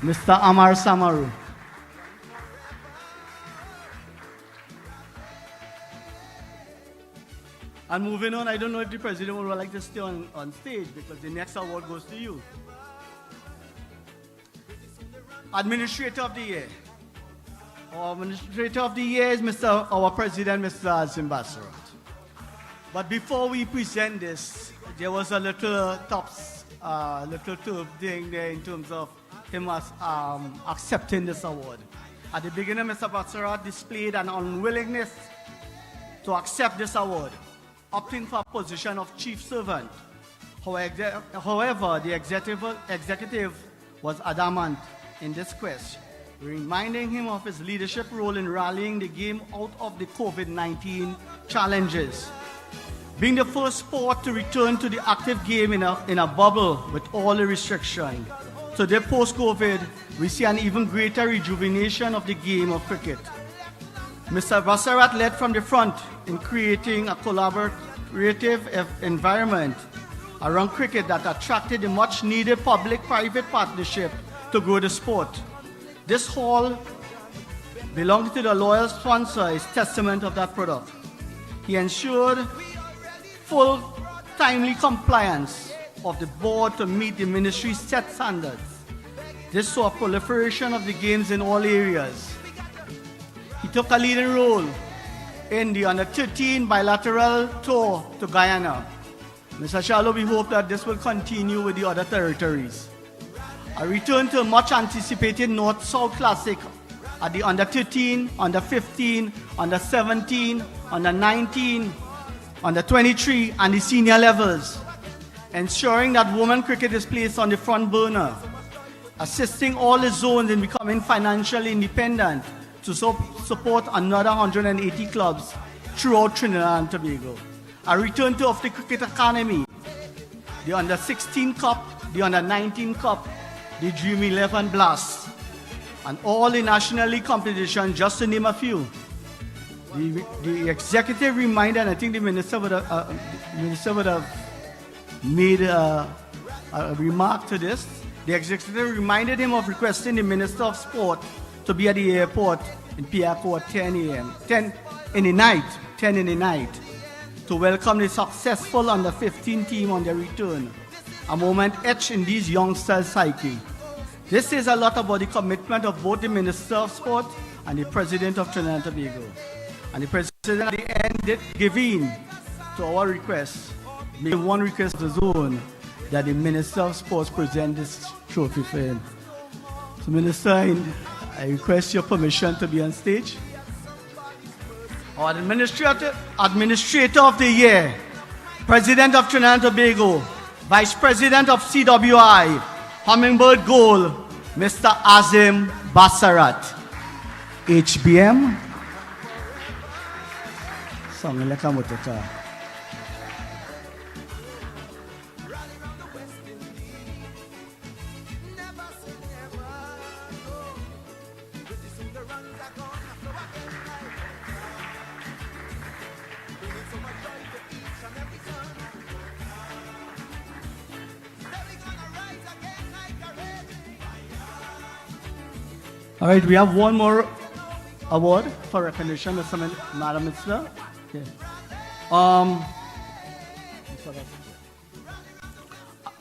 Mr. Amar Samaru. And moving on, I don't know if the president would like to stay on stage because the next award goes to you. Administrator of the Year. Our Administrator of the Year is our President, Mr. Zimbasarat. But before we present this, there was a little thing there in terms of him accepting this award. At the beginning, Mr. Basarat displayed an unwillingness to accept this award, opting for a position of chief servant. However, the executive was adamant in this quest, reminding him of his leadership role in rallying the game out of the COVID-19 challenges. Being the first sport to return to the active game in a bubble with all the restrictions. Today, post-COVID, we see an even greater rejuvenation of the game of cricket. Mr. Basarat led from the front in creating a collaborative environment around cricket that attracted the much-needed public-private partnership to grow the sport. This hall, belonging to the loyal sponsor, is testament of that product. He ensured full, timely compliance of the board to meet the ministry's set standards. This saw a proliferation of the games in all areas. He took a leading role in the Under-13 bilateral tour to Guyana. Mr. Shallow, we hope that this will continue with the other territories. A return to a much-anticipated North-South Classic at the Under-13, Under-15, Under-17, Under-19, Under-23, and the senior levels, ensuring that women cricket is placed on the front burner, assisting all the zones in becoming financially independent to support another 180 clubs throughout Trinidad and Tobago. A return to of the Cricket Academy, the Under-16 Cup, the Under-19 Cup, the Dream 11 Blast, and all the National League competitions, just to name a few. The executive reminded, and I think the minister would have made a remark to this. The executive reminded him of requesting the Minister of Sport to be at the airport in Piaco at 10 in the night, to welcome the successful Under-15 team on their return. A moment etched in these youngsters' psyche. This says a lot about the commitment of both the Minister of Sport and the President of Trinidad and Tobago. And the President at the end did give in to our request, made one request of his own, that the Minister of Sports present this trophy for him. So Minister, I request your permission to be on stage. Our Administrator of the Year, President of Trinidad and Tobago, Vice President of CWI, Hummingbird Gold, Mr. Azim Basarat. HBM. Samileka Mutaka. All right, we have one more award for recognition, Madam Minister. Okay.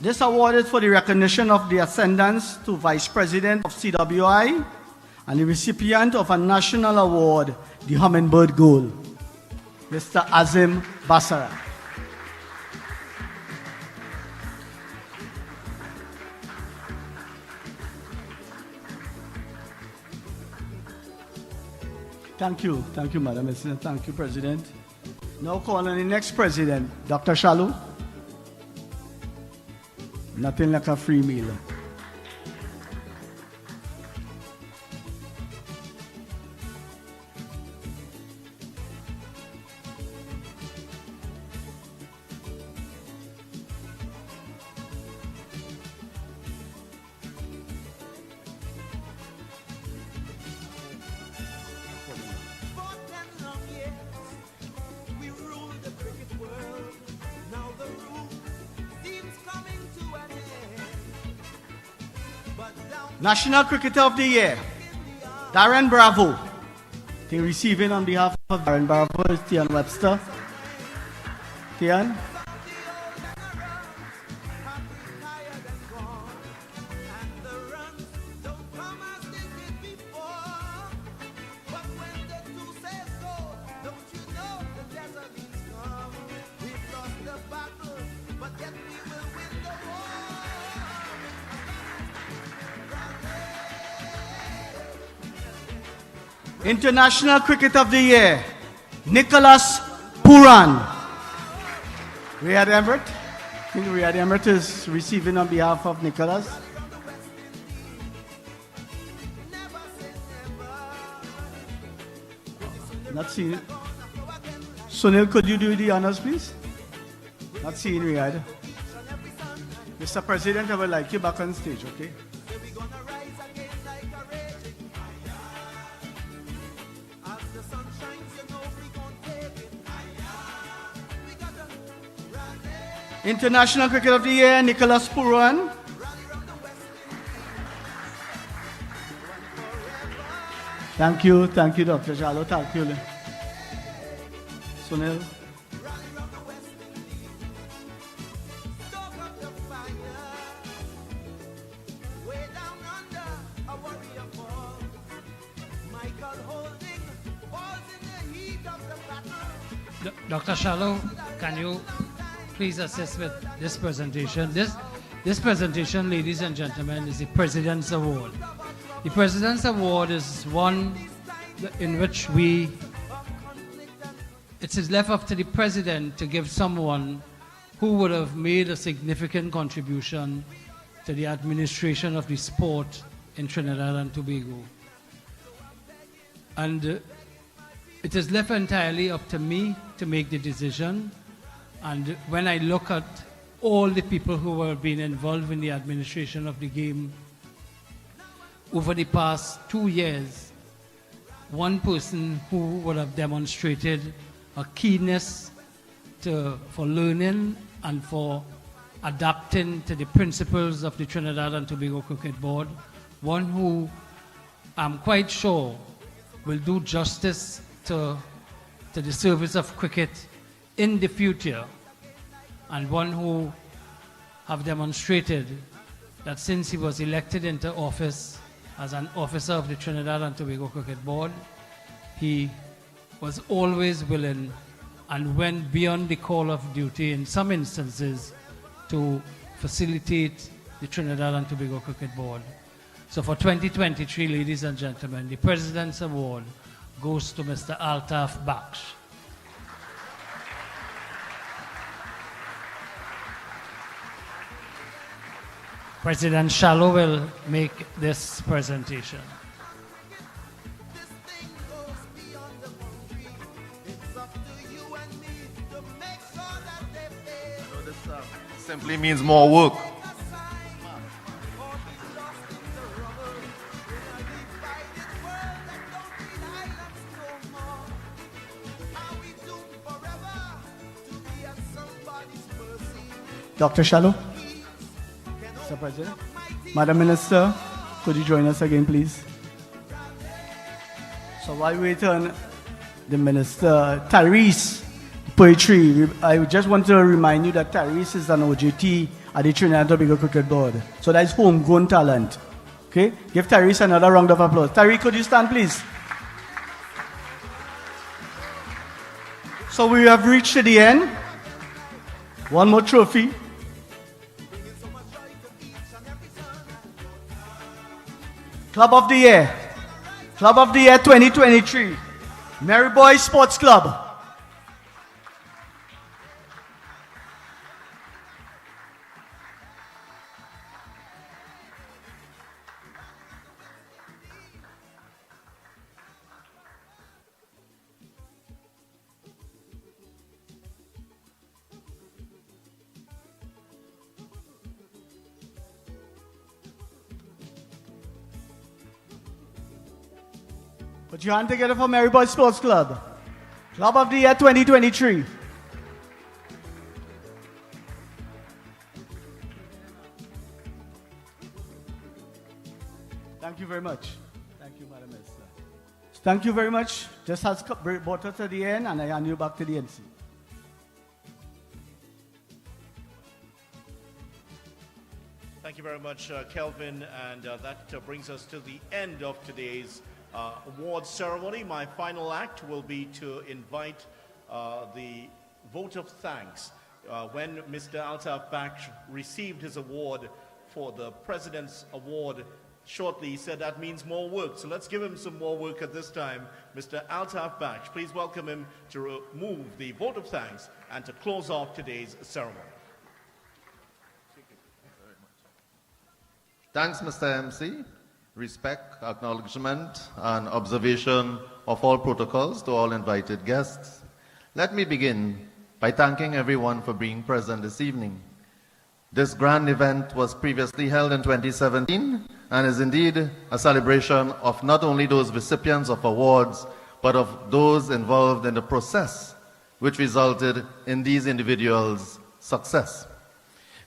This award is for the recognition of the ascendants to Vice President of CWI and the recipient of a national award, the Hummingbird Gold, Mr. Azim Basara. Thank you, Madam President. Thank you, President. Now calling the next President, Dr. Shalu. Nothing like a free meal. National Cricketer of the Year, Darren Bravo. The receiving on behalf of Darren Bravo is Tian Webster. Tian. International Cricket of the Year, Nicholas Puran. Riyad Emirates. I think Riyad Emirates is receiving on behalf of Nicholas. Not seeing it. Sunil, could you do the honors, please? Not seeing Riyad. Mr. President, I would like you back on stage, okay? International Cricket of the Year, Nicholas Puran. Thank you, Dr. Jalo. Thank you. Sunil. Dr. Shallow, can you please assist with this presentation? This presentation, ladies and gentlemen, is the President's Award. The President's Award is one in which it is left up to the President to give someone who would have made a significant contribution to the administration of the sport in Trinidad and Tobago. And it is left entirely up to me to make the decision. And when I look at all the people who have been involved in the administration of the game over the past 2 years, one person who would have demonstrated a keenness for learning and for adapting to the principles of the Trinidad and Tobago Cricket Board, one who I'm quite sure will do justice to the service of cricket in the future, and one who have demonstrated that since he was elected into office as an officer of the Trinidad and Tobago Cricket Board, he was always willing and went beyond the call of duty in some instances to facilitate the Trinidad and Tobago Cricket Board. So for 2023, ladies and gentlemen, the President's Award goes to Mr. Altaf Baksh. President Shallow will make this presentation. Simply means more work. Dr. Shallow. Mr. President. Madam Minister, could you join us again, please? So while we wait on the Minister, Tyrese, poetry, I just want to remind you that Tyrese is an OJT at the Trinidad and Tobago Cricket Board. So that is homegrown talent. Okay? Give Tyrese another round of applause. Tyrese, could you stand, please? So we have reached to the end. One more trophy. Club of the Year. Club of the Year 2023. Mary Boy Sports Club. Put your hand together for Mary Boy Sports Club. Club of the Year 2023. Thank you very much. Thank you, Madam Minister. Thank you very much. This has brought us to the end, and I hand you back to the MC. Thank you very much, Kelvin, and that brings us to the end of today's awards ceremony. My final act will be to invite the vote of thanks. When Mr. Altaf Baksh received his award for the President's Award shortly, he said that means more work. So let's give him some more work at this time. Mr. Altaf Baksh, please welcome him to move the vote of thanks and to close off today's ceremony. Thanks, Mr. MC. Respect, acknowledgement, and observation of all protocols to all invited guests. Let me begin by thanking everyone for being present this evening. This grand event was previously held in 2017 and is indeed a celebration of not only those recipients of awards, but of those involved in the process which resulted in these individuals' success.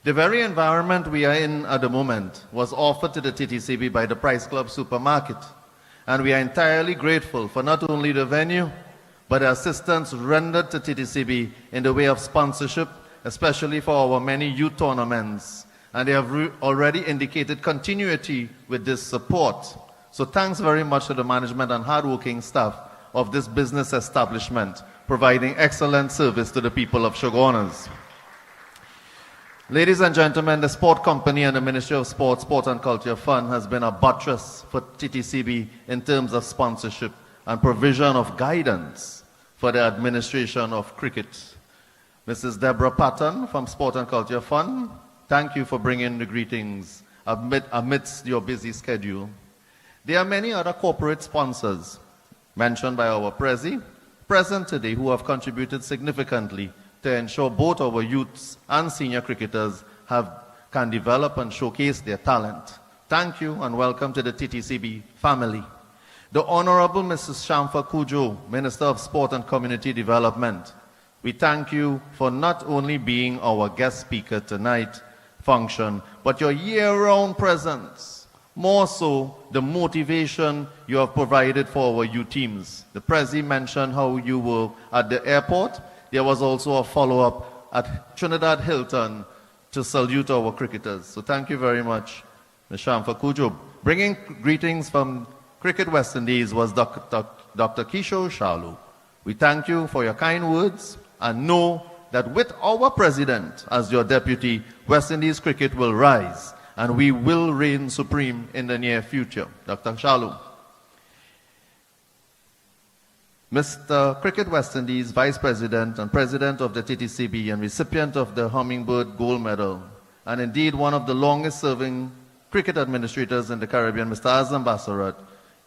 The very environment we are in at the moment was offered to the TTCB by the Price Club Supermarket, and we are entirely grateful for not only the venue, but the assistance rendered to TTCB in the way of sponsorship, especially for our many youth tournaments, and they have already indicated continuity with this support. So thanks very much to the management and hardworking staff of this business establishment, providing excellent service to the people of Shoguners. Ladies and gentlemen, the Sport Company and the Ministry of Sport, Sport and Culture Fund has been a buttress for TTCB in terms of sponsorship and provision of guidance for the administration of cricket. Mrs. Deborah Patton from Sport and Culture Fund, thank you for bringing the greetings amidst your busy schedule. There are many other corporate sponsors mentioned by our present today who have contributed significantly to ensure both our youths and senior cricketers can develop and showcase their talent. Thank you and welcome to the TTCB family. The Honorable Mrs. Shamfa Kujo, Minister of Sport and Community Development, we thank you for not only being our guest speaker tonight function, but your year-round presence. More so, the motivation you have provided for our youth teams. The Prezi mentioned how you were at the airport. There was also a follow-up at Trinidad Hilton to salute our cricketers. So thank you very much, Ms. Shamfa Kujo. Bringing greetings from Cricket West Indies was Dr. Kishore Shalu. We thank you for your kind words and know that with our president as your deputy, West Indies cricket will rise and we will reign supreme in the near future. Dr. Shalu. Mr. Cricket West Indies, Vice President and President of the TTCB and recipient of the Hummingbird Gold Medal, and indeed one of the longest-serving cricket administrators in the Caribbean, Mr. Azam Bassarat.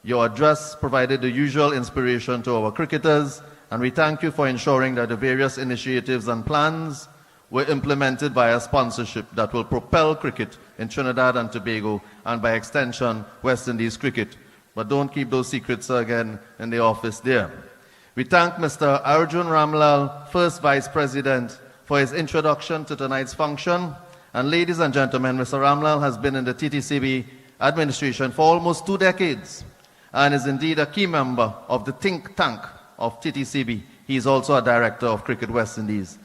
Your address provided the usual inspiration to our cricketers, and we thank you for ensuring that the various initiatives and plans were implemented via sponsorship that will propel cricket in Trinidad and Tobago, and by extension, West Indies cricket. But don't keep those secrets again in the office there. We thank Mr. Arjun Ramlal, First Vice President, for his introduction to tonight's function. And ladies and gentlemen, Mr. Ramlal has been in the TTCB administration for almost 2 decades and is indeed a key member of the think tank of TTCB. He is also a director of Cricket West Indies.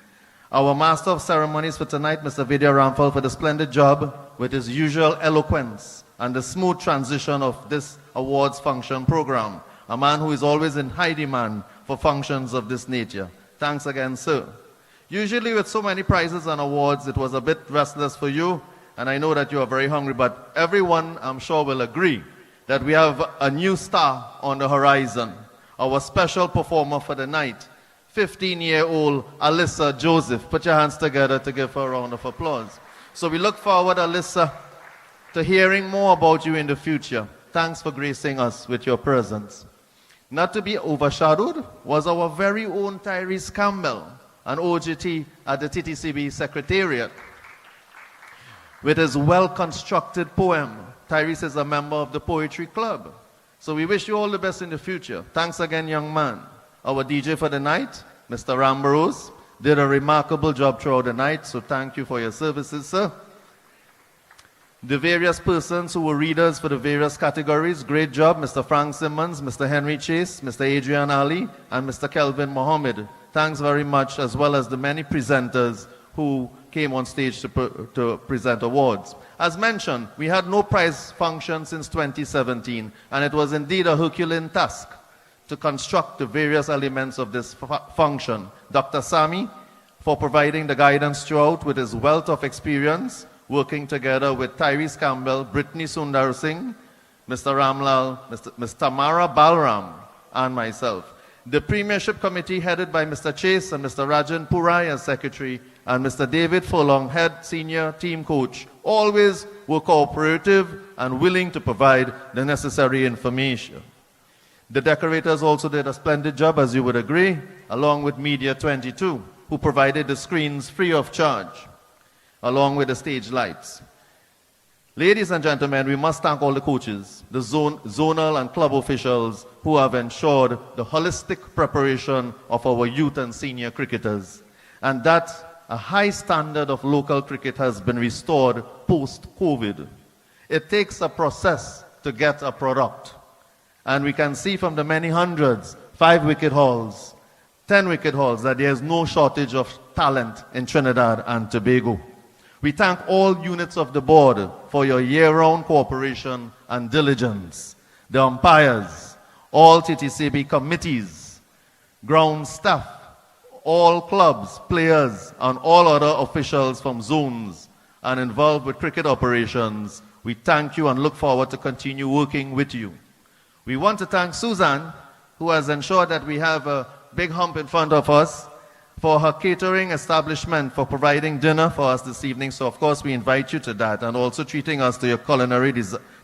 Our Master of Ceremonies for tonight, Mr. Vidya Ramphal, for the splendid job with his usual eloquence and the smooth transition of this awards function program. A man who is always in high demand for functions of this nature. Thanks again, sir. Usually with so many prizes and awards, it was a bit restless for you, and I know that you are very hungry, but everyone, I'm sure, will agree that we have a new star on the horizon. Our special performer for the night, 15-year-old Alyssa Joseph. Put your hands together to give her a round of applause. So we look forward, Alyssa, to hearing more about you in the future. Thanks for gracing us with your presence. Not to be overshadowed was our very own Tyrese Campbell, an OGT at the TTCB Secretariat. With his well-constructed poem, Tyrese is a member of the Poetry Club. So we wish you all the best in the future. Thanks again, young man. Our DJ for the night, Mr. Rambrose, did a remarkable job throughout the night, so thank you for your services, sir. The various persons who were readers for the various categories, great job, Mr. Frank Simmons, Mr. Henry Chase, Mr. Adrian Ali, and Mr. Kelvin Mohammed. Thanks very much, as well as the many presenters who came on stage to present awards. As mentioned, we had no prize function since 2017, and it was indeed a Herculean task to construct the various elements of this function. Dr. Sami, for providing the guidance throughout with his wealth of experience, working together with Tyrese Campbell, Brittany Sundar Singh, Mr. Ramlal, Ms. Tamara Balram, and myself. The Premiership Committee, headed by Mr. Chase and Mr. Rajan Purai as Secretary, and Mr. David Furlong, Head Senior Team Coach, always were cooperative and willing to provide the necessary information. The decorators also did a splendid job, as you would agree, along with Media 22, who provided the screens free of charge, along with the stage lights. Ladies and gentlemen, we must thank all the coaches, the zonal and club officials who have ensured the holistic preparation of our youth and senior cricketers, and that a high standard of local cricket has been restored post-COVID. It takes a process to get a product, and we can see from the many hundreds, 5-wicket hauls, 10-wicket hauls, that there is no shortage of talent in Trinidad and Tobago. We thank all units of the board for your year-round cooperation and diligence. The umpires, all TTCB committees, ground staff, all clubs, players, and all other officials from zones and involved with cricket operations, we thank you and look forward to continue working with you. We want to thank Suzanne, who has ensured that we have a big hump in front of us, for her catering establishment, for providing dinner for us this evening. So, of course, we invite you to that, and also treating us to your culinary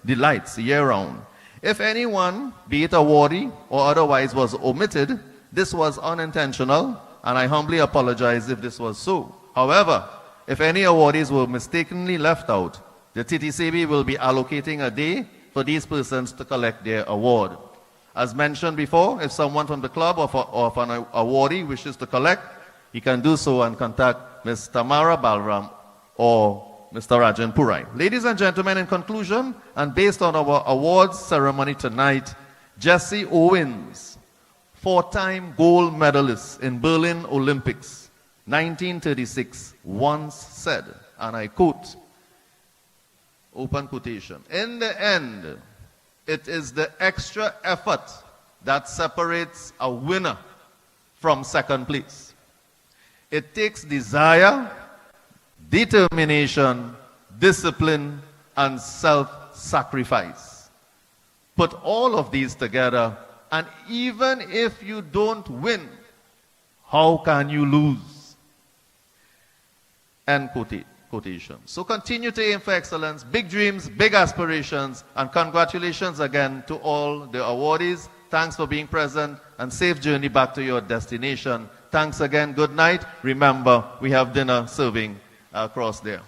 delights year-round. If anyone, be it awardee or otherwise, was omitted, this was unintentional, and I humbly apologize if this was so. However, if any awardees were mistakenly left out, the TTCB will be allocating a day for these persons to collect their award. As mentioned before, if someone from the club or an awardee wishes to collect, he can do so and contact Ms. Tamara Balram or Mr. Rajan Purai. Ladies and gentlemen, in conclusion, and based on our awards ceremony tonight, Jesse Owens, 4-time gold medalist in Berlin Olympics, 1936, once said, and I quote, open quotation, "In the end, it is the extra effort that separates a winner from second place. It takes desire, determination, discipline, and self-sacrifice. Put all of these together, and even if you don't win, how can you lose?" End quote. quotation. So continue to aim for excellence, big dreams, big aspirations, and congratulations again to all the awardees. Thanks for being present, and safe journey back to your destination. Thanks again. Good night. Remember, we have dinner serving across there.